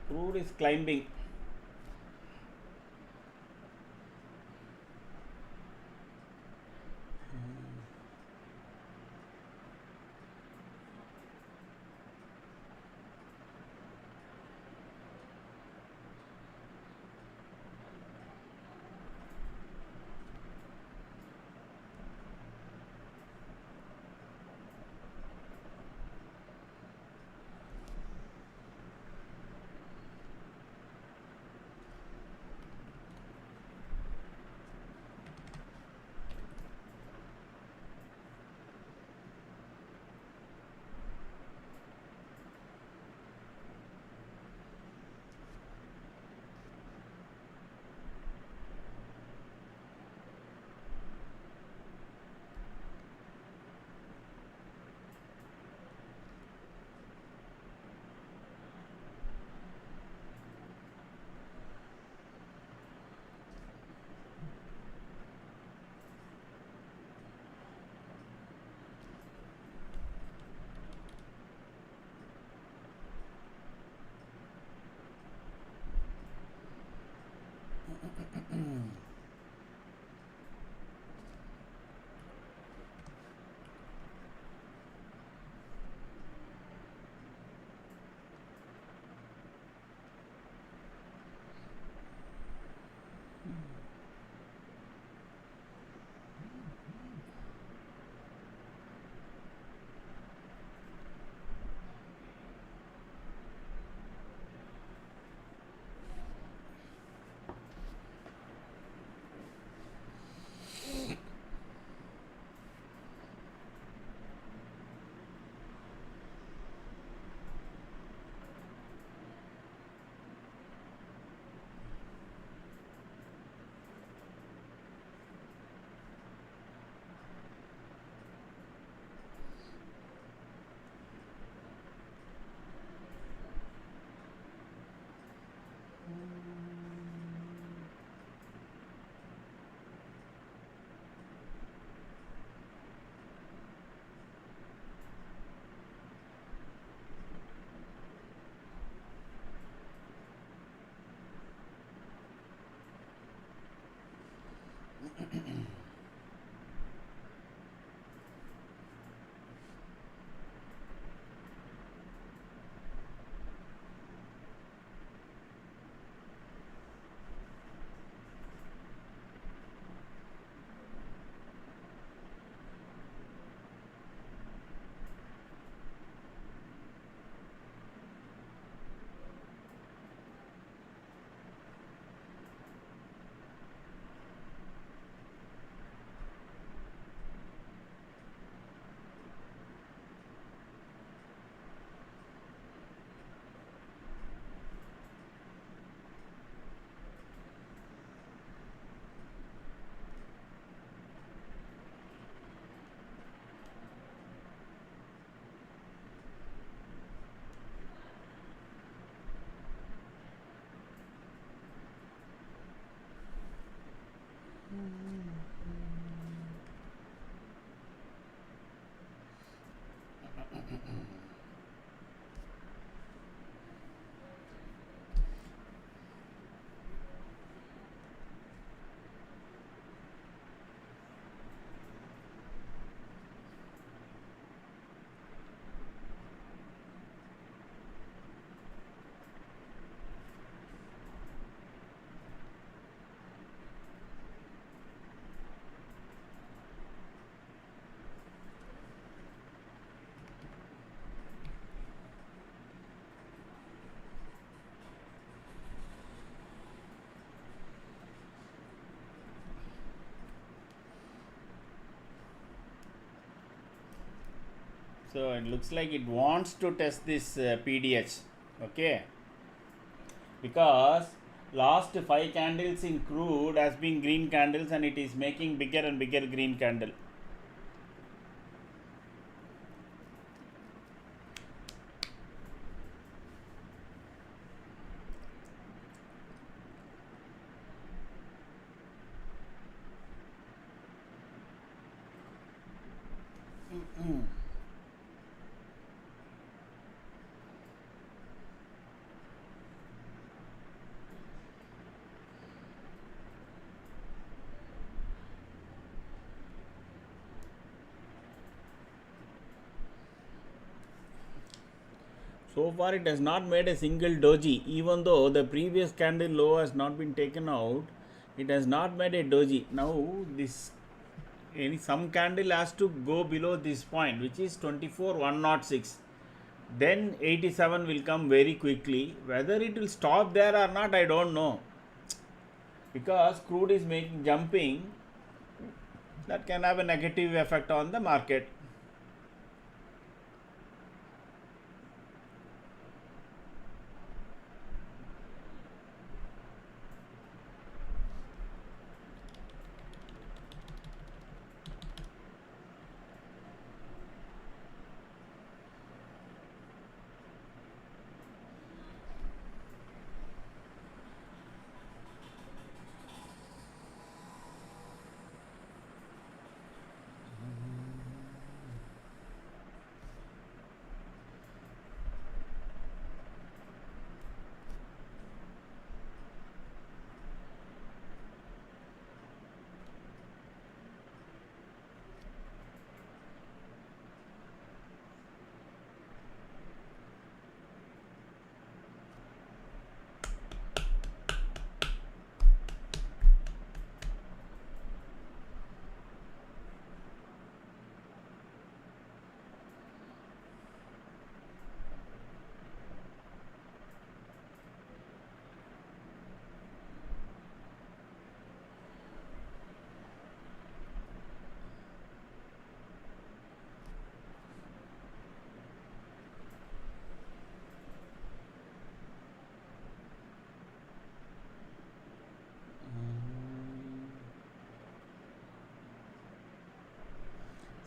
Crude is climbing. So it looks like it wants to test this PDH, okay, because last 5 candles in crude has been green candles and it is making bigger and bigger green candle. So far it has not made a single doji, even though the previous candle low has not been taken out. It has not made a doji. Now this some candle has to go below this point, which is 24,106. Then 87 will come very quickly. Whether it will stop there or not, I don't know, because crude is making jumping. That can have a negative effect on the market.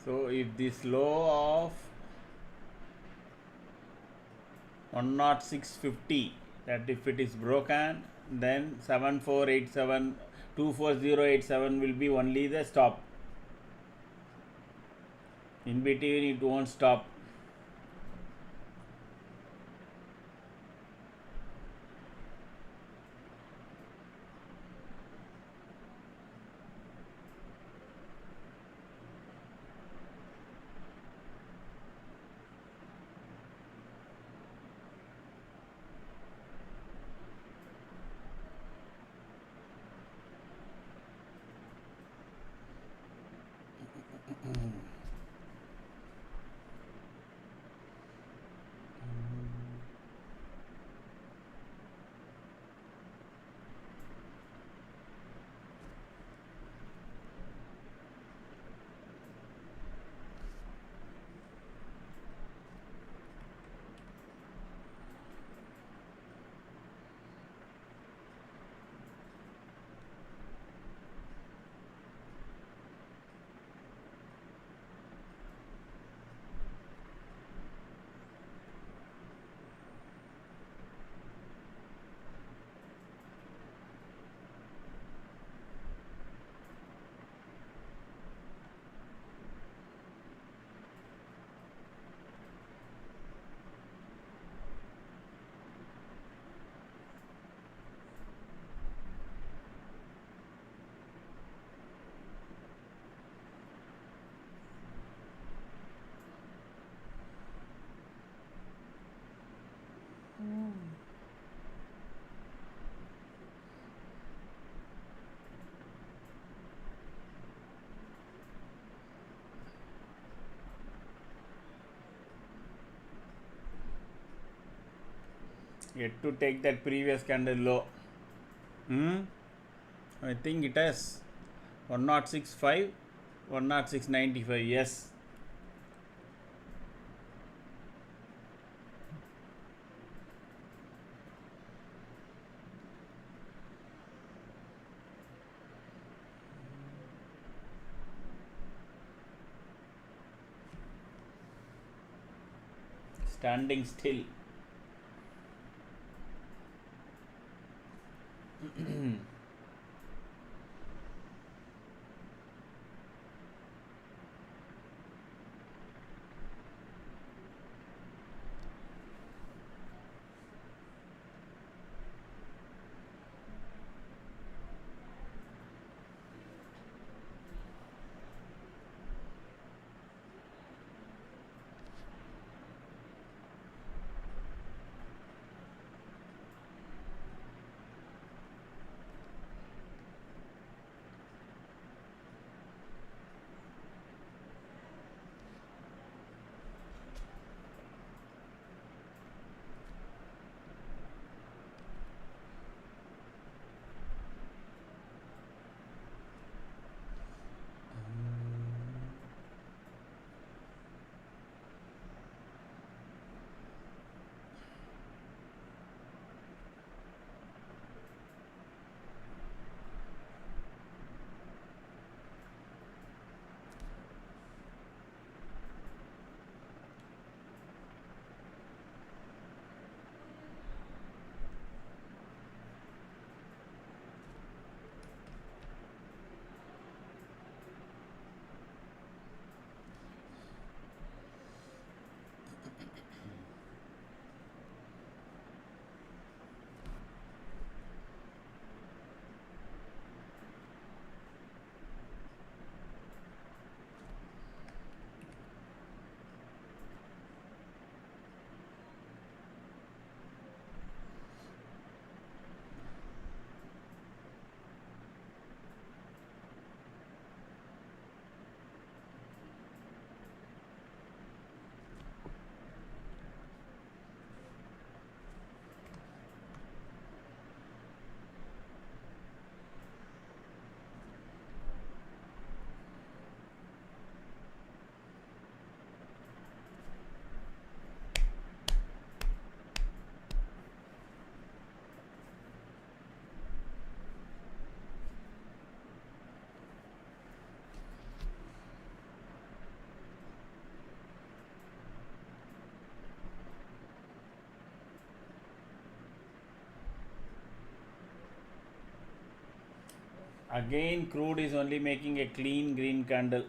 So if this low of 106.50, that if it is broken, then 7487 24087 will be only the stop. In between it won't stop. Yet to take that previous candle low. I think it has 1065, 10,695. Yes. Standing still. Again, crude is only making a clean green candle.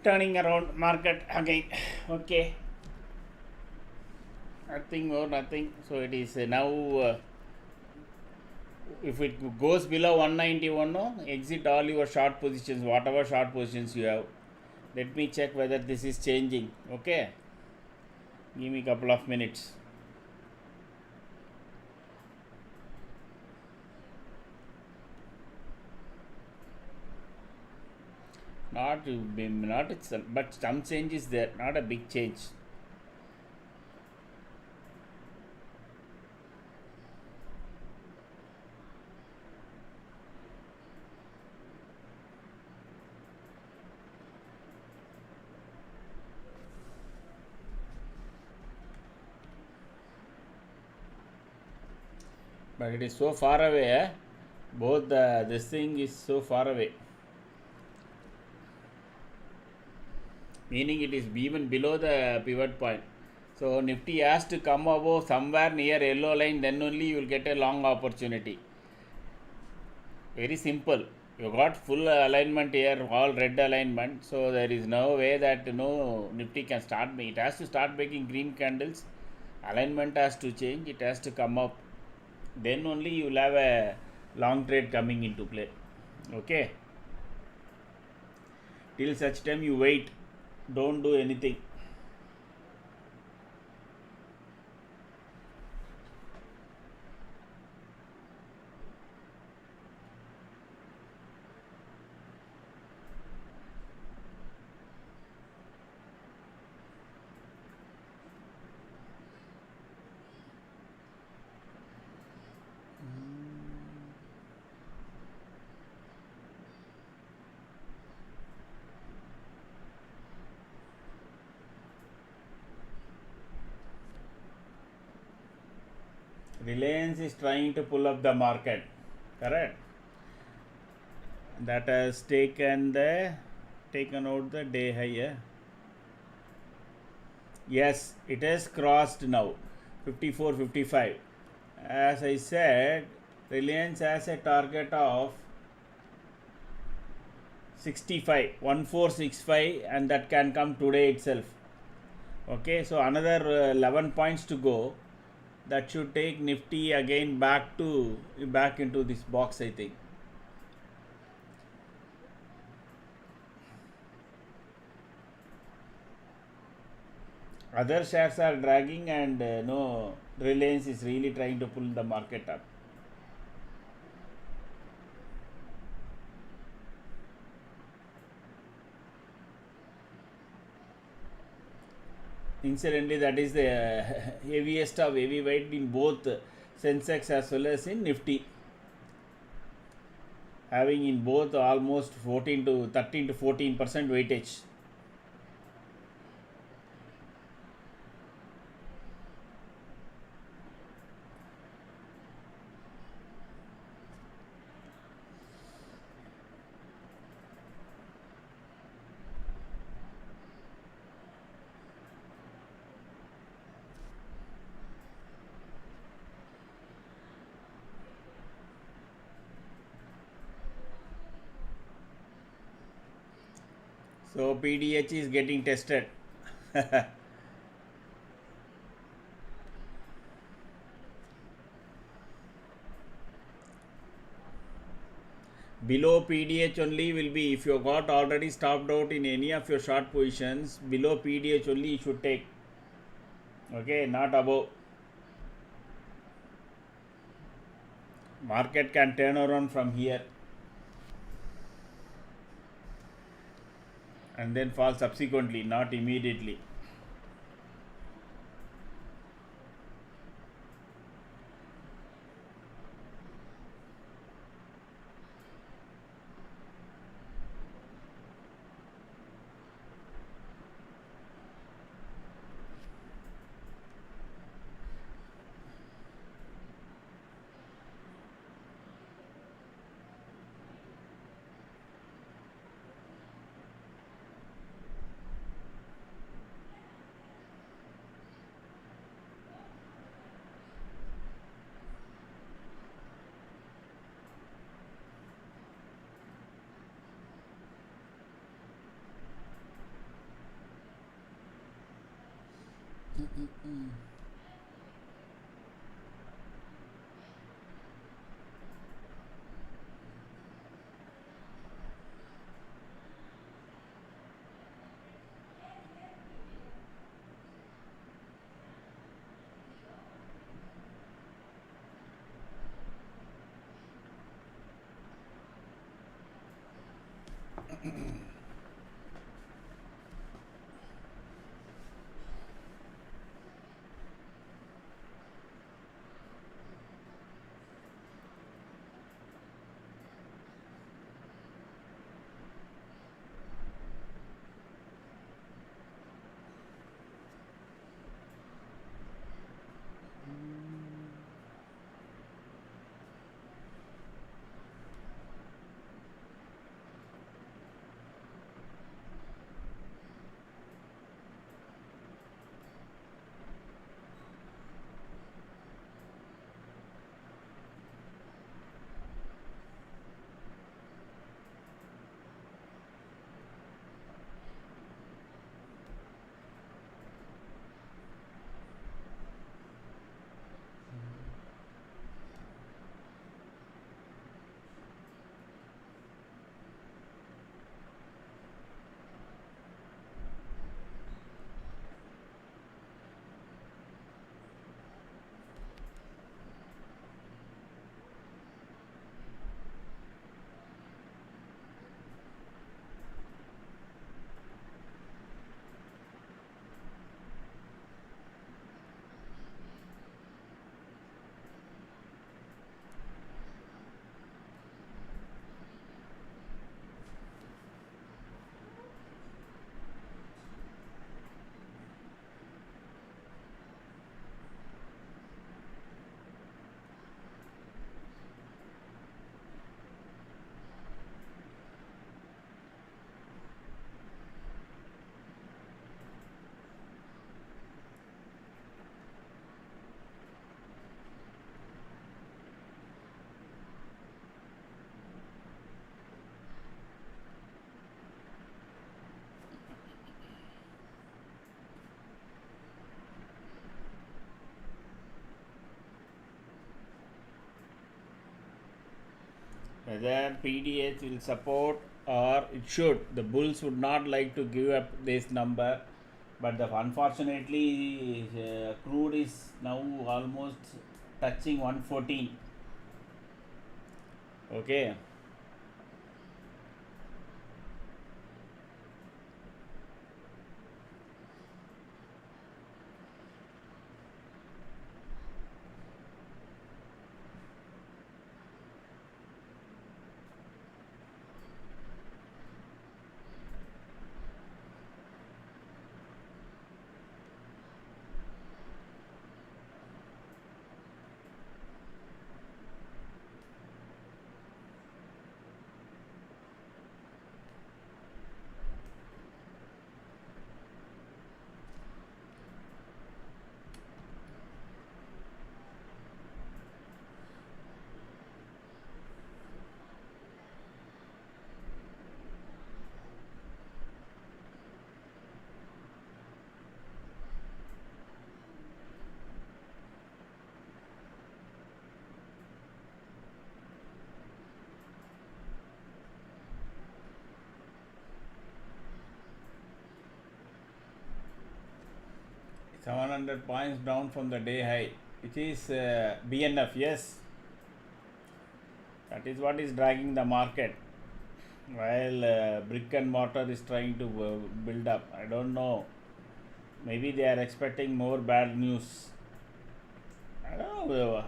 turning around market again. Okay, nothing more, nothing. So it is now if it goes below 191, no, exit all your short positions, whatever short positions you have. Let me check whether this is changing. Okay, give me a couple of minutes. Not itself, but some change is there, not a big change. But it is so far away, eh? Both this thing is so far away, meaning it is even below the pivot point. So Nifty has to come above somewhere near yellow line, then only you will get a long opportunity. Very simple. You got full alignment here, all red alignment. So there is no way that Nifty can start. It has to start making green candles. Alignment has to change. It has to come up. Then only you will have a long trade coming into play. Okay. Till such time you wait. Don't do anything. Reliance is trying to pull up the market, correct? That has taken out the day high. Yes, it has crossed now 54.55. As I said, Reliance has a target of 65, 1465, and that can come today itself. Okay, so another 11 points to go. That should take Nifty again back into this box, I think. Other shares are dragging, and Reliance is really trying to pull the market up. Incidentally, that is the heaviest of heavyweight in both Sensex as well as in Nifty, having in both almost 13 to 14% weightage. So PDH is getting tested. Below PDH only will be, if you got already stopped out in any of your short positions, below PDH only you should take. Okay, not above. Market can turn around from here and then fall subsequently, not immediately. Whether PDH will support or it should. The bulls would not like to give up this number, but unfortunately, crude is now almost touching 114. Okay. Seven hundred points down from the day high, which is BNF. Yes, that is what is dragging the market. While brick and mortar is trying to build up. I don't know. Maybe they are expecting more bad news. I don't know.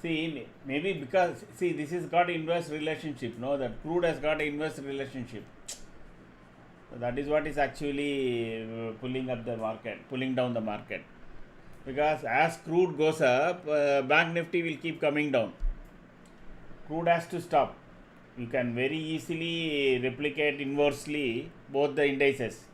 See, maybe because see this has got inverse relationship. No, that crude has got inverse relationship. So that is what is actually pulling up the market, pulling down the market. Because as crude goes up, bank nifty will keep coming down. Crude has to stop. You can very easily replicate inversely both the indices.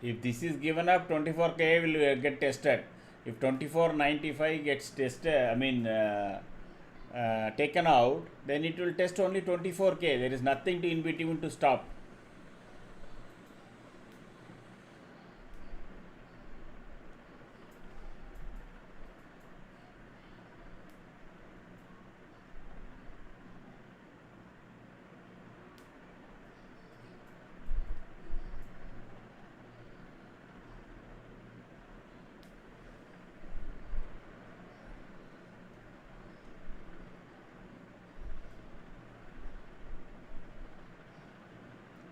If this is given up, 24K will get tested. If 2495 gets tested, taken out, then it will test only 24K. There is nothing to in between to stop.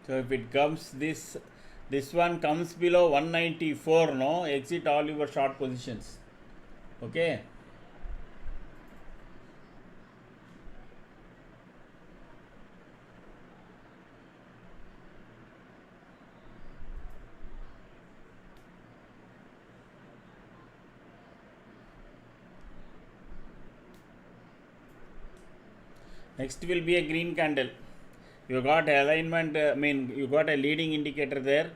So if it comes this one comes below 194, no, exit all your short positions. Okay. Next will be a green candle. You got alignment, you got a leading indicator there,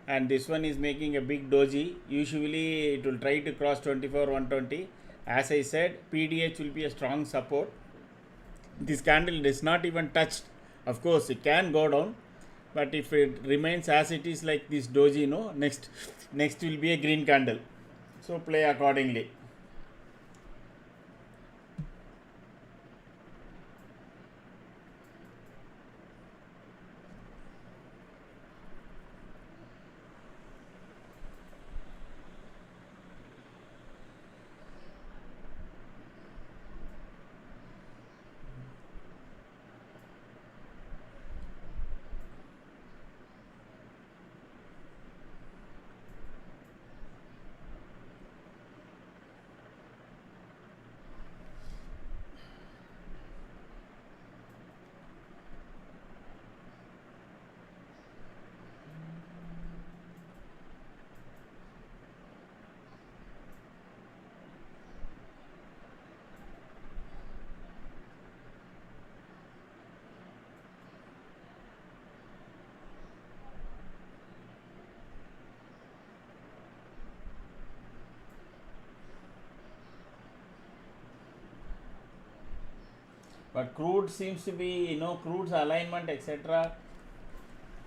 and this one is making a big doji. Usually it will try to cross 24 120. As I said, PDH will be a strong support. This candle is not even touched. Of course it can go down, but if it remains as it is like this doji, no, next will be a green candle. So play accordingly. But crude seems to be, crude's alignment, etc.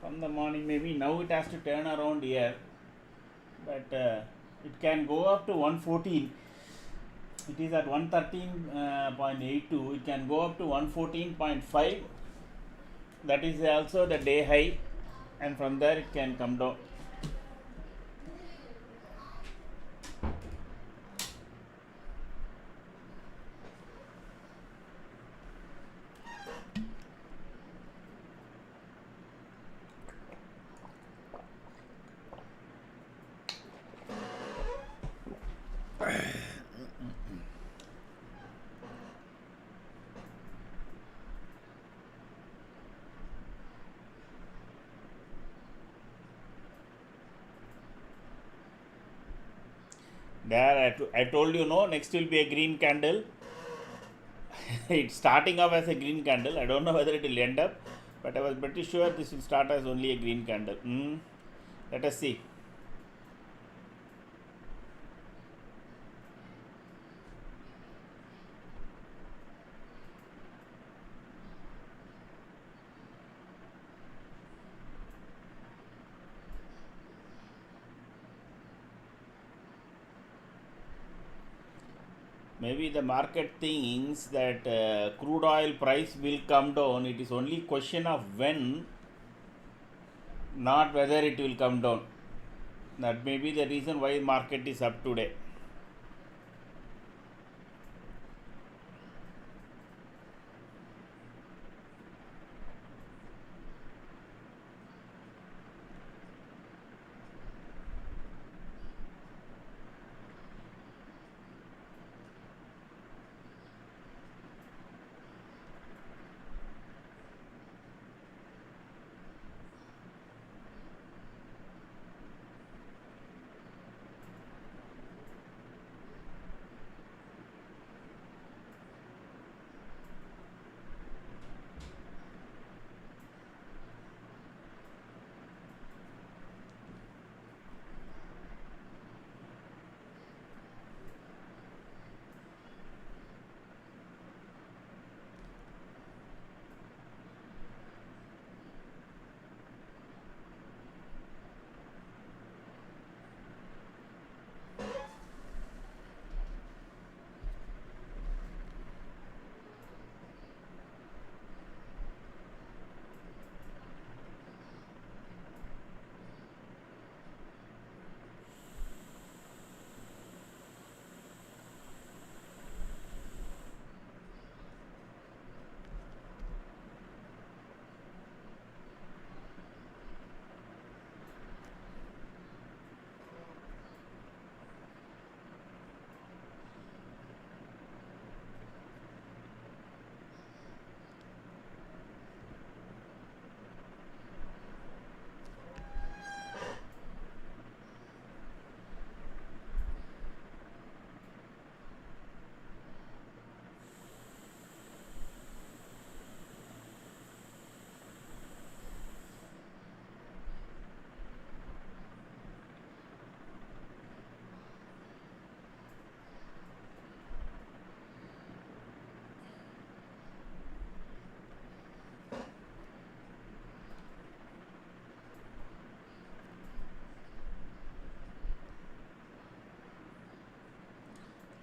From the morning, maybe now it has to turn around here, but it can go up to 114. It is at 113.82. It can go up to 114.5. That is also the day high, and from there it can come down. There, I told you, no, next will be a green candle. It's starting off as a green candle. I don't know whether it will end up, but I was pretty sure this will start as only a green candle. Let us see. Maybe the market thinks that crude oil price will come down. It is only question of when, not whether it will come down. That may be the reason why market is up today.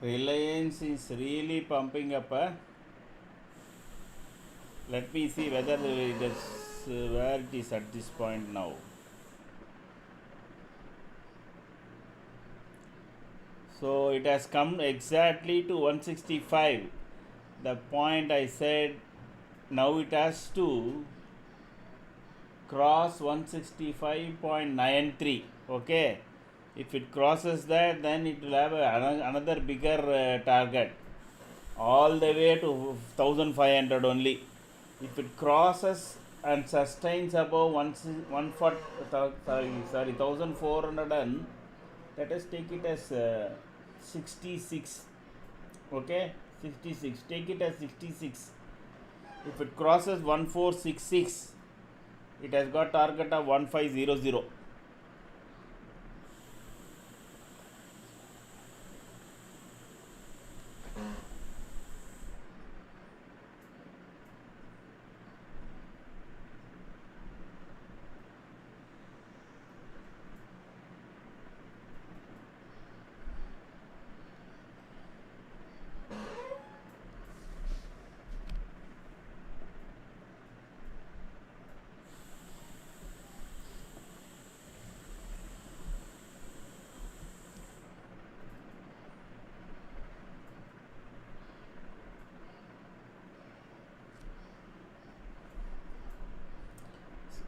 Reliance is really pumping up. Let me see whether it is where it is at this point now. So it has come exactly to 165. The point I said, now it has to cross 165.93. Okay, if it crosses that, then it will have another bigger target, all the way to 1500 only. If it crosses and sustains above 1400, and let us take it as 66. Okay, 66, take it as 66. If it crosses 1466, it has got target of 1500.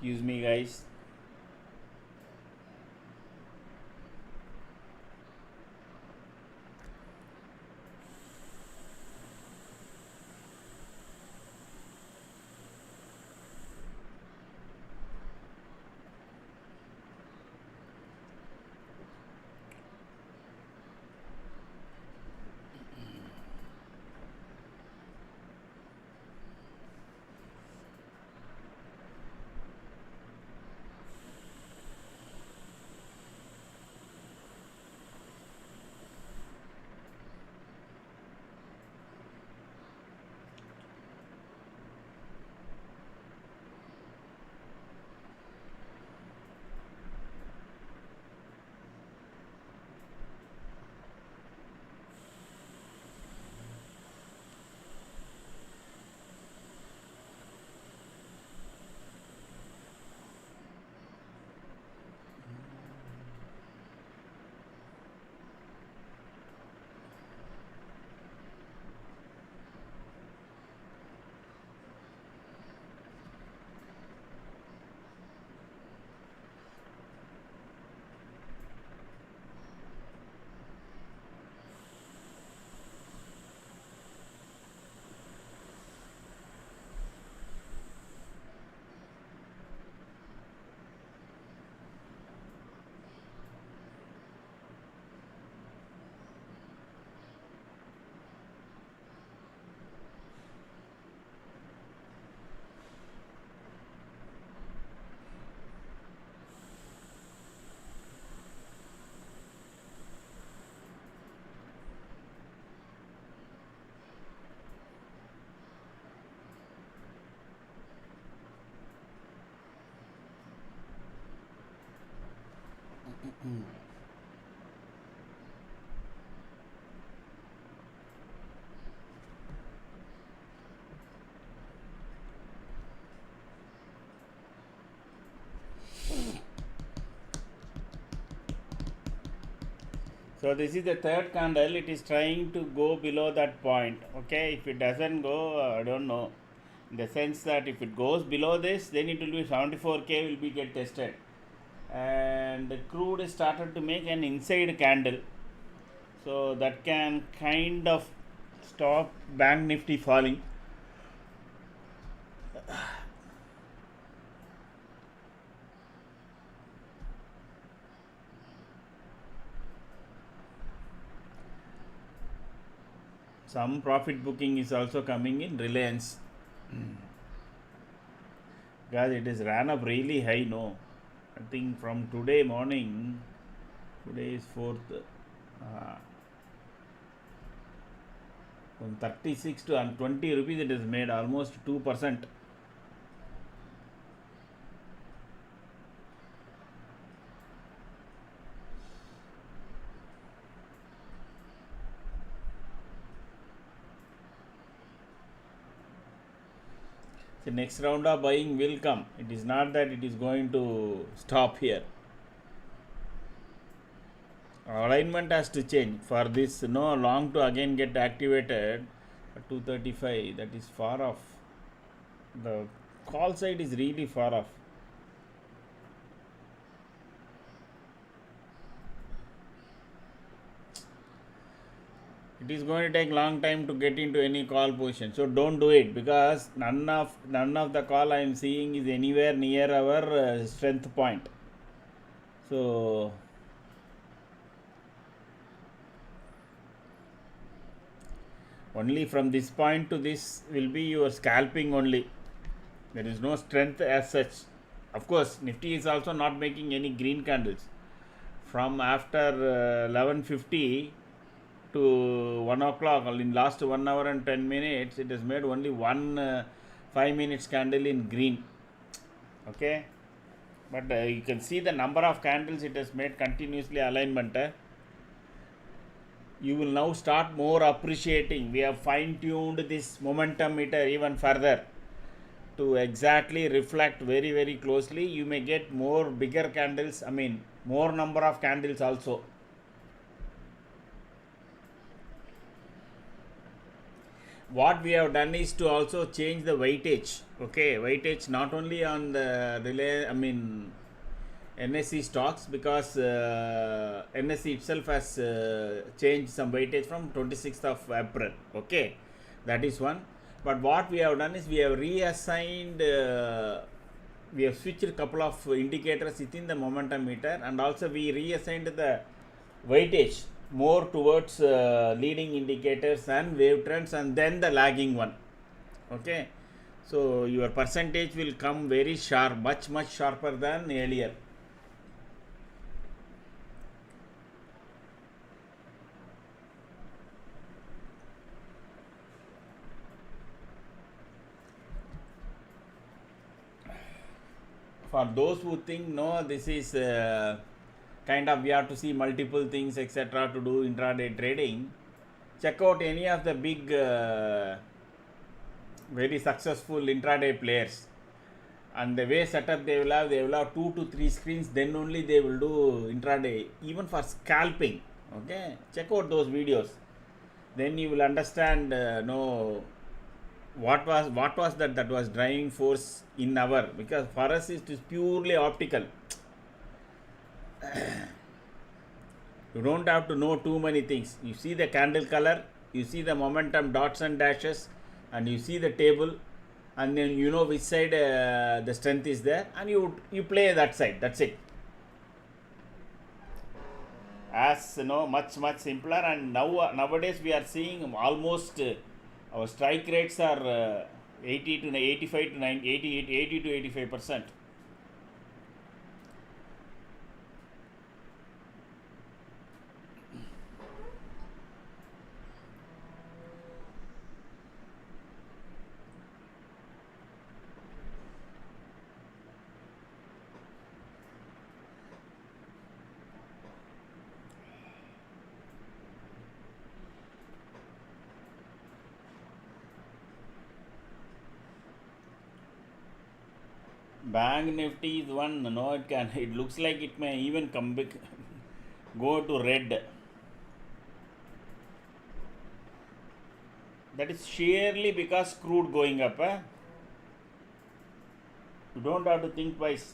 Excuse me, guys. So this is the third candle. It is trying to go below that point. Okay, if it doesn't go, I don't know. In the sense that if it goes below this, then it will be 74k will be get tested. And the crude started to make an inside candle. So that can kind of stop Bank Nifty falling. Some profit booking is also coming in Reliance. Guys, it is ran up really high, no? I think from today morning, today is 4th. From 36 to 20 rupees it is made almost 2%. the next round of buying will come. It is not that it is going to stop here. Alignment has to change for this long to again get activated. 235, that is far off. The call side is really far off. It is going to take long time to get into any call position, so don't do it, because none of the call I am seeing is anywhere near our strength point. So only from this point to this will be your scalping only. There is no strength as such. Of course, Nifty is also not making any green candles. From after 11:50 to 1 o'clock, in last 1 hour and 10 minutes, it has made only one 5 minutes candle in green. Okay, but you can see the number of candles it has made continuously alignment. You will now start more appreciating. We have fine tuned this momentum meter even further to exactly reflect very, very closely. You may get more bigger candles, more number of candles also. What we have done is to also change the weightage. Okay, weightage not only on the NSE stocks, because NSE itself has changed some weightage from 26th of April. Okay, that is one. But what we have done is we have reassigned, we have switched a couple of indicators within the momentum meter, and also we reassigned the weightage more towards leading indicators and wave trends, and then the lagging one. Okay, so your percentage will come very sharp, much sharper than earlier. For those who think no, this is kind of we have to see multiple things etc. to do intraday trading, check out any of the big very successful intraday players, and the way setup they will have 2 to 3 screens, then only they will do intraday, even for scalping. Okay, check out those videos, then you will understand what was that was driving force in our, because for us it is purely optical. You don't have to know too many things. You see the candle color, you see the momentum dots and dashes, and you see the table, and then you know which side the strength is there, and you play that side. That's it. As much simpler. And nowadays we are seeing almost our strike rates are 80 to 85 to 90, 80 to 85%. Bank Nifty is one. It looks like it may even come back, go to red. That is sheerly because crude going up. You don't have to think twice.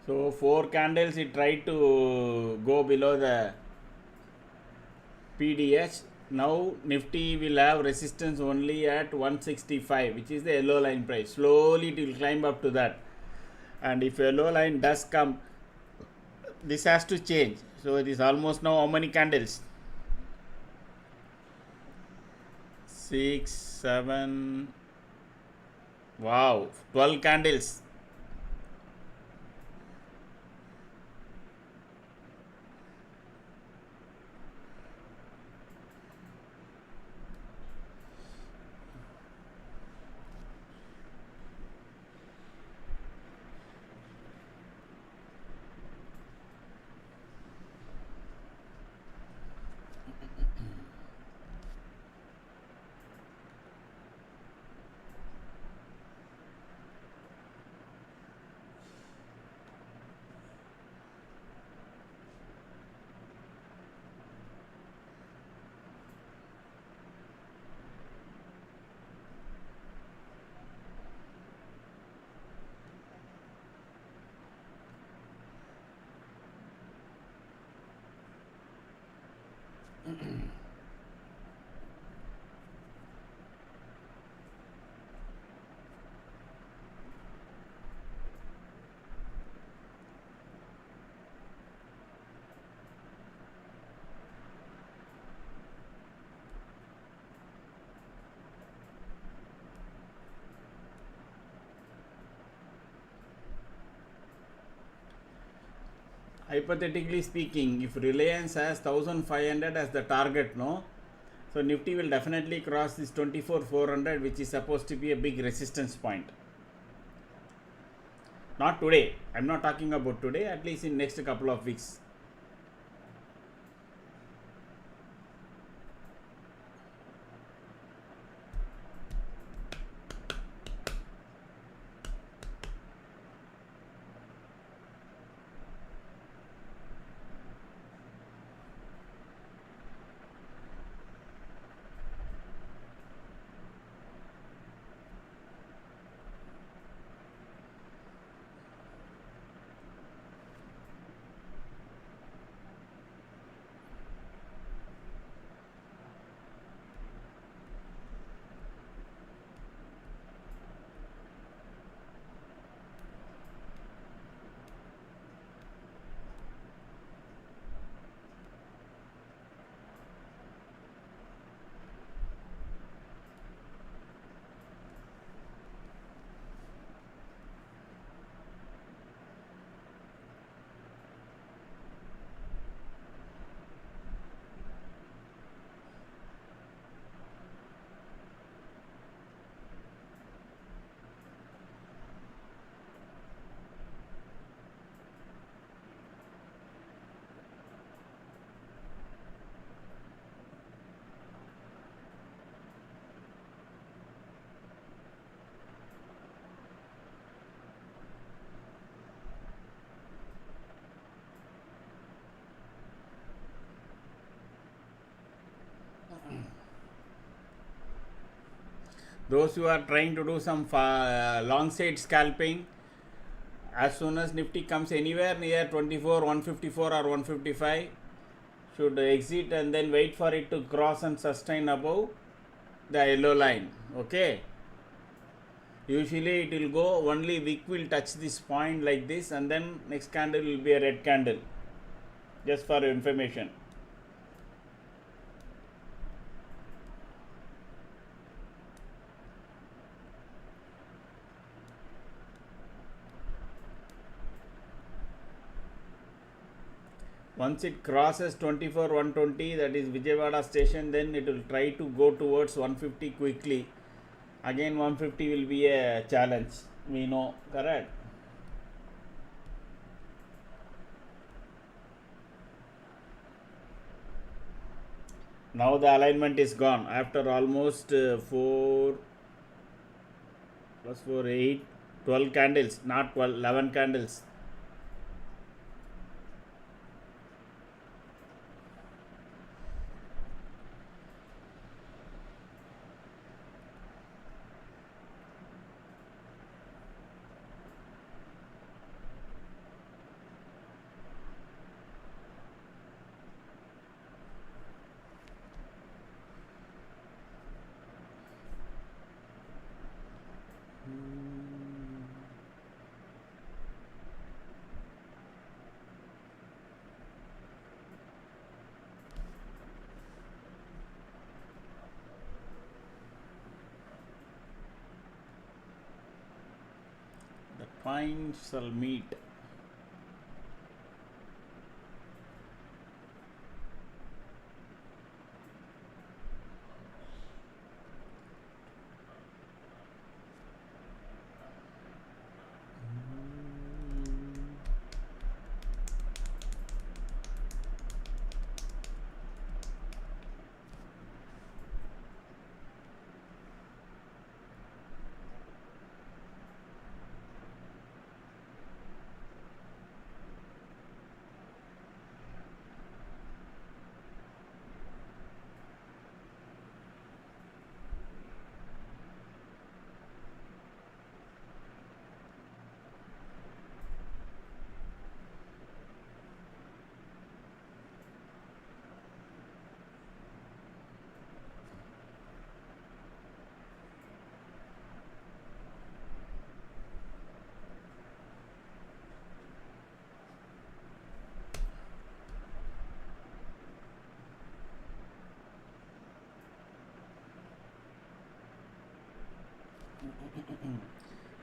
So 4 candles it tried to go below the PDH. Now Nifty will have resistance only at 165, which is the yellow line price. Slowly it will climb up to that. And if yellow line does come, this has to change. So it is almost now how many candles? 6, 7, wow, 12 candles. Hypothetically speaking, if Reliance has 1500 as the target, no, so Nifty will definitely cross this 24,400, which is supposed to be a big resistance point. Not today. I'm not talking about today, at least in next couple of weeks. Those who are trying to do some long side scalping, as soon as Nifty comes anywhere near 24, 154 or 155, should exit and then wait for it to cross and sustain above the yellow line. Okay. Usually it will go, only wick will touch this point like this, and then next candle will be a red candle. Just for your information. Once it crosses 24 120, that is Vijayawada station, then it will try to go towards 150 quickly. Again 150 will be a challenge, we know, correct? Now the alignment is gone after almost 4 plus 4, 8, 12 candles, not 12, 11 candles. fine shall meet.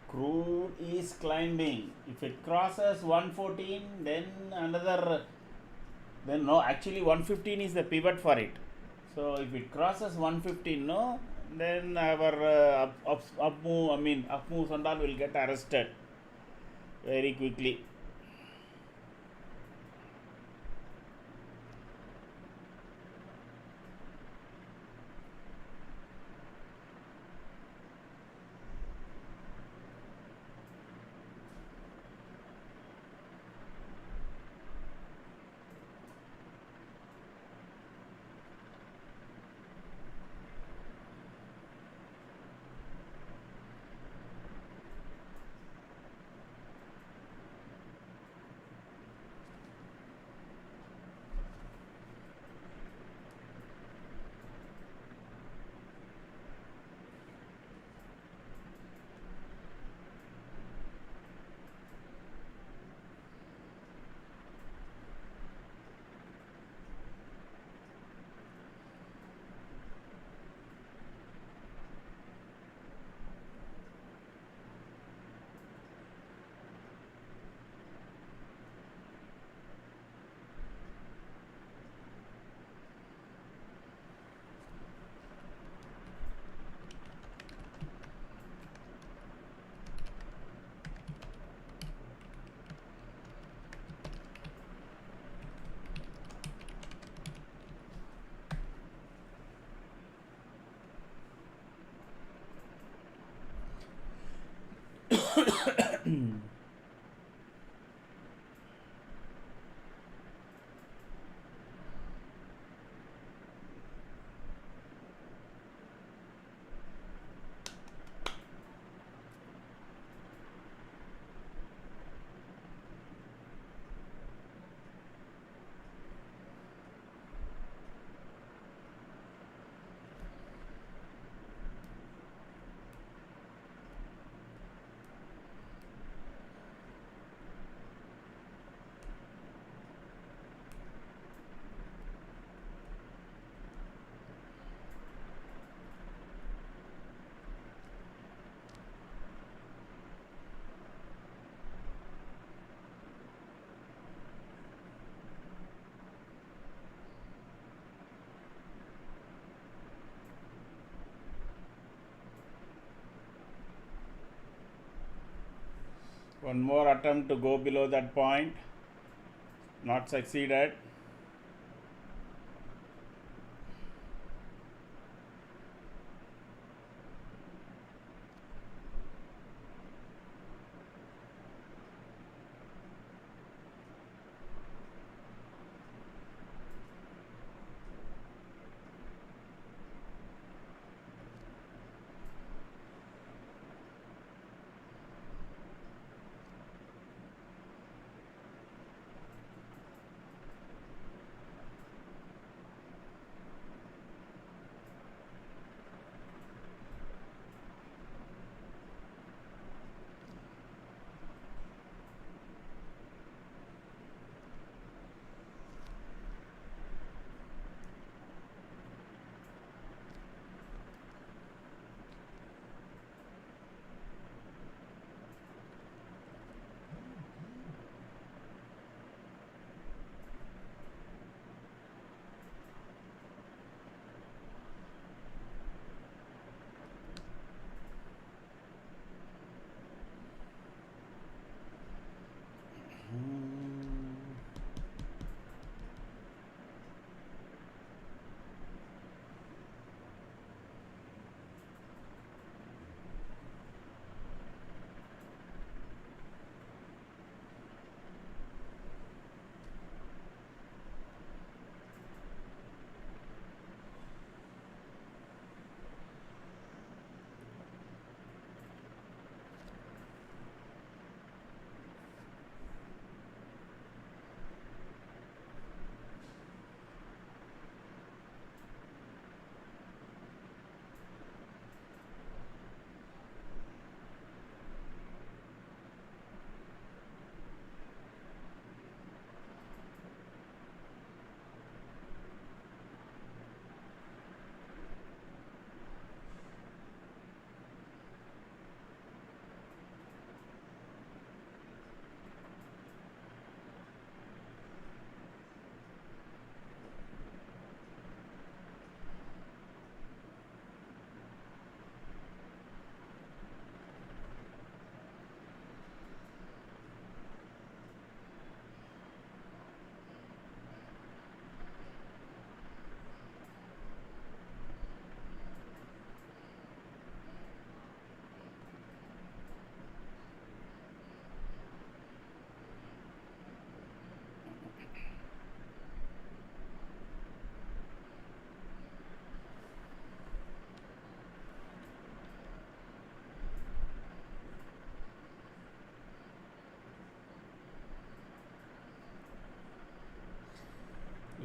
Crude is climbing. If it crosses 114, then then no, actually 115 is the pivot for it. So if it crosses 115, no, then our up move, up moves and all will get arrested very quickly. One more attempt to go below that point, not succeeded.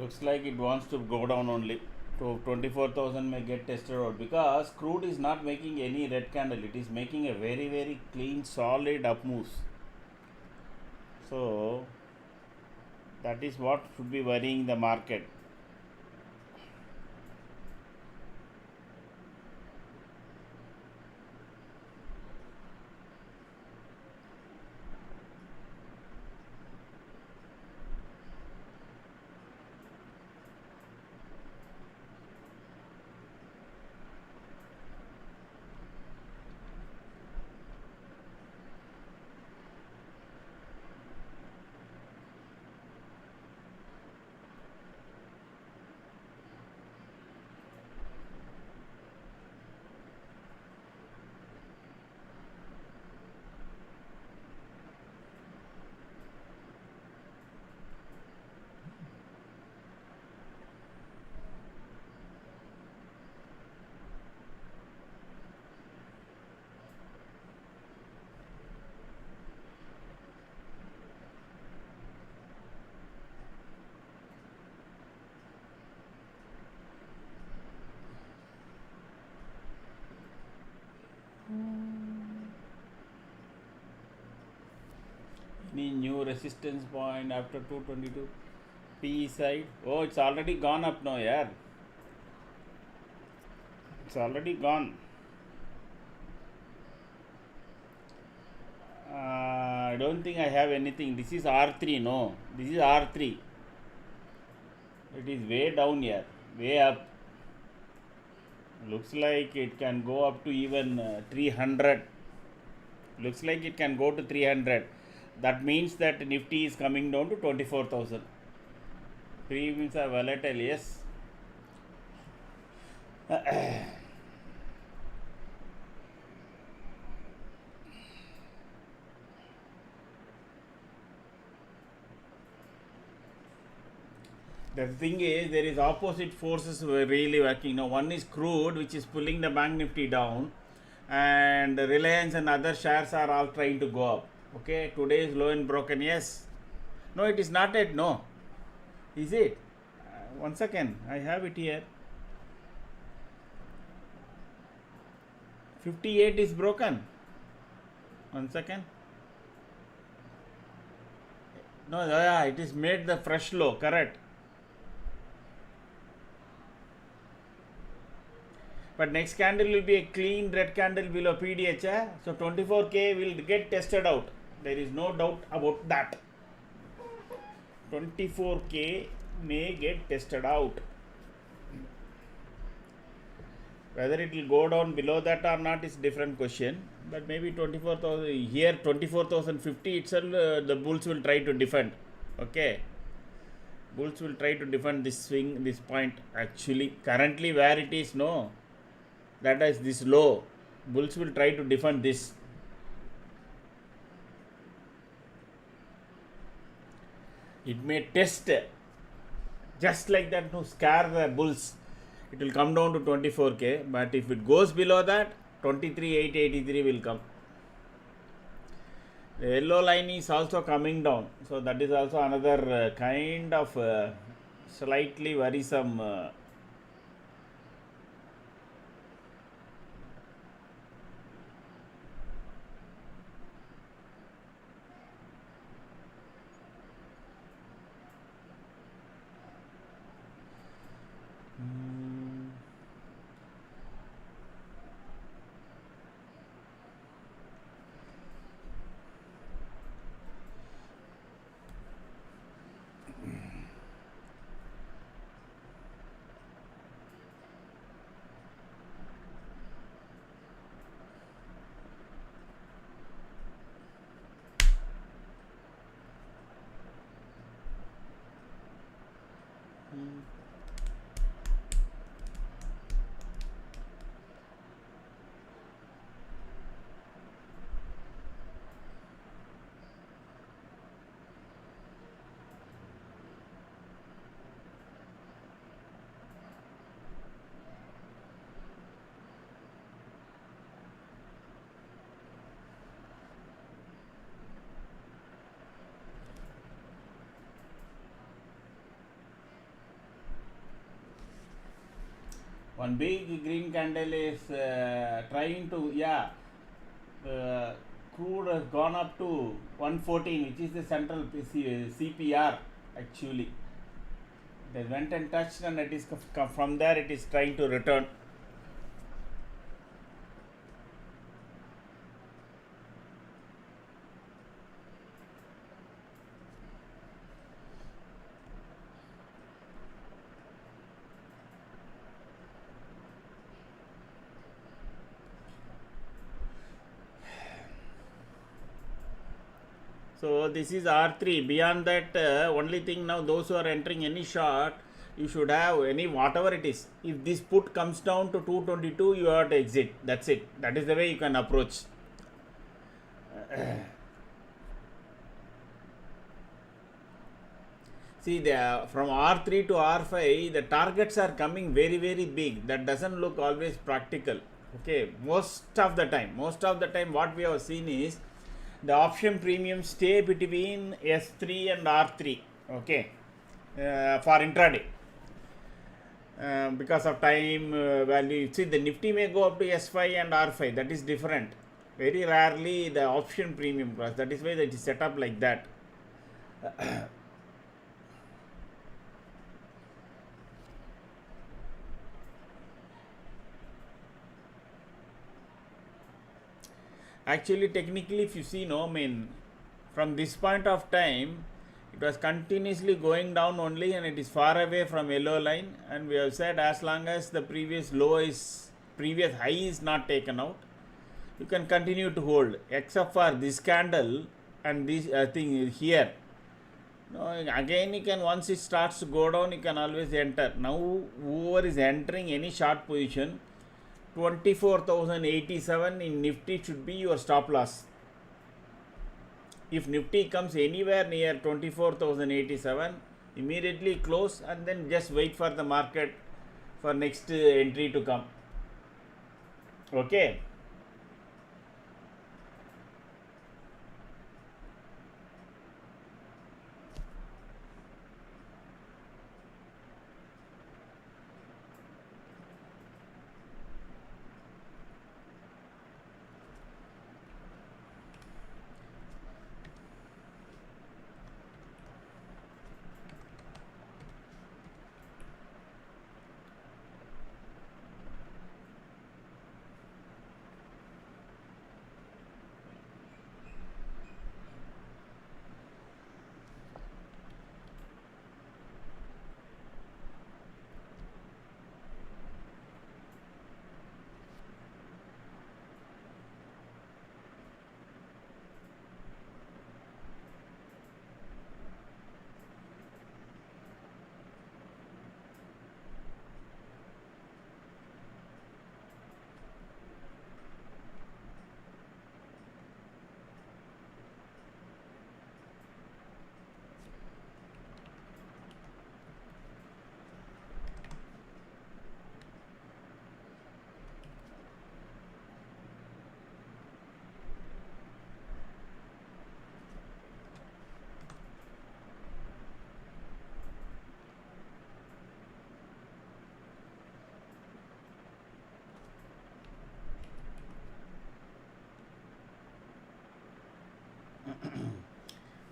Looks like it wants to go down only. So 24,000 may get tested out because crude is not making any red candle. It is making a very, very clean, solid up moves. So that is what should be worrying the market. Any new resistance point after 222? PE side. Oh, it's already gone up now, yeah. It's already gone. I don't think I have anything. This is R3, no. This is R3. It is way down here, way up. Looks like it can go up to even 300. Looks like it can go to 300. That means that Nifty is coming down to 24,000. Premiums are volatile, yes. The thing is, there is opposite forces really working. Now, one is crude, which is pulling the bank Nifty down, and Reliance and other shares are all trying to go up. Okay, today is low and broken. Yes. No, it is not yet. No. Is it? One second. I have it here. 58 is broken. One second. No, yeah, it is made the fresh low. Correct. But next candle will be a clean red candle below PDH. So 24K will get tested out. There is no doubt about that. 24K may get tested out. Whether it will go down below that or not is different question. But maybe 24,000 here, 24,050 itself, the bulls will try to defend. Okay. Bulls will try to defend this swing, this point. Actually, currently where it is, no. That is this low. Bulls will try to defend this. It may test just like that to scare the bulls. It will come down to 24K, but if it goes below that, 23,883 will come. The yellow line is also coming down, so that is also another kind of slightly worrisome. one big green candle is trying to, uh, crude has gone up to 114, which is the central CPR actually. They went and touched, and it is from there it is trying to return. So this is R3. Beyond that, only thing now, those who are entering any short, you should have any whatever it is. If this put comes down to 222, you have to exit. That's it. That is the way you can approach. See, from R3 to R5, the targets are coming very, very big. That doesn't look always practical. Okay, most of the time, what we have seen is the option premium stay between S3 and R3. Okay, for intraday. Because of time value. See, the Nifty may go up to S5 and R5. That is different. Very rarely the option premium cross. That is why it is set up like that. Actually, technically, if you see, from this point of time, it was continuously going down only, and it is far away from yellow line. And we have said, as long as the previous high is not taken out, you can continue to hold, except for this candle and this thing here. Again, you can, once it starts to go down, you can always enter. Now, whoever is entering any short position, 24,087 in Nifty should be your stop loss. If Nifty comes anywhere near 24,087, immediately close and then just wait for the market for next entry to come. Okay.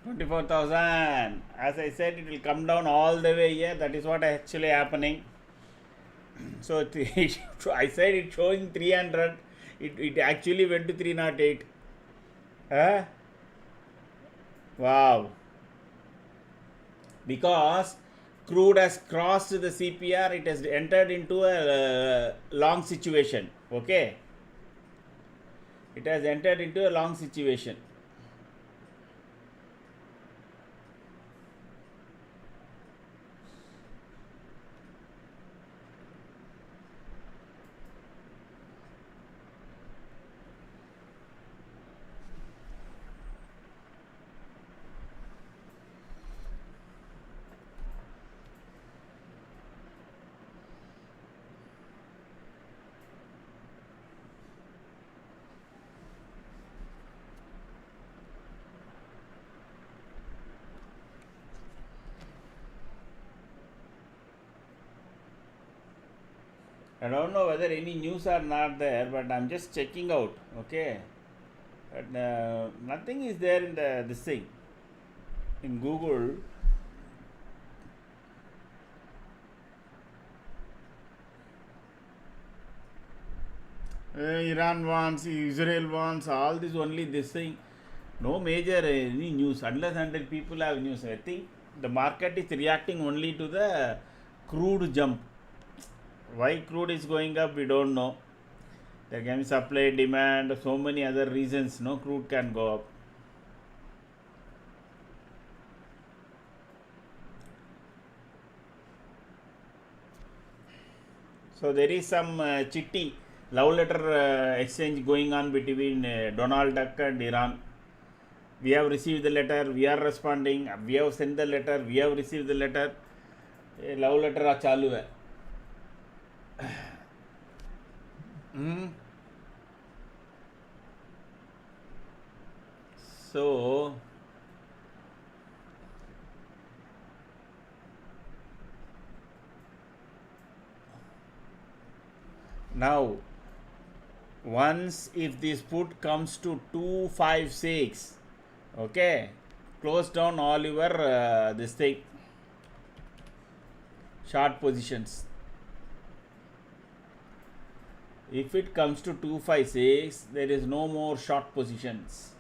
$24,000. As I said, it will come down all the way here. That is what actually happening. So I said it's showing 300. It actually went to 308. Huh? Wow. Because crude has crossed the CPR, it has entered into a long situation. Okay. It has entered into a long situation. I don't know whether any news are not there, but I'm just checking out. Okay, but nothing is there in the this thing in Google. Iran wants, Israel wants, all this only this thing. No major any news unless until people have news. I think the market is reacting only to the crude jump. Why crude is going up, we don't know. There can be supply, demand, so many other reasons. No crude can go up. So there is some chitty love letter exchange going on between Donald Duck and Iran. We have received the letter, we are responding, we have sent the letter, we have received the letter. Love letter चालू है. So now once if this put comes to 256, okay, close down all your this thing short positions. If it comes to 256, there is no more short positions.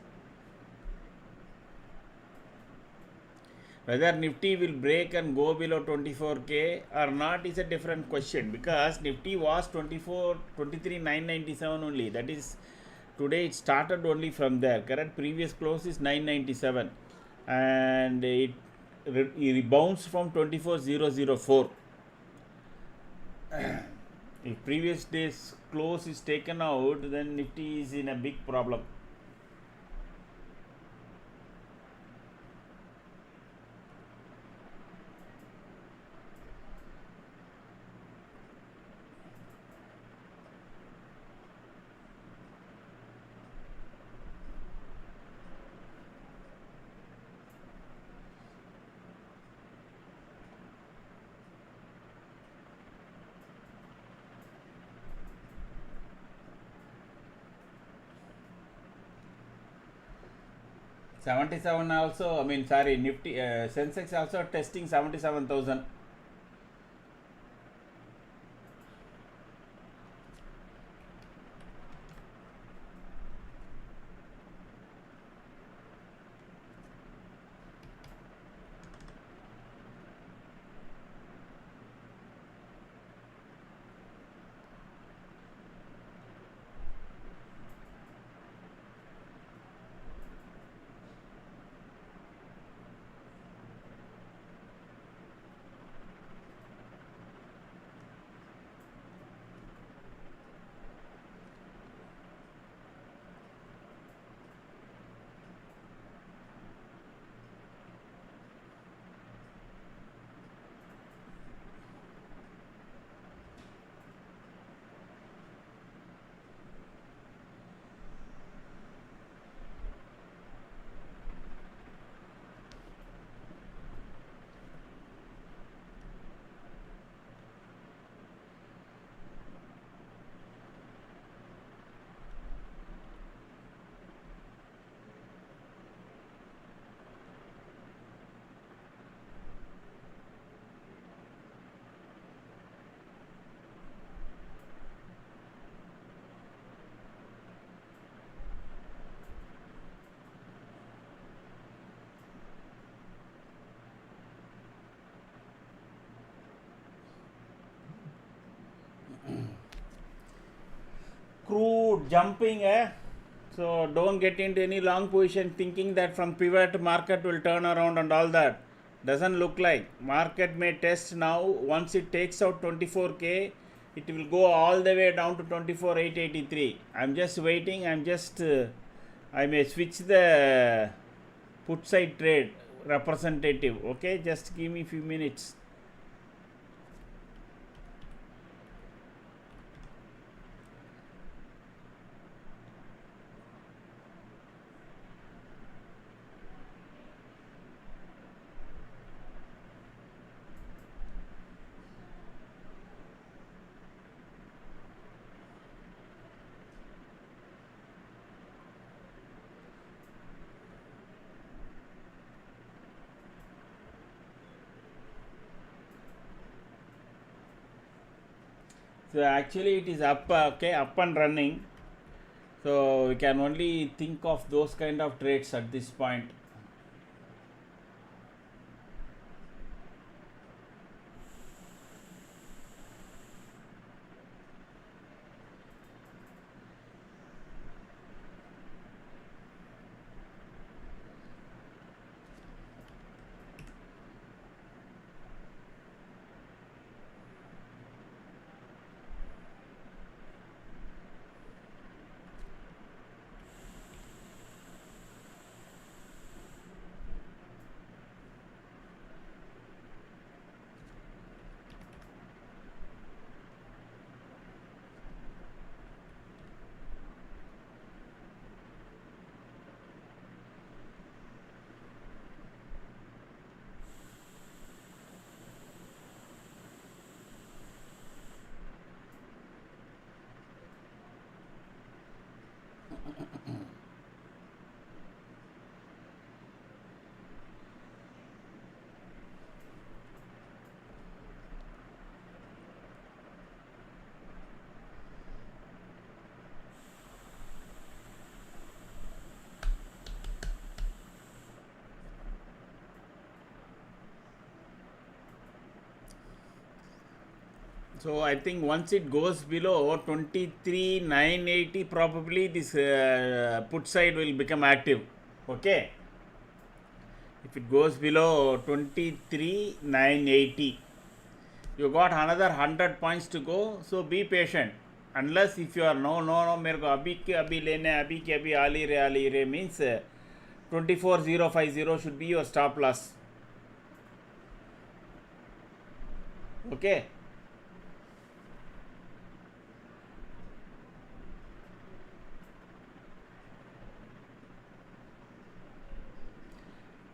Whether Nifty will break and go below 24k or not is a different question, because Nifty was 23,997 only. That is, today it started only from there. Current previous close is 997 and it rebounds from 24,004. If previous day's close is taken out, then Nifty is in a big problem. $77 also, Nifty, Sensex also testing 77,000. Crude jumping, so don't get into any long position thinking that from pivot market will turn around and all that. Doesn't look like. Market may test now. Once it takes out 24k, it will go all the way down to 24,883. I'm just waiting. I may switch the put side trade representative. Okay, just give me few minutes. So actually it is up, okay, up and running. So we can only think of those kind of trades at this point. So I think once it goes below 23,980, probably this put side will become active. Okay. If it goes below 23,980, you got another 100 points to go. So be patient. Unless if you are no मेरे को अभी के अभी लेने अभी के अभी आली रे means 24,050 should be your stop loss. Okay.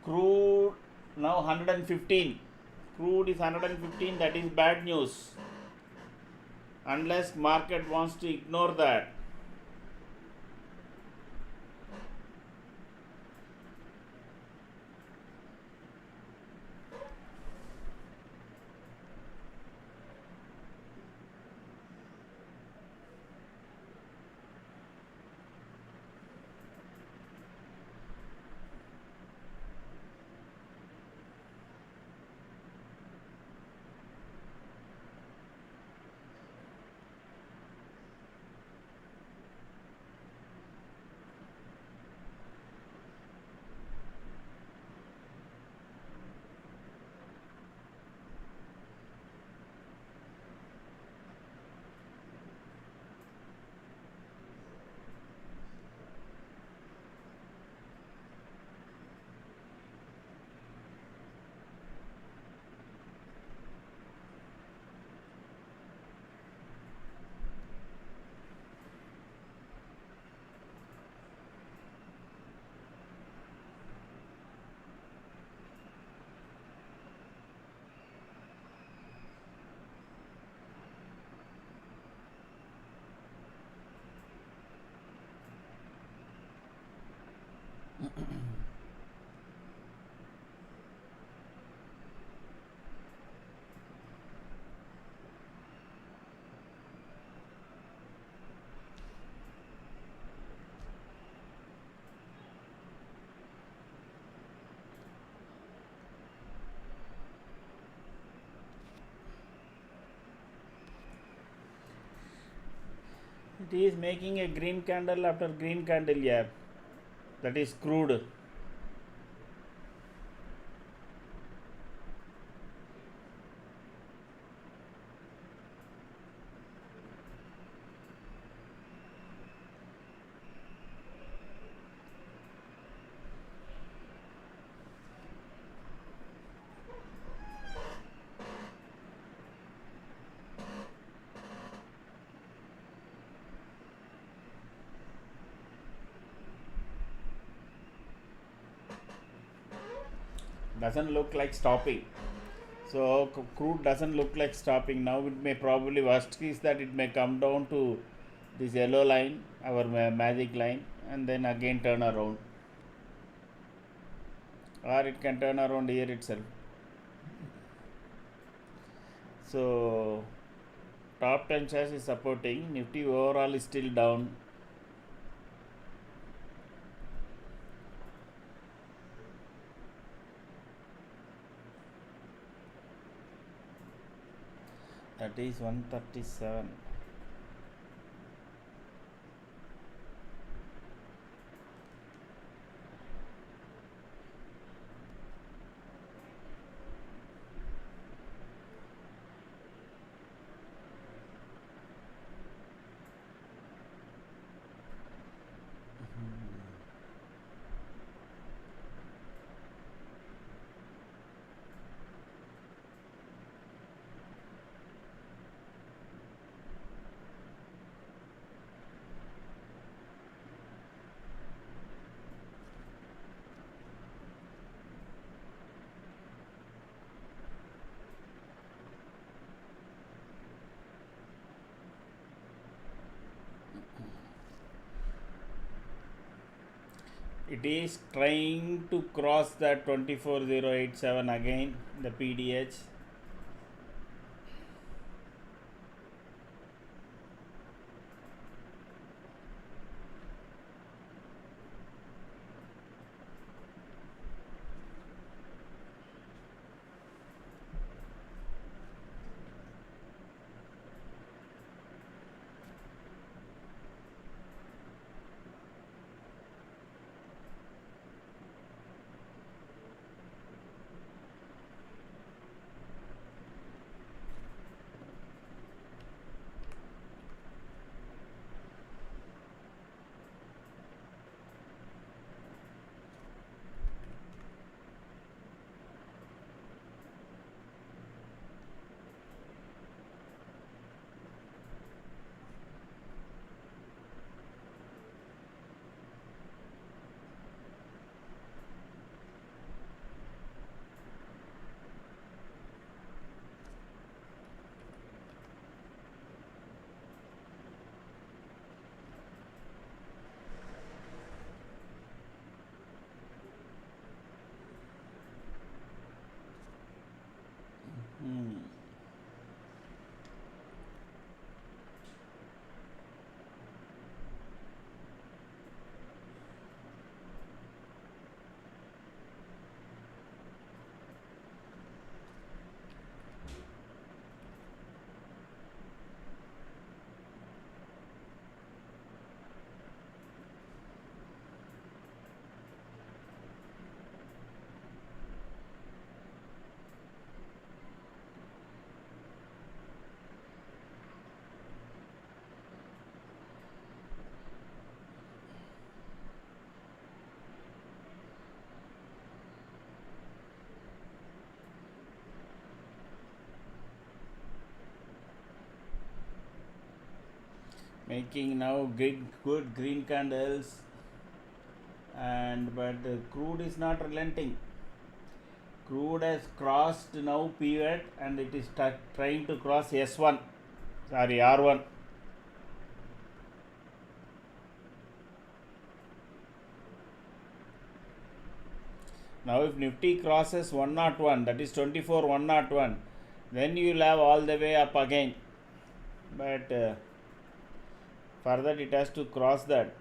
Crude now 115. Crude is 115. That is bad news. Unless market wants to ignore that. It is making a green candle after green candle here. That is crude. Doesn't look like stopping. So crude doesn't look like stopping. Now it may probably, worst is that it may come down to this yellow line, our magic line, and then again turn around, or it can turn around here itself. So top 10 shares is supporting. Nifty overall is still down. That is 137. It is trying to cross that 24087 again, the PDH. Making now good green candles, but crude is not relenting. Crude has crossed now pivot and it is trying to cross R1. Now if Nifty crosses 101, that is 24,101, then you will have all the way up again. But for that it has to cross that.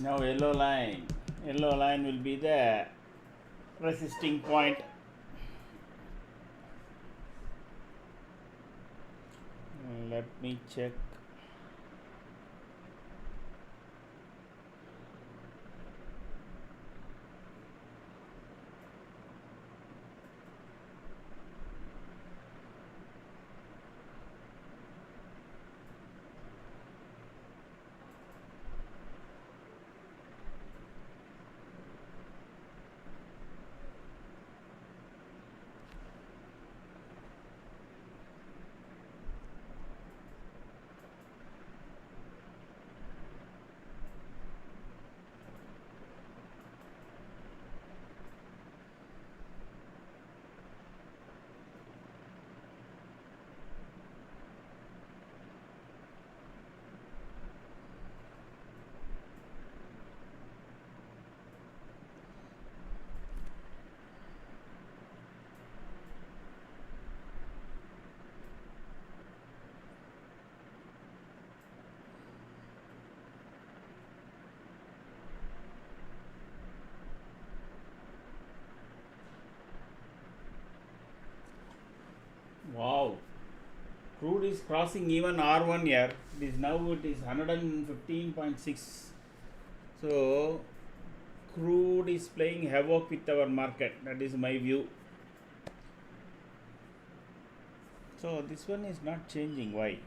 Now yellow line will be the resisting point. Let me check. Wow, crude is crossing even R1 here. It is now, it is 115.6. So crude is playing havoc with our market. That is my view. So this one is not changing. Why?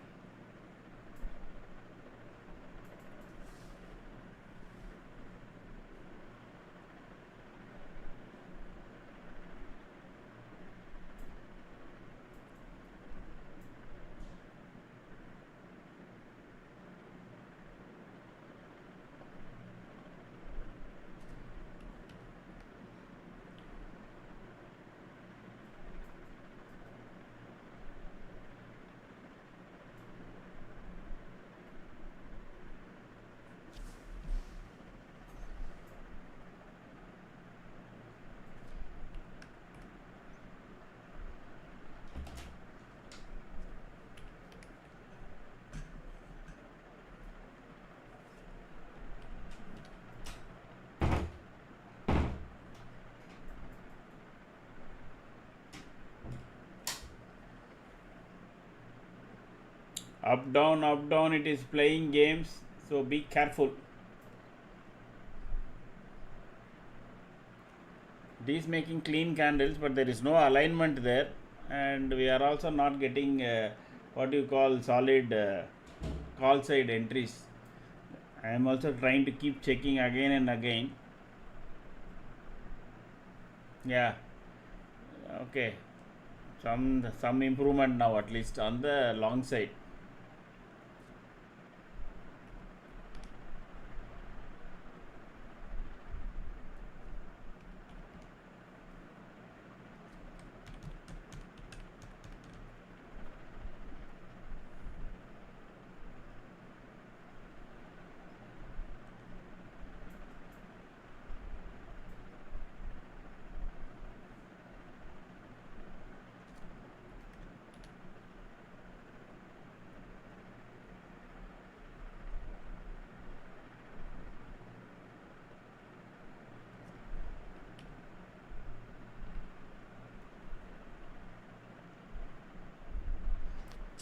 Up down, it is playing games. So be careful. It is making clean candles, but there is no alignment there, and we are also not getting what you call solid call side entries. I am also trying to keep checking again and again. Yeah, okay, some improvement now, at least on the long side.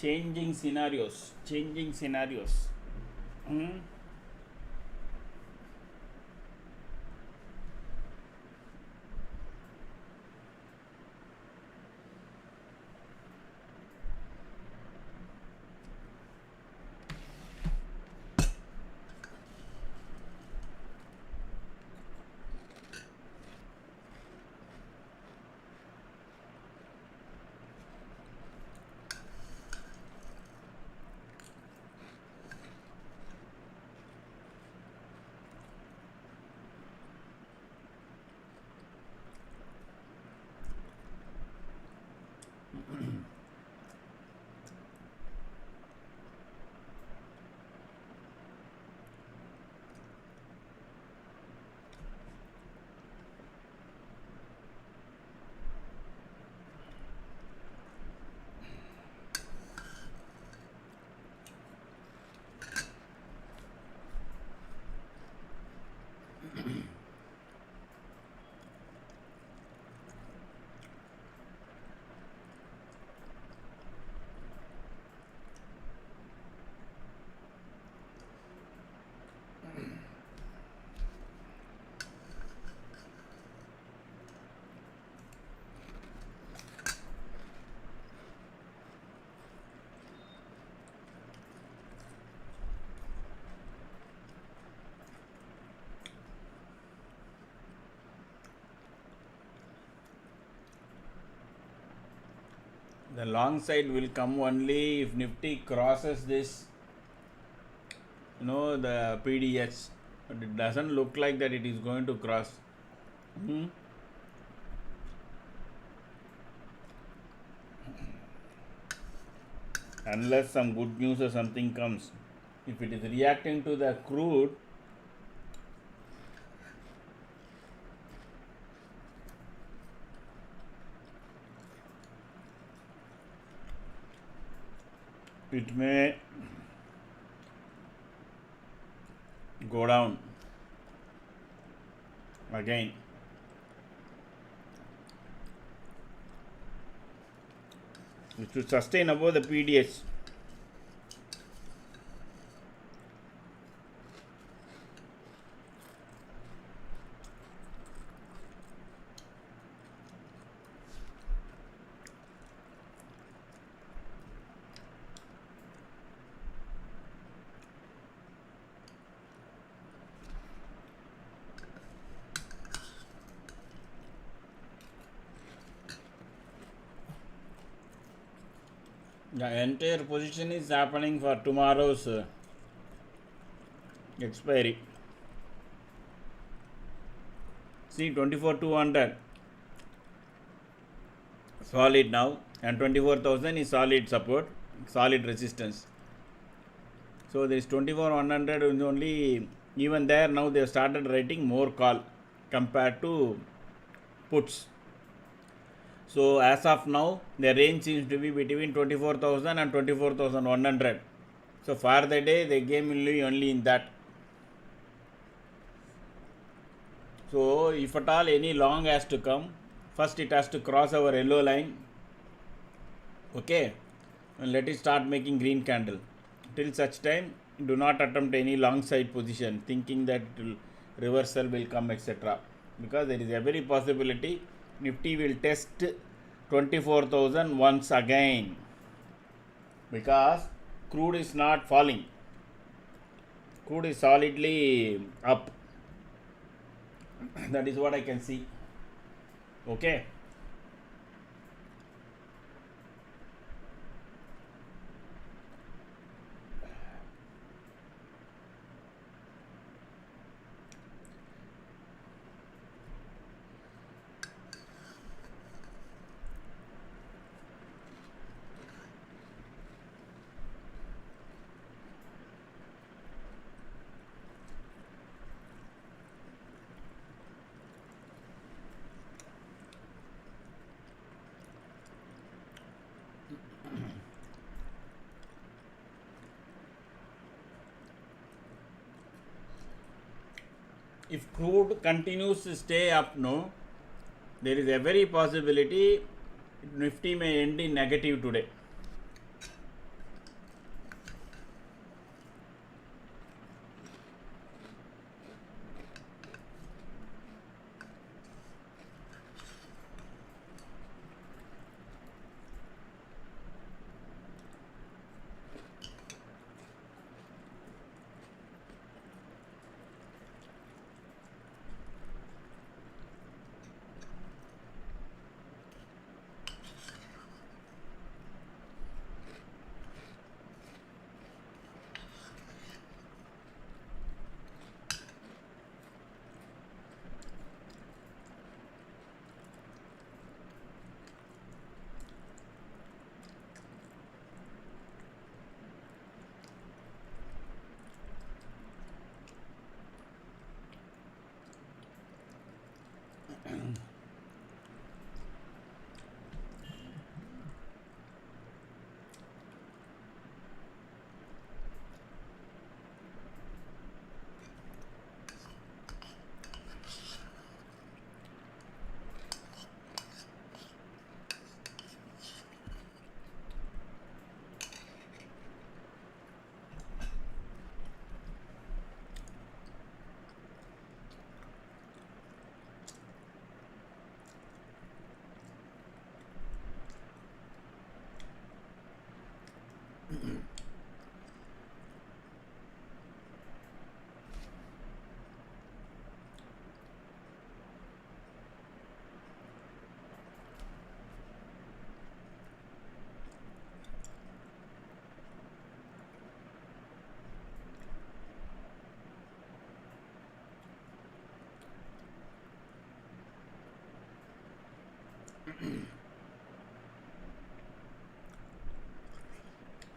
Changing scenarios. Hmm. The long side will come only if Nifty crosses this, the PDS. But it doesn't look like that it is going to cross. Unless some good news or something comes. If it is reacting to the crude, it may go down again. It should sustain above the PDS. The entire position is happening for tomorrow's expiry. See, 24,200 solid now, and 24,000 is solid support, solid resistance. So this 24,100 is only, even there now they have started writing more call compared to puts. So as of now, the range seems to be between 24,000 and 24,100. So for the day, the game will be only in that. So if at all any long has to come, first it has to cross our yellow line. Okay, and let it start making green candle. Till such time, do not attempt any long side position, thinking that reversal will come, etc. Because there is every possibility Nifty will test 24,000 once again, because crude is not falling, crude is solidly up. That is what I can see. Okay. If crude continues to stay up, no, there is a very possibility Nifty may end in negative today.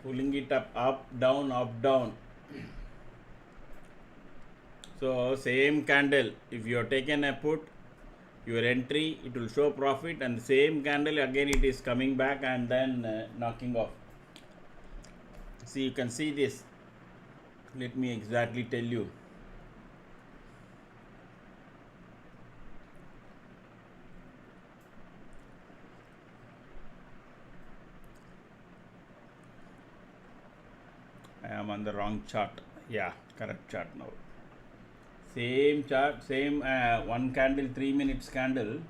pulling it up, down, up, down. So same candle, if you have taken a put, your entry, it will show profit, and the same candle again it is coming back and then knocking off. See, you can see this. Let me exactly tell you. I am on the wrong chart. Yeah, correct chart now. Same chart, same one candle, 3 minutes candle.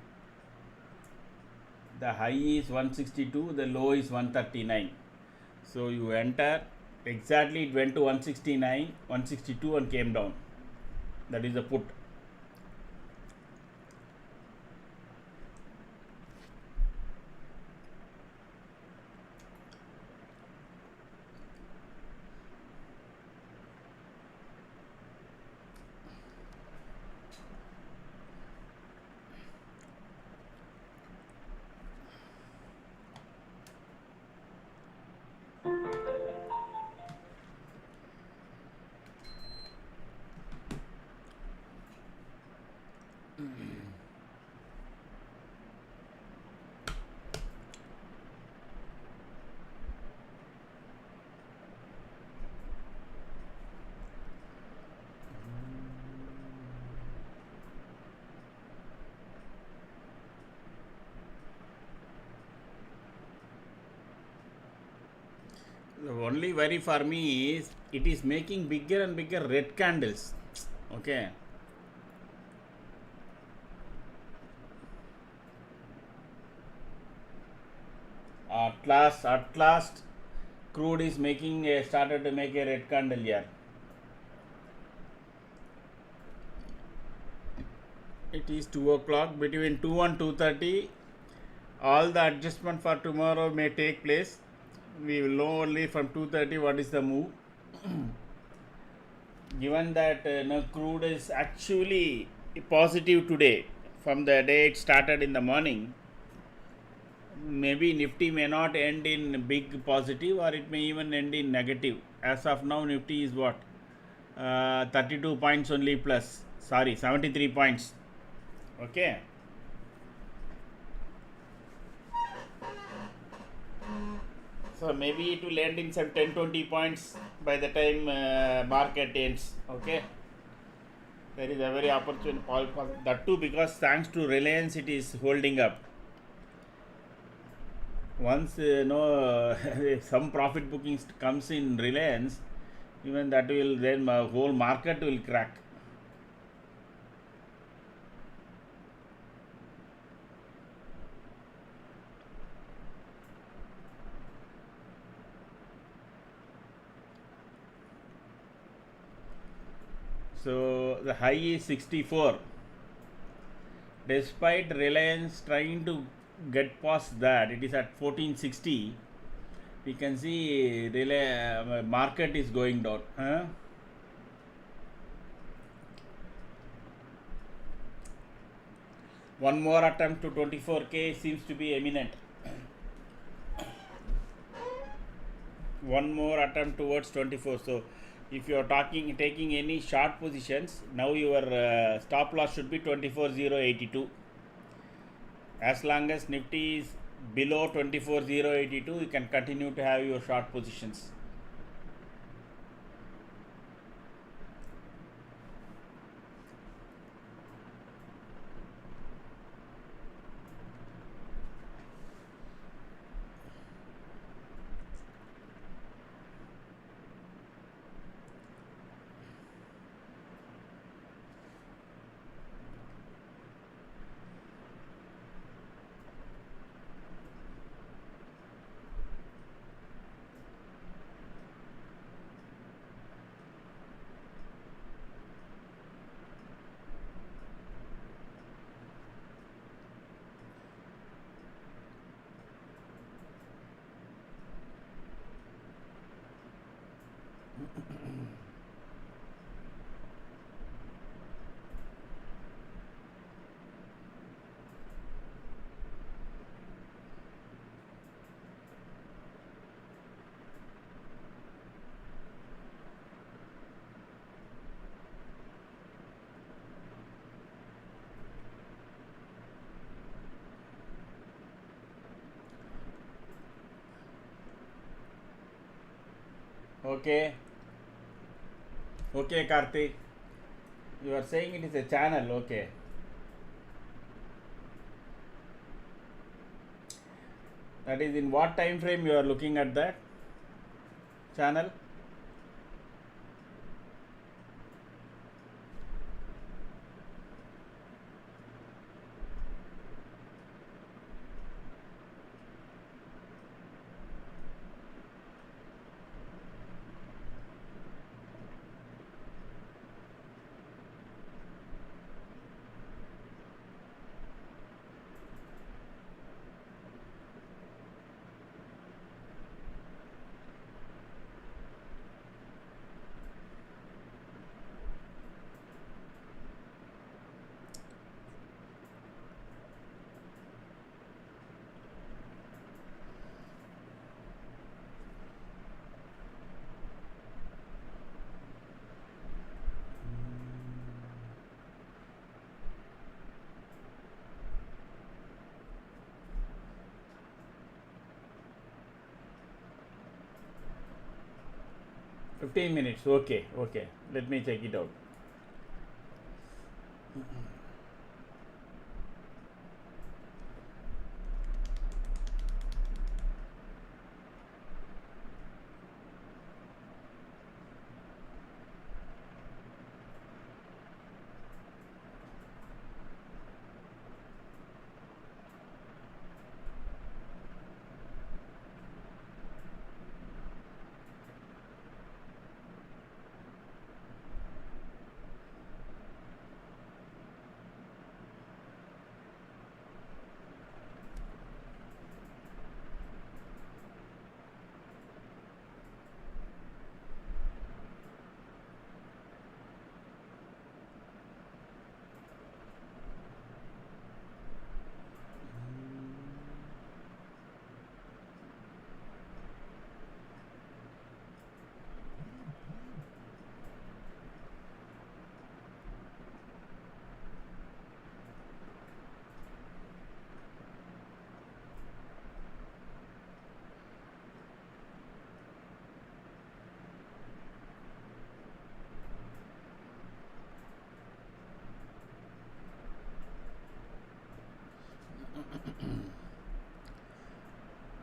The high is 162, the low is 139. So you enter, exactly it went to 169, 162 and came down. That is the put. The only worry for me is it is making bigger and bigger red candles. Okay. At last, crude is making started to make a red candle here. It is 2 o'clock. Between 2 and 2:30, all the adjustment for tomorrow may take place. We will know only from 2:30 what is the move. Given that crude is actually positive today, from the day it started in the morning, maybe Nifty may not end in big positive, or it may even end in negative. As of now, Nifty is what? 32 points only plus. Sorry, 73 points. Okay. So maybe it will end in some 10-20 points by the time market ends. Okay. There is a very opportune call for that too, because thanks to Reliance it is holding up. Once some profit bookings comes in Reliance, even that will then whole market will crack. So the high is 64. Despite Reliance trying to get past that, it is at 1460. We can see market is going down. One more attempt to 24K seems to be imminent. One more attempt towards 24. So if you are taking any short positions, now your stop loss should be 24,082. As long as Nifty is below 24,082, you can continue to have your short positions. Okay. Okay, Karthi. You are saying it is a channel. Okay. That is in what time frame you are looking at that channel? 15 minutes. Okay. Okay. Let me check it out. 'm.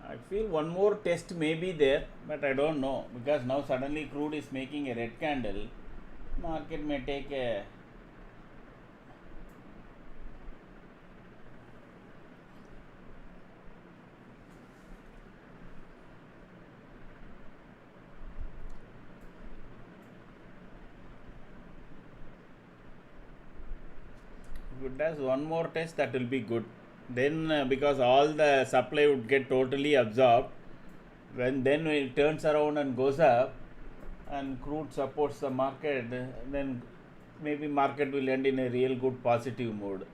I feel one more test may be there, but I don't know because now suddenly crude is making a red candle. Market may take a if it does one more test, that will be good. Then because all the supply would get totally absorbed, when it turns around and goes up and crude supports the market, then maybe market will end in a real good positive mode.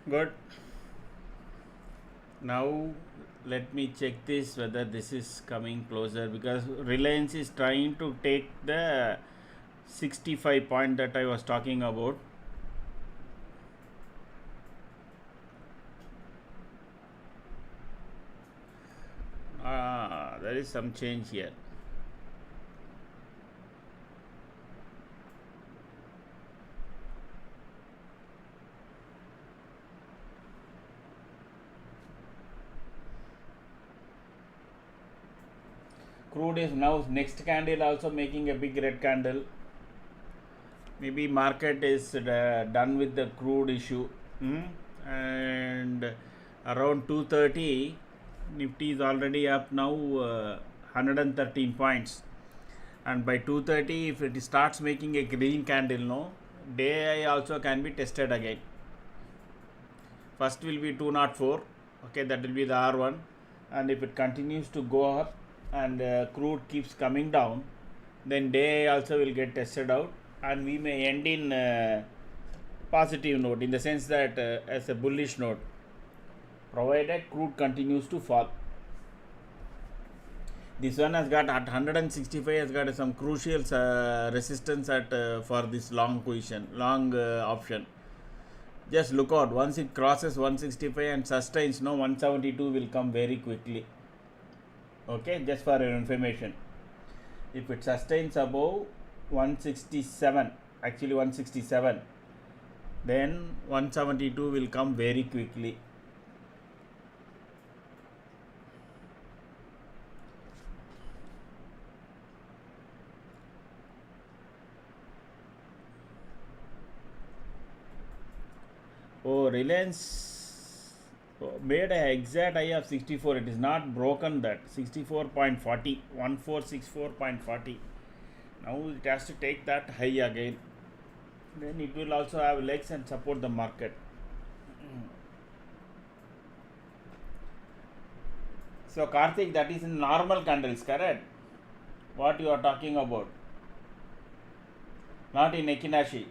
Good. Now let me check this whether this is coming closer, because Reliance is trying to take the 65 point that I was talking about. There is some change here. Crude is now next candle also making a big red candle. Maybe market is done with the crude issue. And around 2:30 Nifty is already up now 113 points, and by 2:30 if it starts making a green candle, no, day also can be tested again. First will be 204, okay, that will be the R1, and if it continues to go up and crude keeps coming down, then day also will get tested out, and we may end in positive note, in the sense that as a bullish note, provided crude continues to fall. This one has got at 165, has got some crucial resistance at for this long position, long option. Just look out, once it crosses 165 and sustains, no, 172 will come very quickly. Okay, just for your information. If it sustains above 167, actually 167, then 172 will come very quickly. Oh, Reliance made an exact high of 64. It is not broken that. 64.40, 1464.40. Now it has to take that high again. Then it will also have legs and support the market. So Karthik, that is in normal candles, correct? What you are talking about? Not in Ekinashi.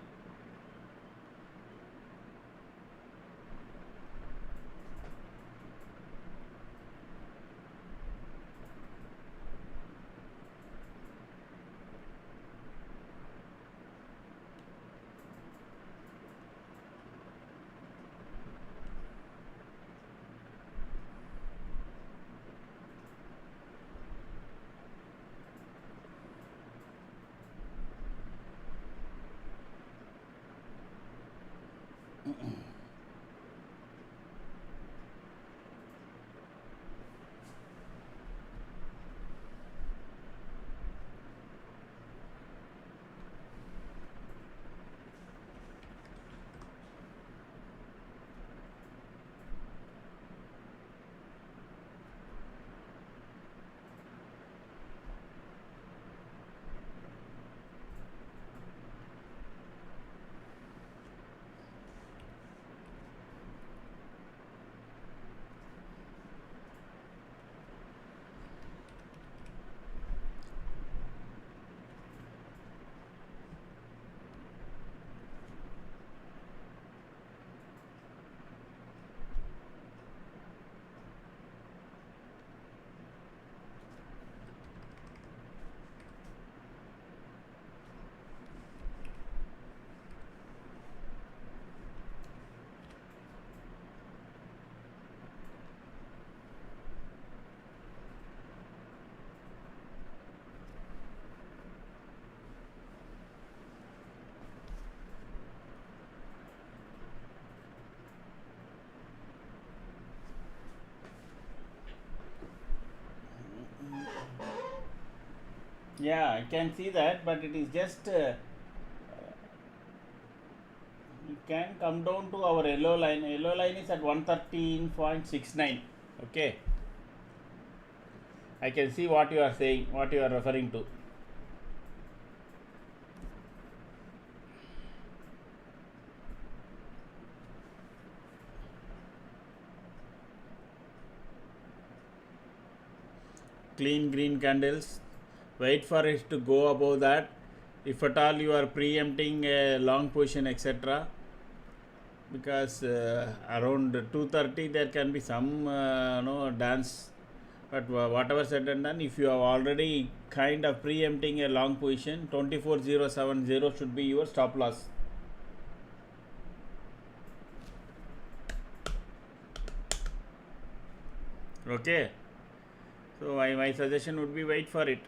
Yeah, I can see that, but it is just it can come down to our yellow line. Yellow line is at 113.69. Okay, I can see what you are saying, what you are referring to. Clean green candles. Wait for it to go above that. If at all you are preempting a long position, etc., because around 2:30 there can be some dance, but whatever said and done, if you have already kind of preempting a long position, 24070 should be your stop loss. Okay, so my suggestion would be wait for it.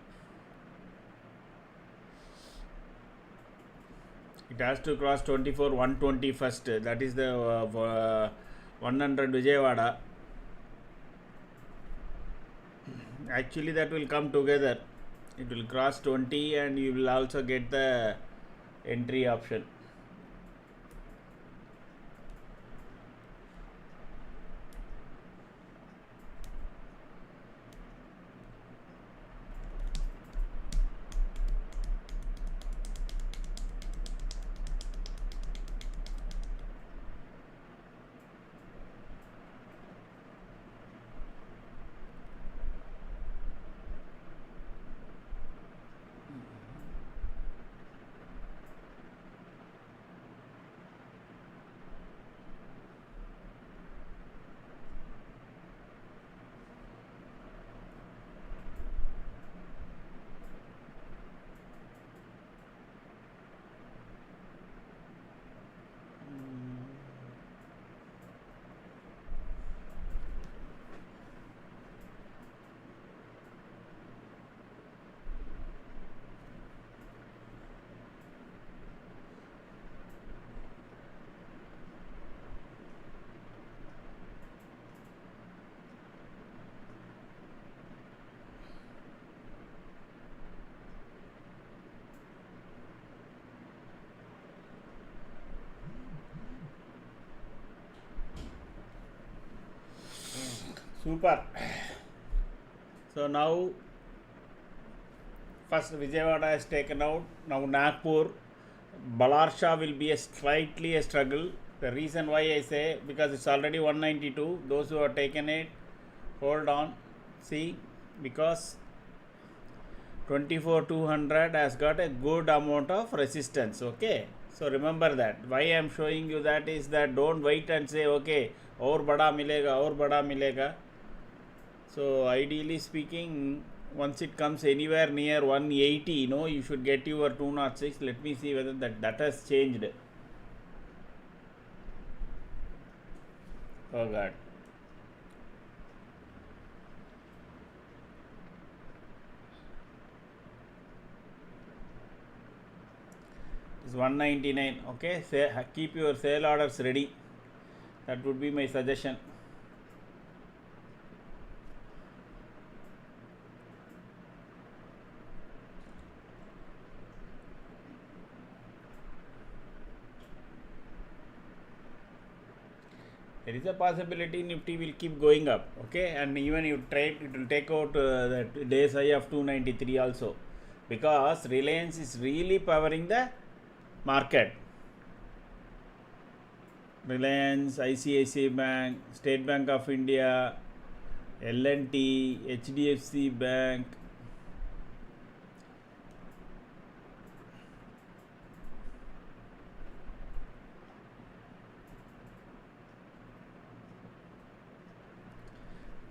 It has to cross 24,120 first. That is the 100 Vijayawada. Actually, that will come together. It will cross 20 and you will also get the entry option. Super. So now first Vijayawada is taken out. Now Nagpur, Balarsha will be a slightly a struggle. The reason why I say, because it's already 192. Those who have taken it, hold on. See, because 24,200 has got a good amount of resistance. Okay, so remember that. Why I am showing you that is that don't wait and say okay और बड़ा मिलेगा और बड़ा मिलेगा. So ideally speaking, once it comes anywhere near 180, you should get your 206. Let me see whether that has changed. Oh God. It's 199. Okay, keep your sale orders ready. That would be my suggestion. There is a possibility Nifty will keep going up, okay, and even you trade, it will take out the day's high of 293 also, because Reliance is really powering the market. Reliance, ICICI Bank, State Bank of India, L&T, HDFC Bank.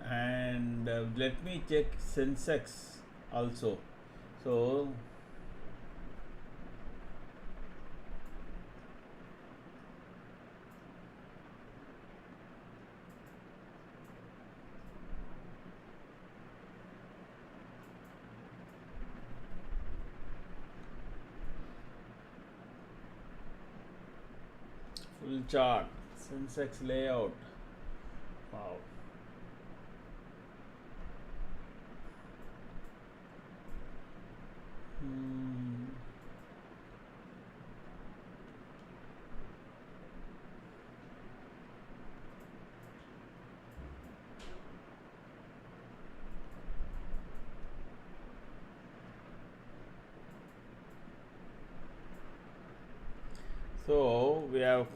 And let me check Sensex also. So full chart, Sensex layout. Wow. So we have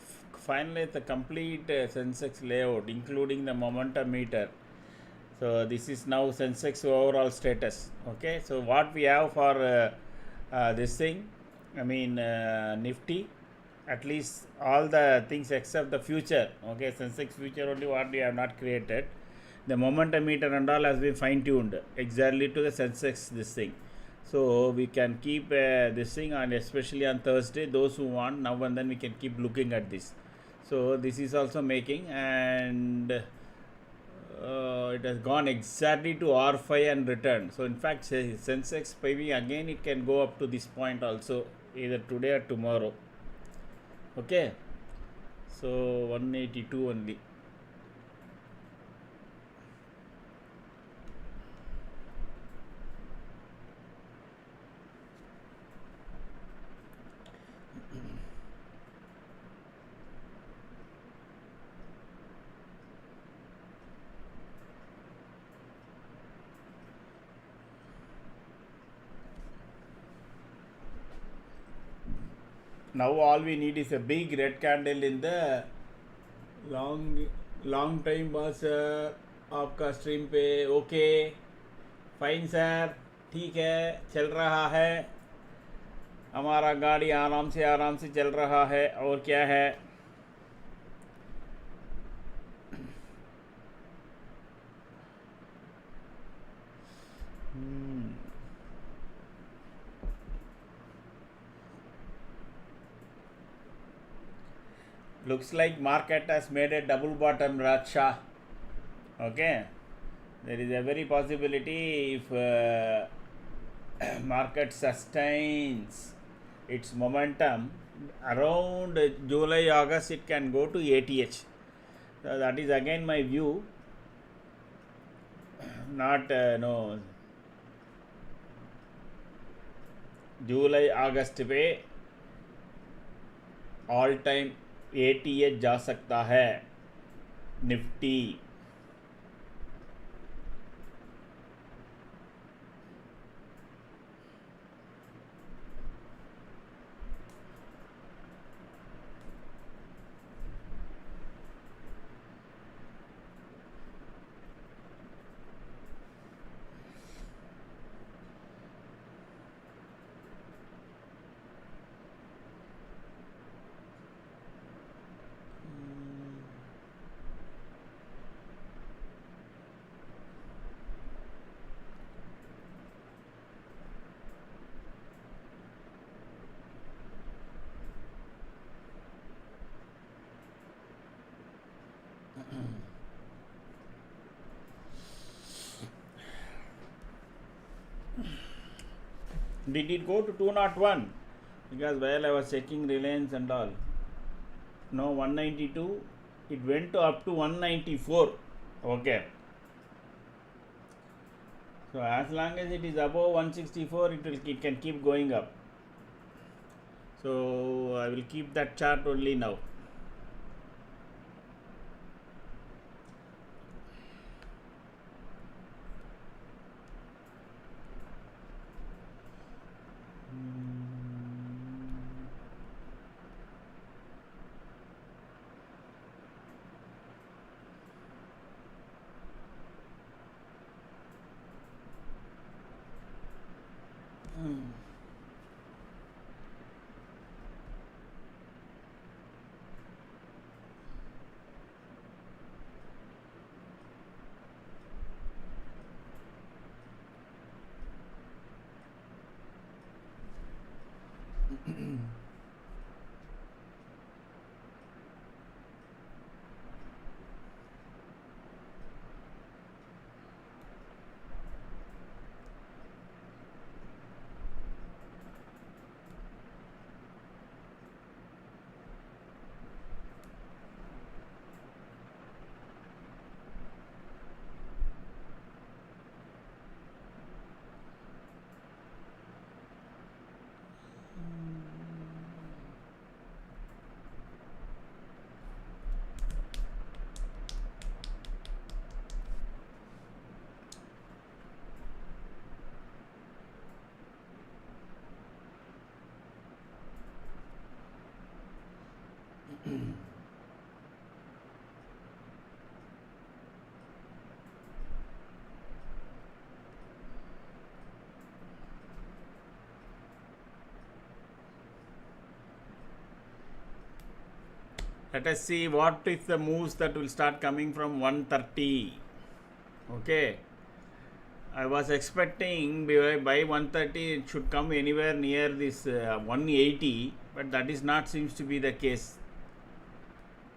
finalized the complete Sensex layout, including the momentum meter. So this is now Sensex overall status. Okay, so what we have for this thing, I mean Nifty at least all the things except the future. Okay, Sensex future only what we have not created. The momentum meter and all has been fine tuned exactly to the Sensex this thing. So we can keep this thing, and especially on Thursday, those who want, now and then we can keep looking at this. So this is also making, and it has gone exactly to R5 and returned. So in fact, Sensex maybe again it can go up to this point also, either today or tomorrow. Okay, so 182 only. Now all we need is a big red candle in the long time बस आपका stream पे okay fine sir ठीक है चल रहा है हमारा गाड़ी आराम से चल रहा है और क्या है looks like market has made a double bottom Raksha. Okay, there is a very possibility if market sustains its momentum around July August it can go to ATH. So that is again my view, not no July August पे all time ATH जा सकता है Nifty. Did it go to 201? Because while I was checking Reliance and all, no 192, it went up to 194. Okay. So as long as it is above 164, it can keep going up. So I will keep that chart only now. Let us see what is the moves that will start coming from 130. Okay, I was expecting by 130 it should come anywhere near this 180, but that is not seems to be the case.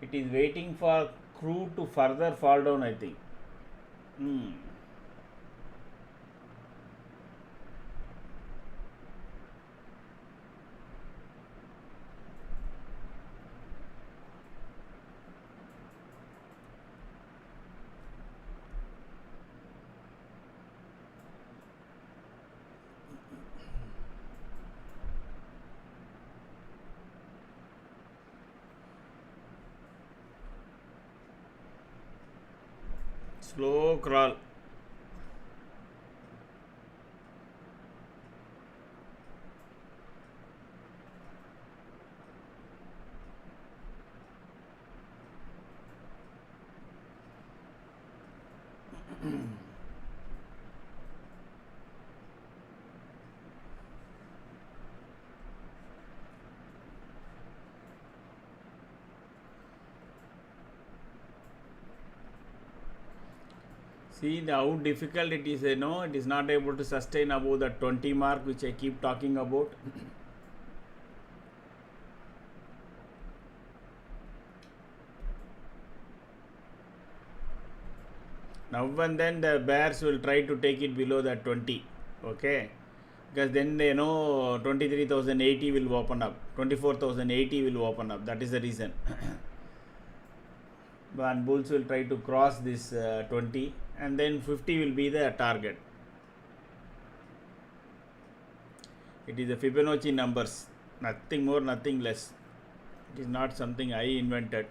It is waiting for crude to further fall down, I think. Slow crawl. See how difficult it is, it is not able to sustain above the 20 mark, which I keep talking about. Now and then the bears will try to take it below that 20, okay, because then they know 23,080 will open up, 24,080 will open up. That is the reason. And bulls will try to cross this 20, and then 50 will be the target. It is the Fibonacci numbers, nothing more, nothing less. It is not something I invented.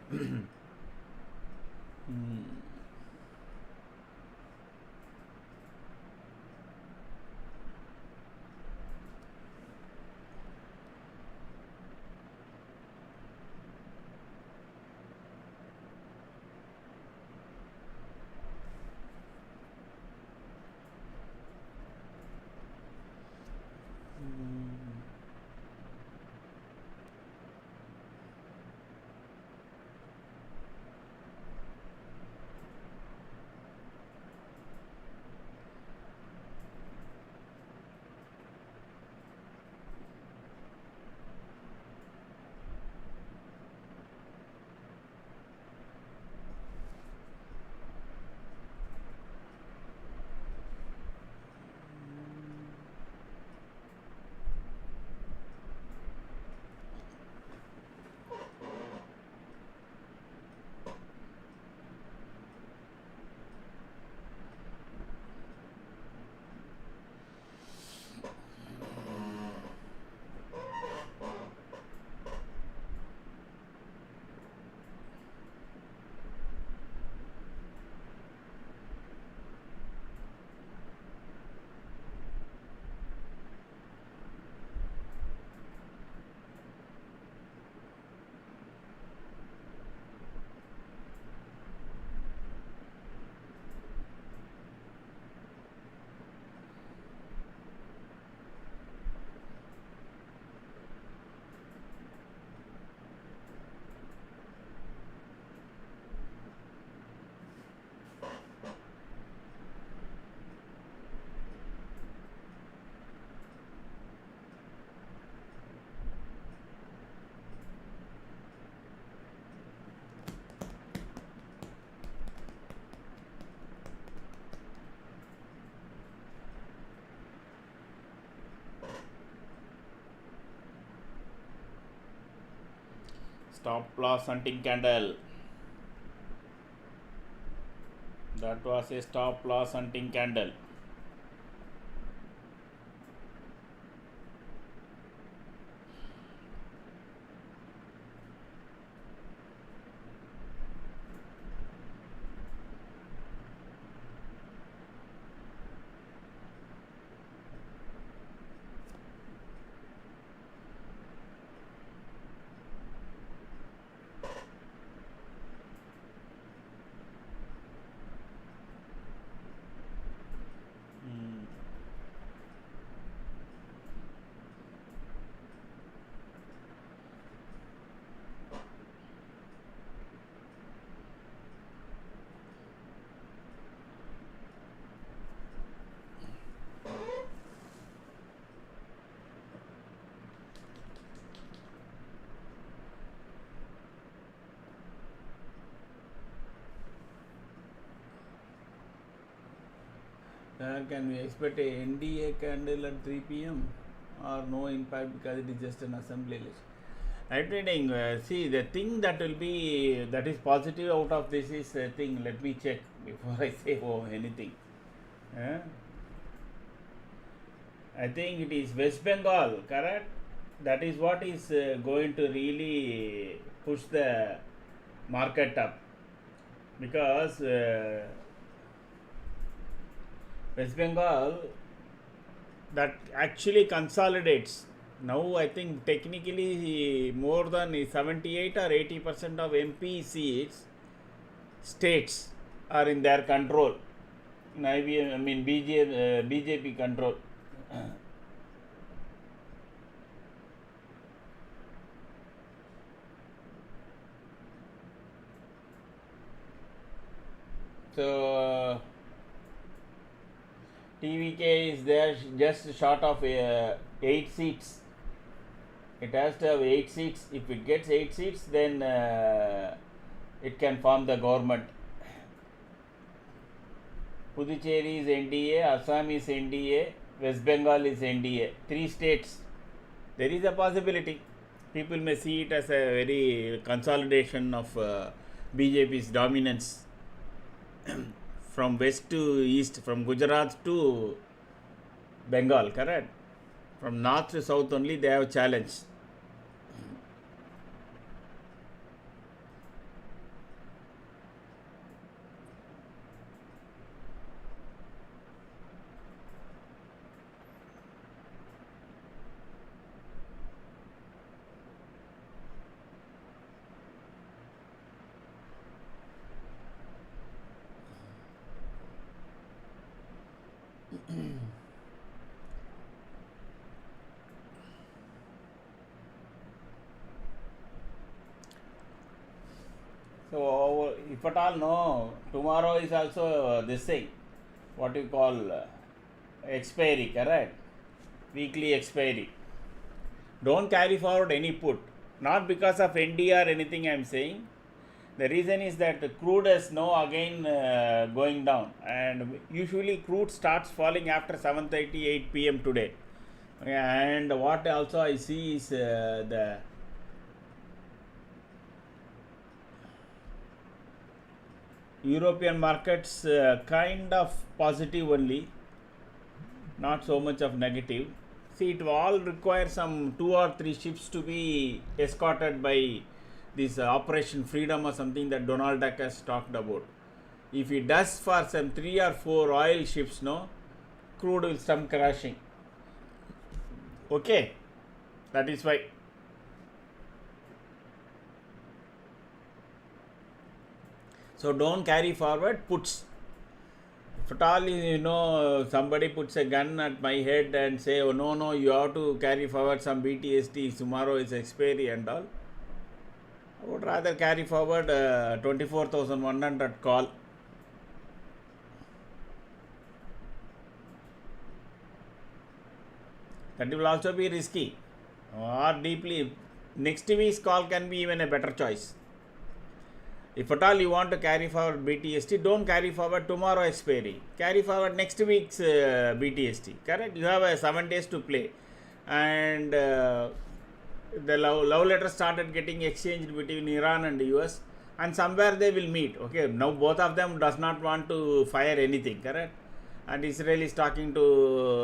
Stop loss hunting candle. That was a stop loss hunting candle. Can we expect a NDA candle at 3 p.m. or no impact because it is just an assembly list? Night trading, see the thing that will be that is positive out of this is thing. Let me check before I say anything. I think it is West Bengal, correct? That is what is going to really push the market up because West Bengal that actually consolidates. Now I think technically more than 78 or 80% of MP seats states are in their control. In IBM, I mean BJP control. So TVK is there just short of 8 seats. It has to have 8 seats. If it gets 8 seats, then it can form the government. Puducherry is NDA, Assam is NDA, West Bengal is NDA. 3 states. There is a possibility. People may see it as a very consolidation of BJP's dominance from west to east, from Gujarat to Bengal, correct? From north to south only they have challenge. So if at all no, tomorrow is also this thing, what you call expiry, correct? Weekly expiry. Don't carry forward any put, not because of ND or anything I am saying. The reason is that the crude is now again going down, and usually crude starts falling after 7:30, 8 p.m. today. And what also I see is the European markets kind of positive only, not so much of negative. See, it will all require some 2 or 3 ships to be escorted by this Operation Freedom or something that Donald Duck has talked about. If he does for some 3 or 4 oil ships, no, crude will come crashing. Okay, that is why. So don't carry forward puts. If at all somebody puts a gun at my head and say, oh no, you have to carry forward some BTST, tomorrow is expiry and all, I would rather carry forward 24,100 call. That will also be risky. Or deeply, next week's call can be even a better choice. If at all you want to carry forward BTST, don't carry forward tomorrow expiry. Carry forward next week's BTST. Correct? You have 7 days to play. And the love letter started getting exchanged between Iran and the US. And somewhere they will meet. Okay, now both of them does not want to fire anything. Correct? And Israel is talking to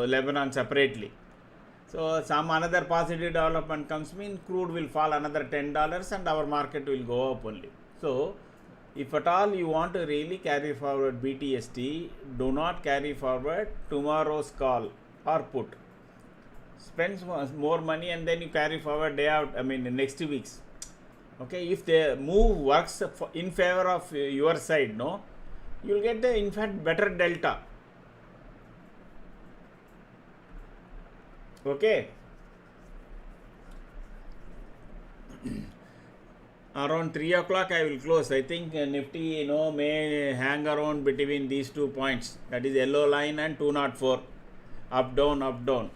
Lebanon separately. So some another positive development comes, mean crude will fall another $10 and our market will go up only. So, if at all you want to really carry forward BTST, do not carry forward tomorrow's call or put. Spend more money and then you carry forward next week's. Okay, if the move works in favor of your side, no, you will get the in fact better delta. Okay. Around 3 o'clock I will close. I think Nifty may hang around between these 2 points, that is yellow line and 204, up down.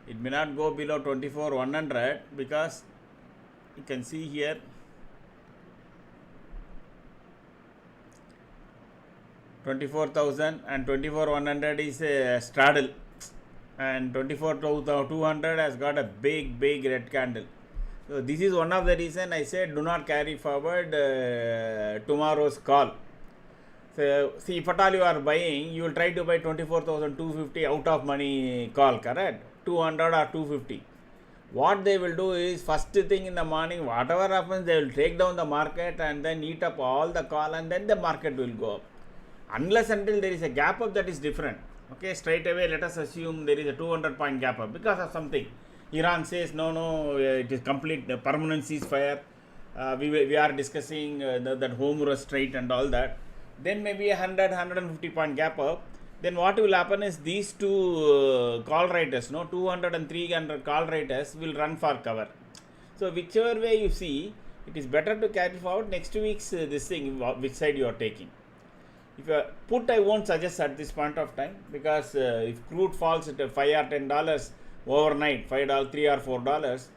It may not go below 24,100 because you can see here 24,000 and 24,100 is a straddle, and 24,200 has got a big red candle. So this is one of the reason I said do not carry forward tomorrow's call. So see, if at all you are buying, you will try to buy 24,250 out of money call, correct? 200 or 250. What they will do is, first thing in the morning, whatever happens, they will take down the market and then eat up all the call, and then the market will go up. Unless until there is a gap up, that is different. Okay, straight away let us assume there is a 200-point gap up because of something. Iran says no, it is complete permanent ceasefire. We are discussing that Hormuz Strait and all that. Then maybe a 150-point gap up. Then what will happen is these two call writers, 200 and 300 call writers will run for cover. So whichever way you see, it is better to carry forward next week's this thing, which side you are taking. If you put, I won't suggest at this point of time, because if crude falls at $5 or $10 overnight, $5, $3 or $4,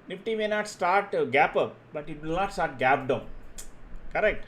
Nifty may not start gap up, but it will not start gap down. Correct?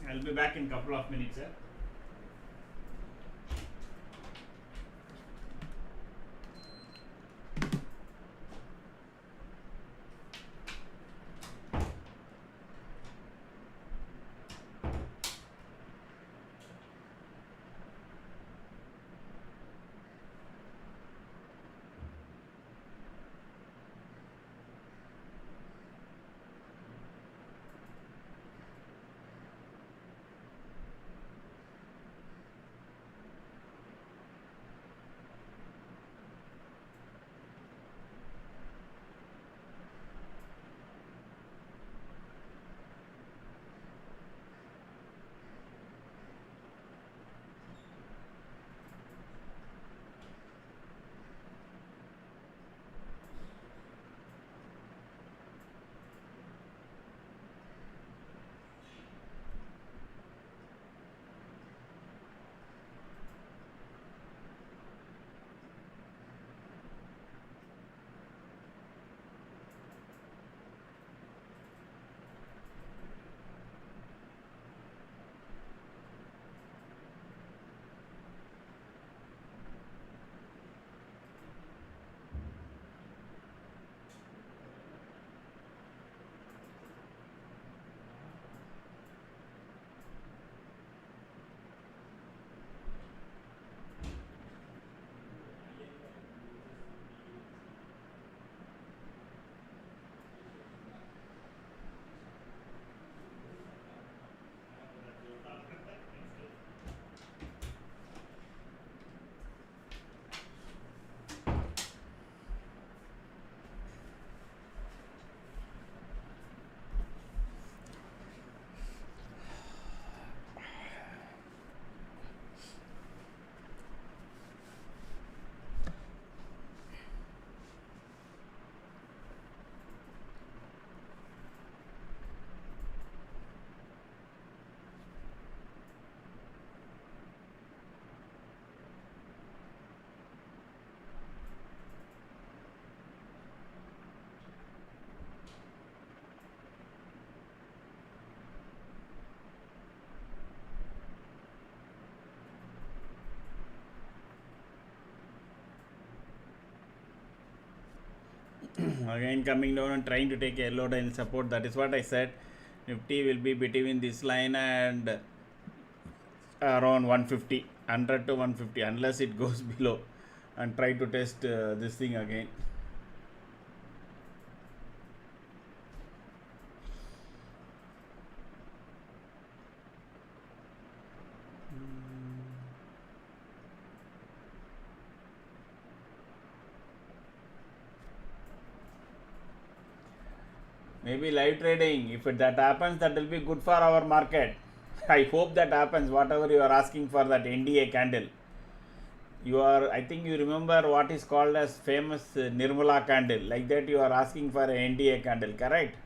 I'll be back in couple of minutes. Again coming down and trying to take a yellow line support. That is what I said. Nifty will be between this line and around 150, 100 to 150, unless it goes below and try to test this thing again. Maybe live trading, if that happens, that will be good for our market. I hope that happens. Whatever you are asking for that NDA candle, you are. I think you remember what is called as famous Nirmala candle. Like that, you are asking for an NDA candle, correct?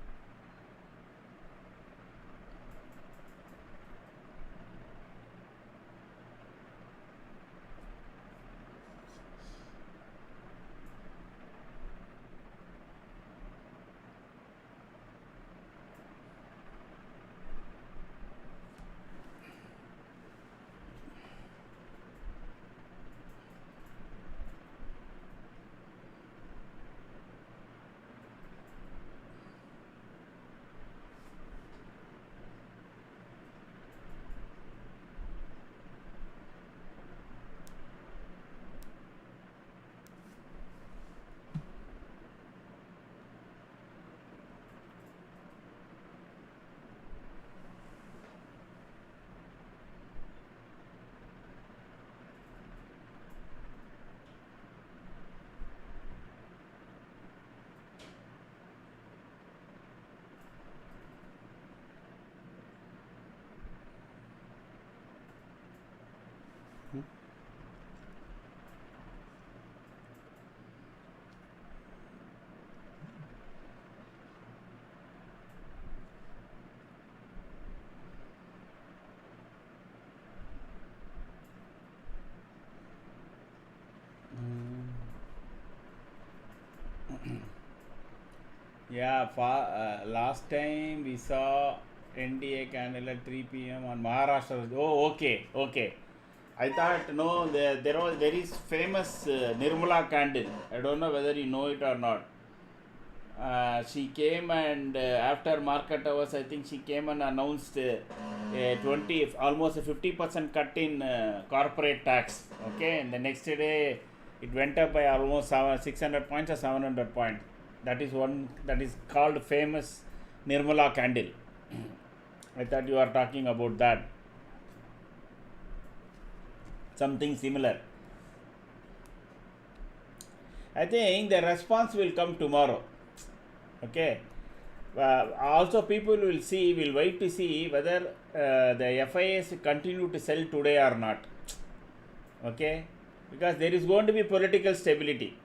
Yeah, last time we saw NDA candle at 3 p.m. on Maharashtra. Oh, okay, okay. I thought no, there is famous Nirmala candle. I don't know whether you know it or not. She came and after market hours, I think she came and announced a 20, almost a 50% cut in corporate tax. Okay, and the next day it went up by almost 600 points or 700 points. That is one that is called famous Nirmala candle. I thought you are talking about that. Something similar. I think the response will come tomorrow. Okay. Also, people will wait to see whether the FIS continue to sell today or not. Okay, because there is going to be political stability.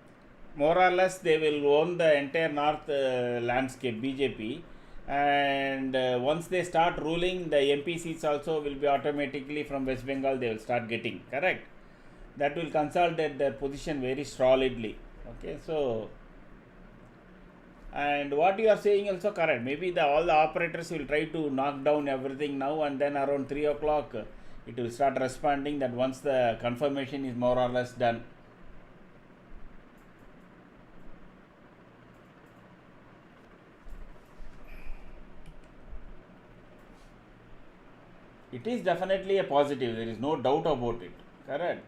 More or less, they will own the entire north landscape, BJP, and once they start ruling, the MP seats also will be automatically from West Bengal. They will start getting correct. That will consolidate their position very solidly. Okay, so and what you are saying also correct. Maybe all the operators will try to knock down everything now, and then around 3 o'clock it will start responding that once the confirmation is more or less done. It is definitely a positive. There is no doubt about it. Correct.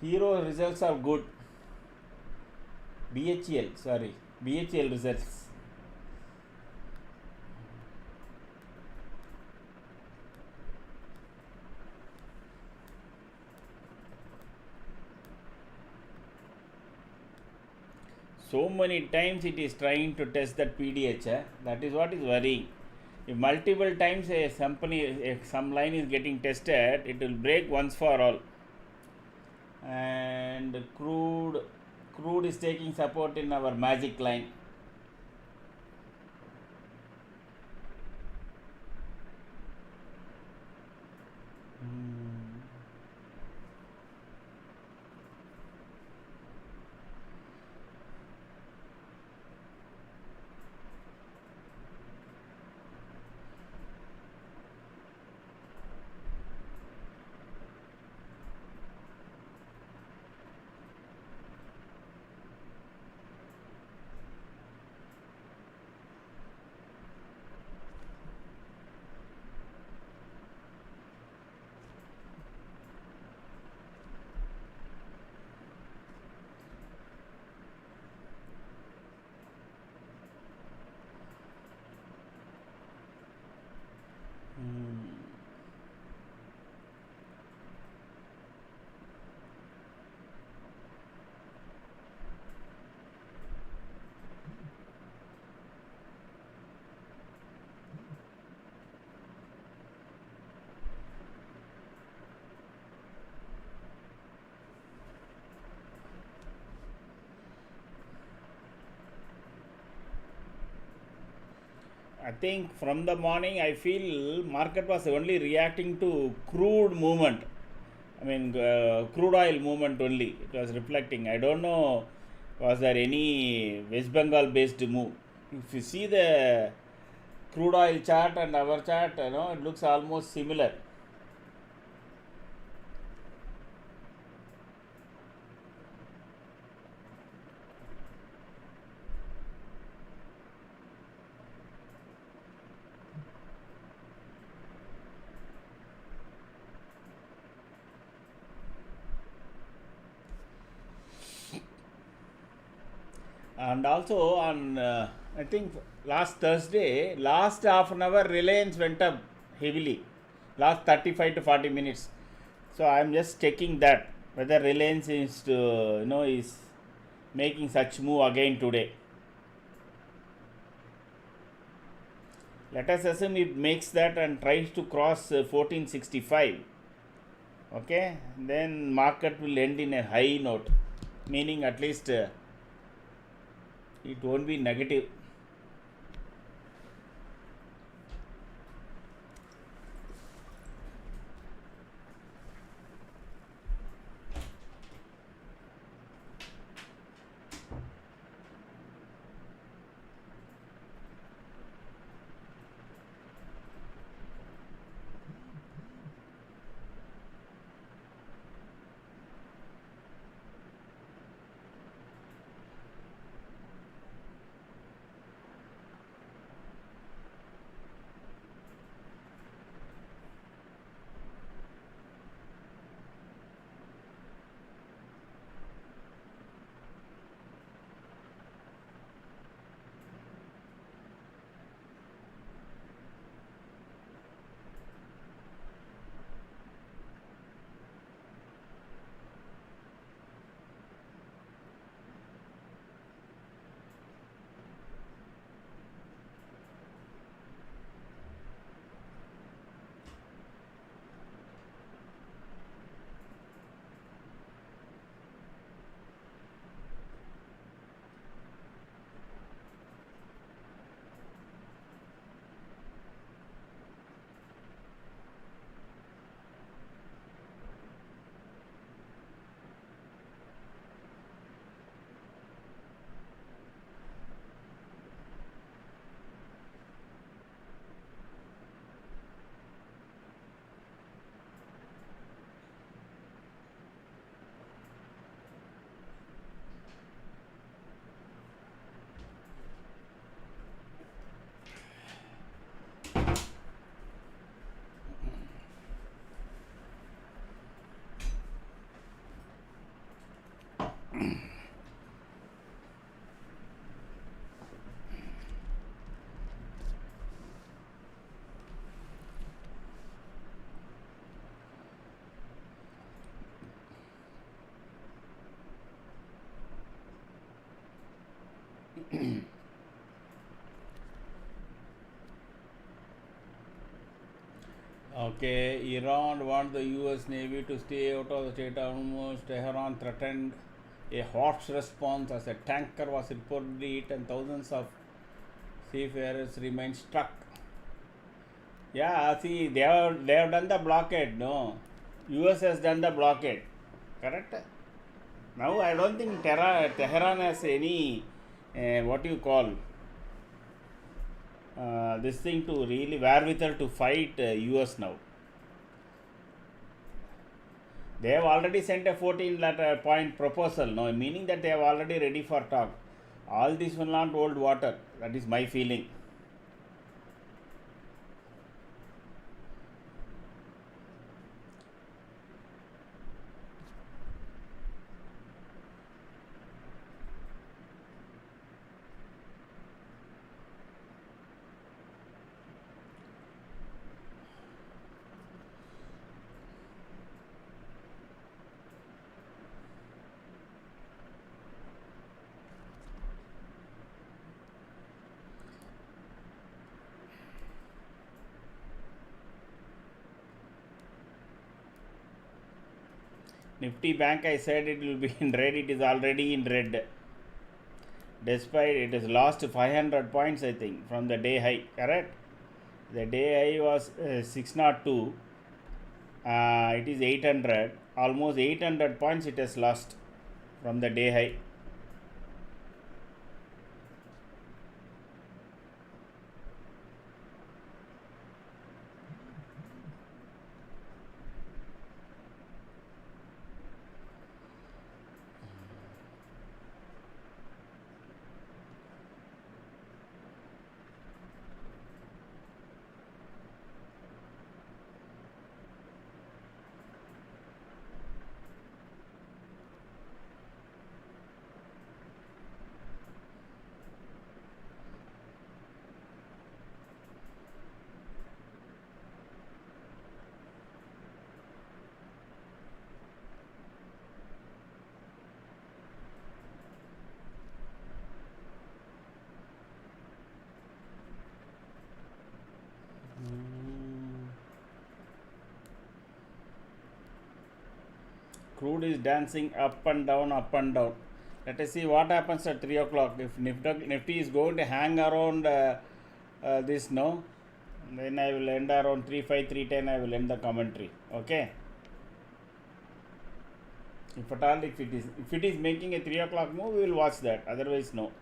Hero results are good. BHEL, sorry, BHEL results. So many times it is trying to test that PDH. That is what is worrying. If multiple times some line is getting tested, it will break once for all. And crude is taking support in our magic line. I think from the morning I feel market was only reacting to crude movement. I mean, crude oil movement only. It was reflecting. I don't know, was there any West Bengal based move? If you see the crude oil chart and our chart, it looks almost similar. And also on, I think last Thursday, last half an hour, Reliance went up heavily. Last 35 to 40 minutes. So I am just checking that whether Reliance is making such move again today. Let us assume it makes that and tries to cross 1465. Okay, then market will end in a high note, meaning at least it won't be negative. Okay, Iran wants the US Navy to stay out of the Strait of Hormuz. Tehran threatened a harsh response as a tanker was reportedly hit and thousands of seafarers remain stuck. Yeah, see, they have done the blockade, no? US has done the blockade, correct? Now I don't think Tehran has any, what you call, this thing to really wherewithal to fight US now. They have already sent a 14 letter point proposal, no, meaning that they are already ready for talk. All this will not hold water. That is my feeling. Nifty Bank, I said it will be in red, it is already in red. despite it has lost 500 points, I think, from the day high, correct? The day high was 602, it is 800, almost 800 points it has lost from the day high. Crude is dancing up and down, up and down. Let us see what happens at 3 o'clock. If Nifty is going to hang around this, no, then I will end around 3.5, 3.10. I will end the commentary. Okay. If at all, if it is making a 3 o'clock move, we will watch that. Otherwise, no.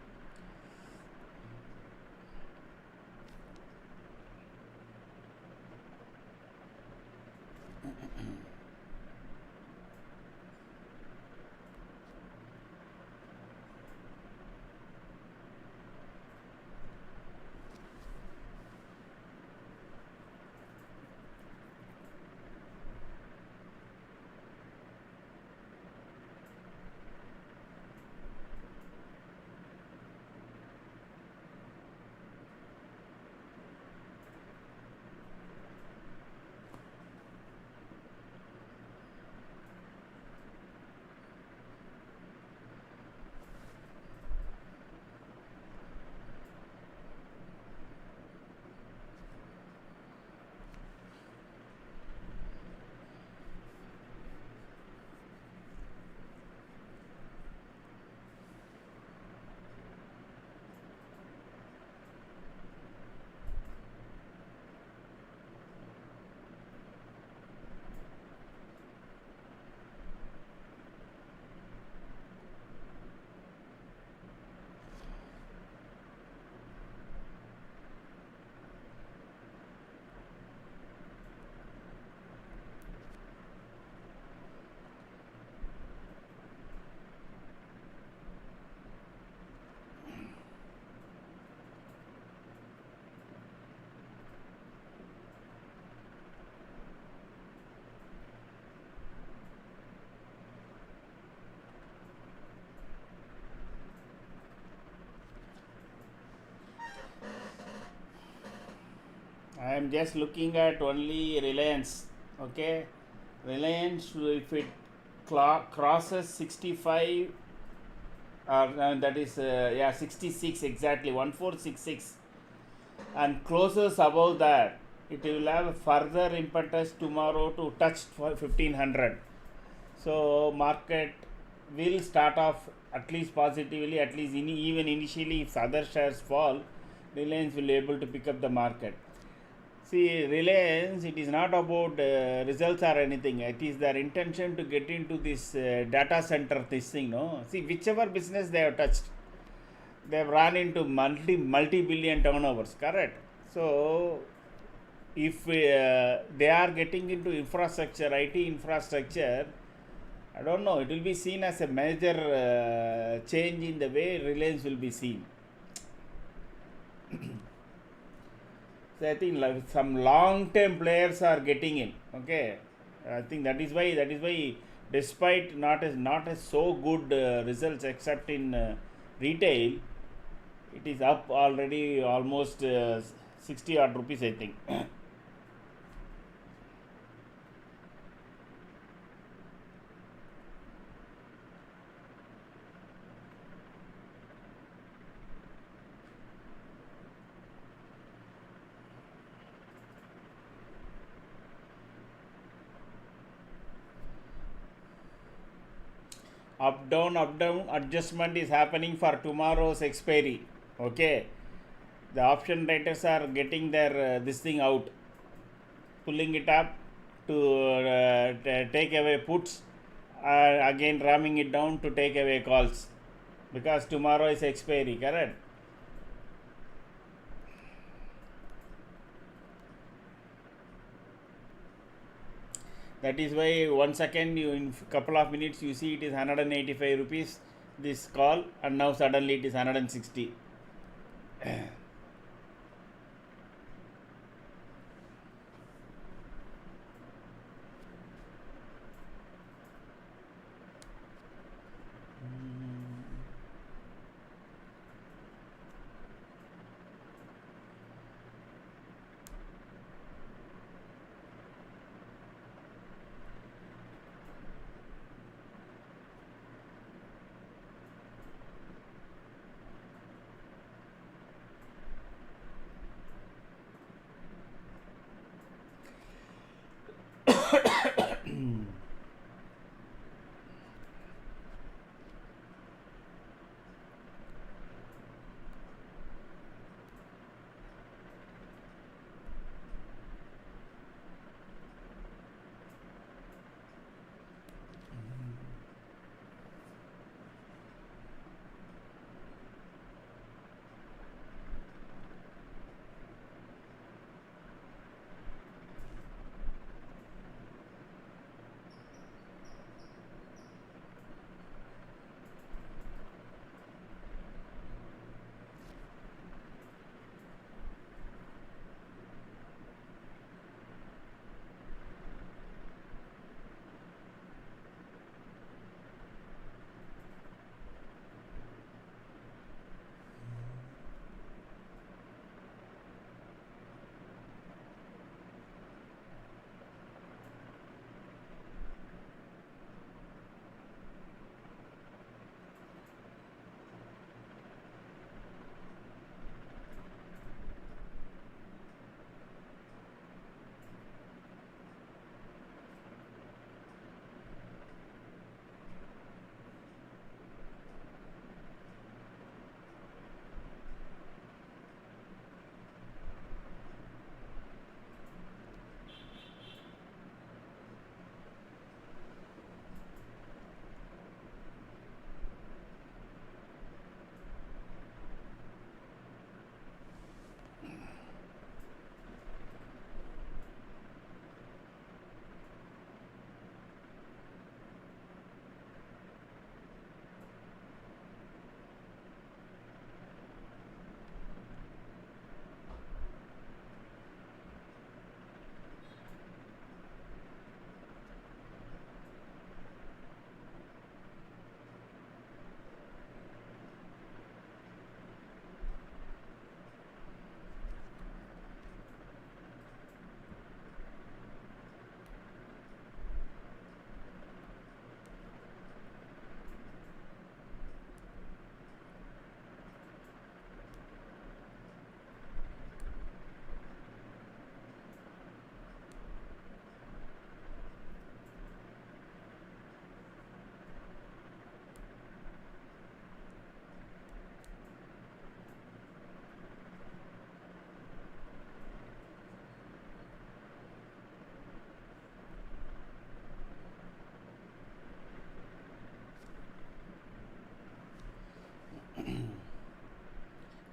I am just looking at only Reliance. Okay, Reliance, if it crosses 65, that is 66 exactly, 1466, and closes above that, it will have further impetus tomorrow to touch 1500. So market will start off at least positively, at least even initially. If other shares fall, Reliance will be able to pick up the market. See, Reliance, it is not about results or anything. It is their intention to get into this data center, this thing, no? See, whichever business they have touched, they have run into multi-billion turnovers, correct? So, if they are getting into infrastructure, IT infrastructure, I don't know, it will be seen as a major change in the way Reliance will be seen. So I think like some long-term players are getting in. Okay, I think that is why despite not as so good results except in retail, it is up already almost 60 odd rupees, I think. up down adjustment is happening for tomorrow's expiry. Okay, the option writers are getting their this thing out, pulling it up to take away puts, again ramming it down to take away calls, because tomorrow is expiry, correct? That is why 1 second, you in couple of minutes you see it is 185 rupees this call, and now suddenly it is 160.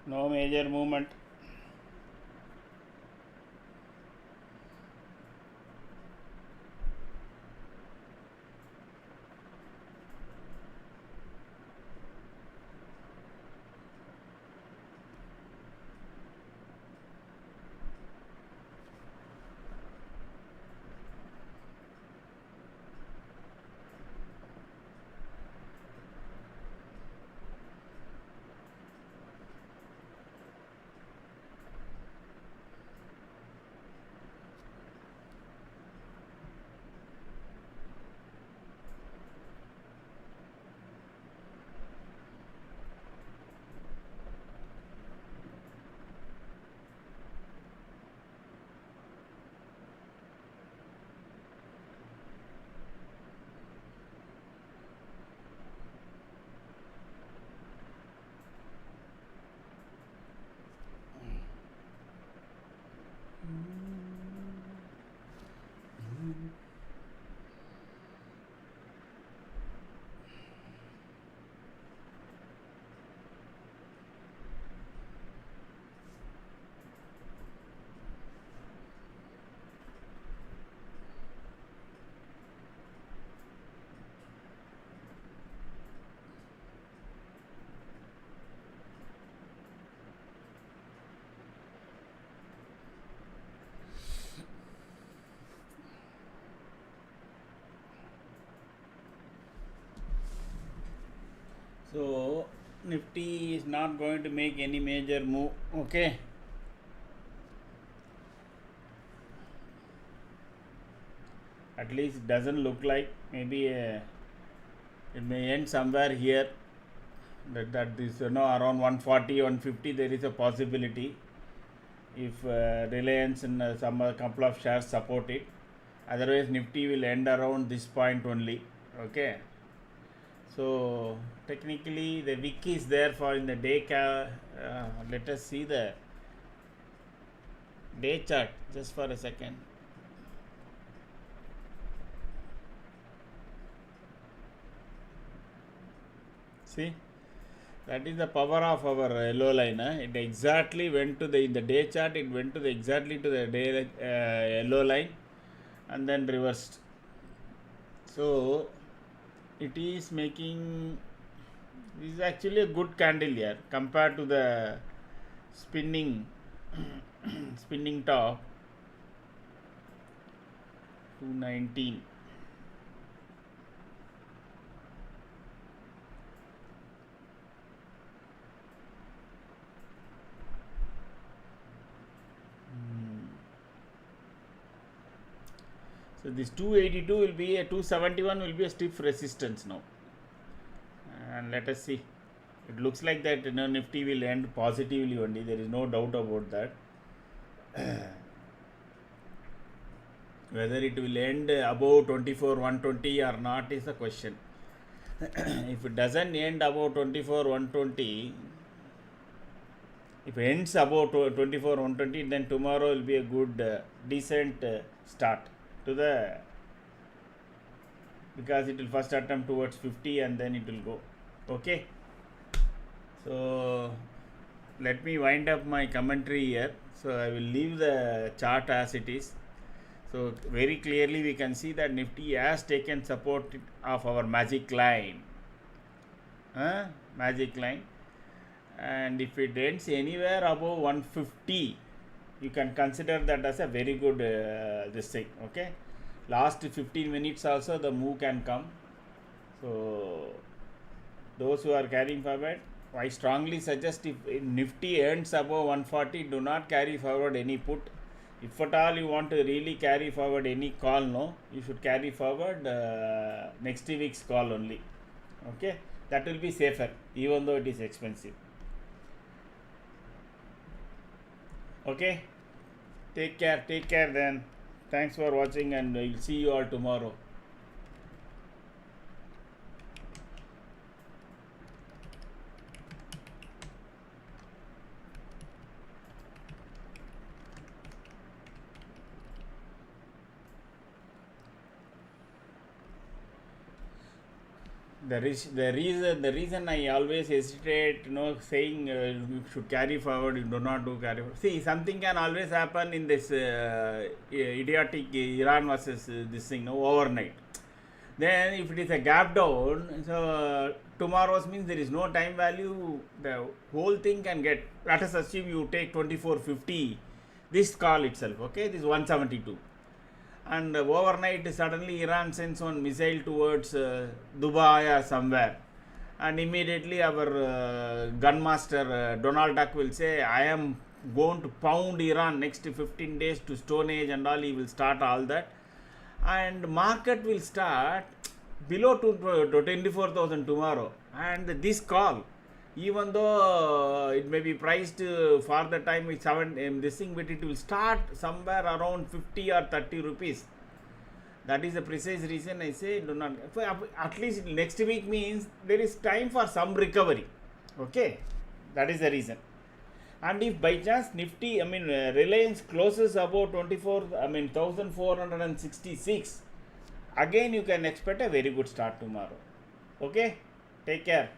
No major movement. So Nifty is not going to make any major move. Okay. At least it doesn't look like. Maybe it may end somewhere here. That is around 140, 150. There is a possibility if Reliance and some couple of shares support it. Otherwise, Nifty will end around this point only. Okay. So technically, the wick is there for in the day. Let us see the day chart just for a second. See, that is the power of our yellow line. It exactly went to the in the day chart. It went to the exactly to the day yellow line, and then reversed. So it is making. This is actually a good candle here compared to the spinning spinning top 219. So this 282 will be a 271 will be a stiff resistance now, and let us see. It looks like that Nifty will end positively only. There is no doubt about that. Whether it will end above 24,120 or not is the question. If it doesn't end above 24,120, if it ends above 24,120, then tomorrow will be a good decent start to the, because it will first attempt towards 50 and then it will go. Okay. So let me wind up my commentary here. So I will leave the chart as it is. So very clearly we can see that Nifty has taken support of our magic line. Magic line. And if it ends anywhere above 150, you can consider that as a very good this thing. Okay. Last 15 minutes also the move can come. So those who are carrying forward, I strongly suggest if Nifty ends above 140, do not carry forward any put. If at all you want to really carry forward any call, no, you should carry forward next week's call only. Okay, that will be safer, even though it is expensive. Okay, take care then. Thanks for watching, and we'll see you all tomorrow. The reason I always hesitate, saying you should carry forward, you do not do carry forward. See, something can always happen in this idiotic Iran versus this thing, overnight. Then if it is a gap down, so tomorrow's means there is no time value. The whole thing can get. Let us assume you take 24.50, this call itself. Okay, this is 172. And overnight suddenly Iran sends one missile towards Dubai or somewhere, and immediately our gunmaster Donald Duck will say, I am going to pound Iran next 15 days to Stone Age and all. He will start all that, and market will start below 24,000 tomorrow. And this call, even though it may be priced for the time with 7 this thing, but it will start somewhere around 50 or 30 rupees. That is the precise reason I say do not. At least next week means there is time for some recovery. Okay, that is the reason. And if by chance Nifty, Reliance closes above 1,466, again you can expect a very good start tomorrow. Okay, take care.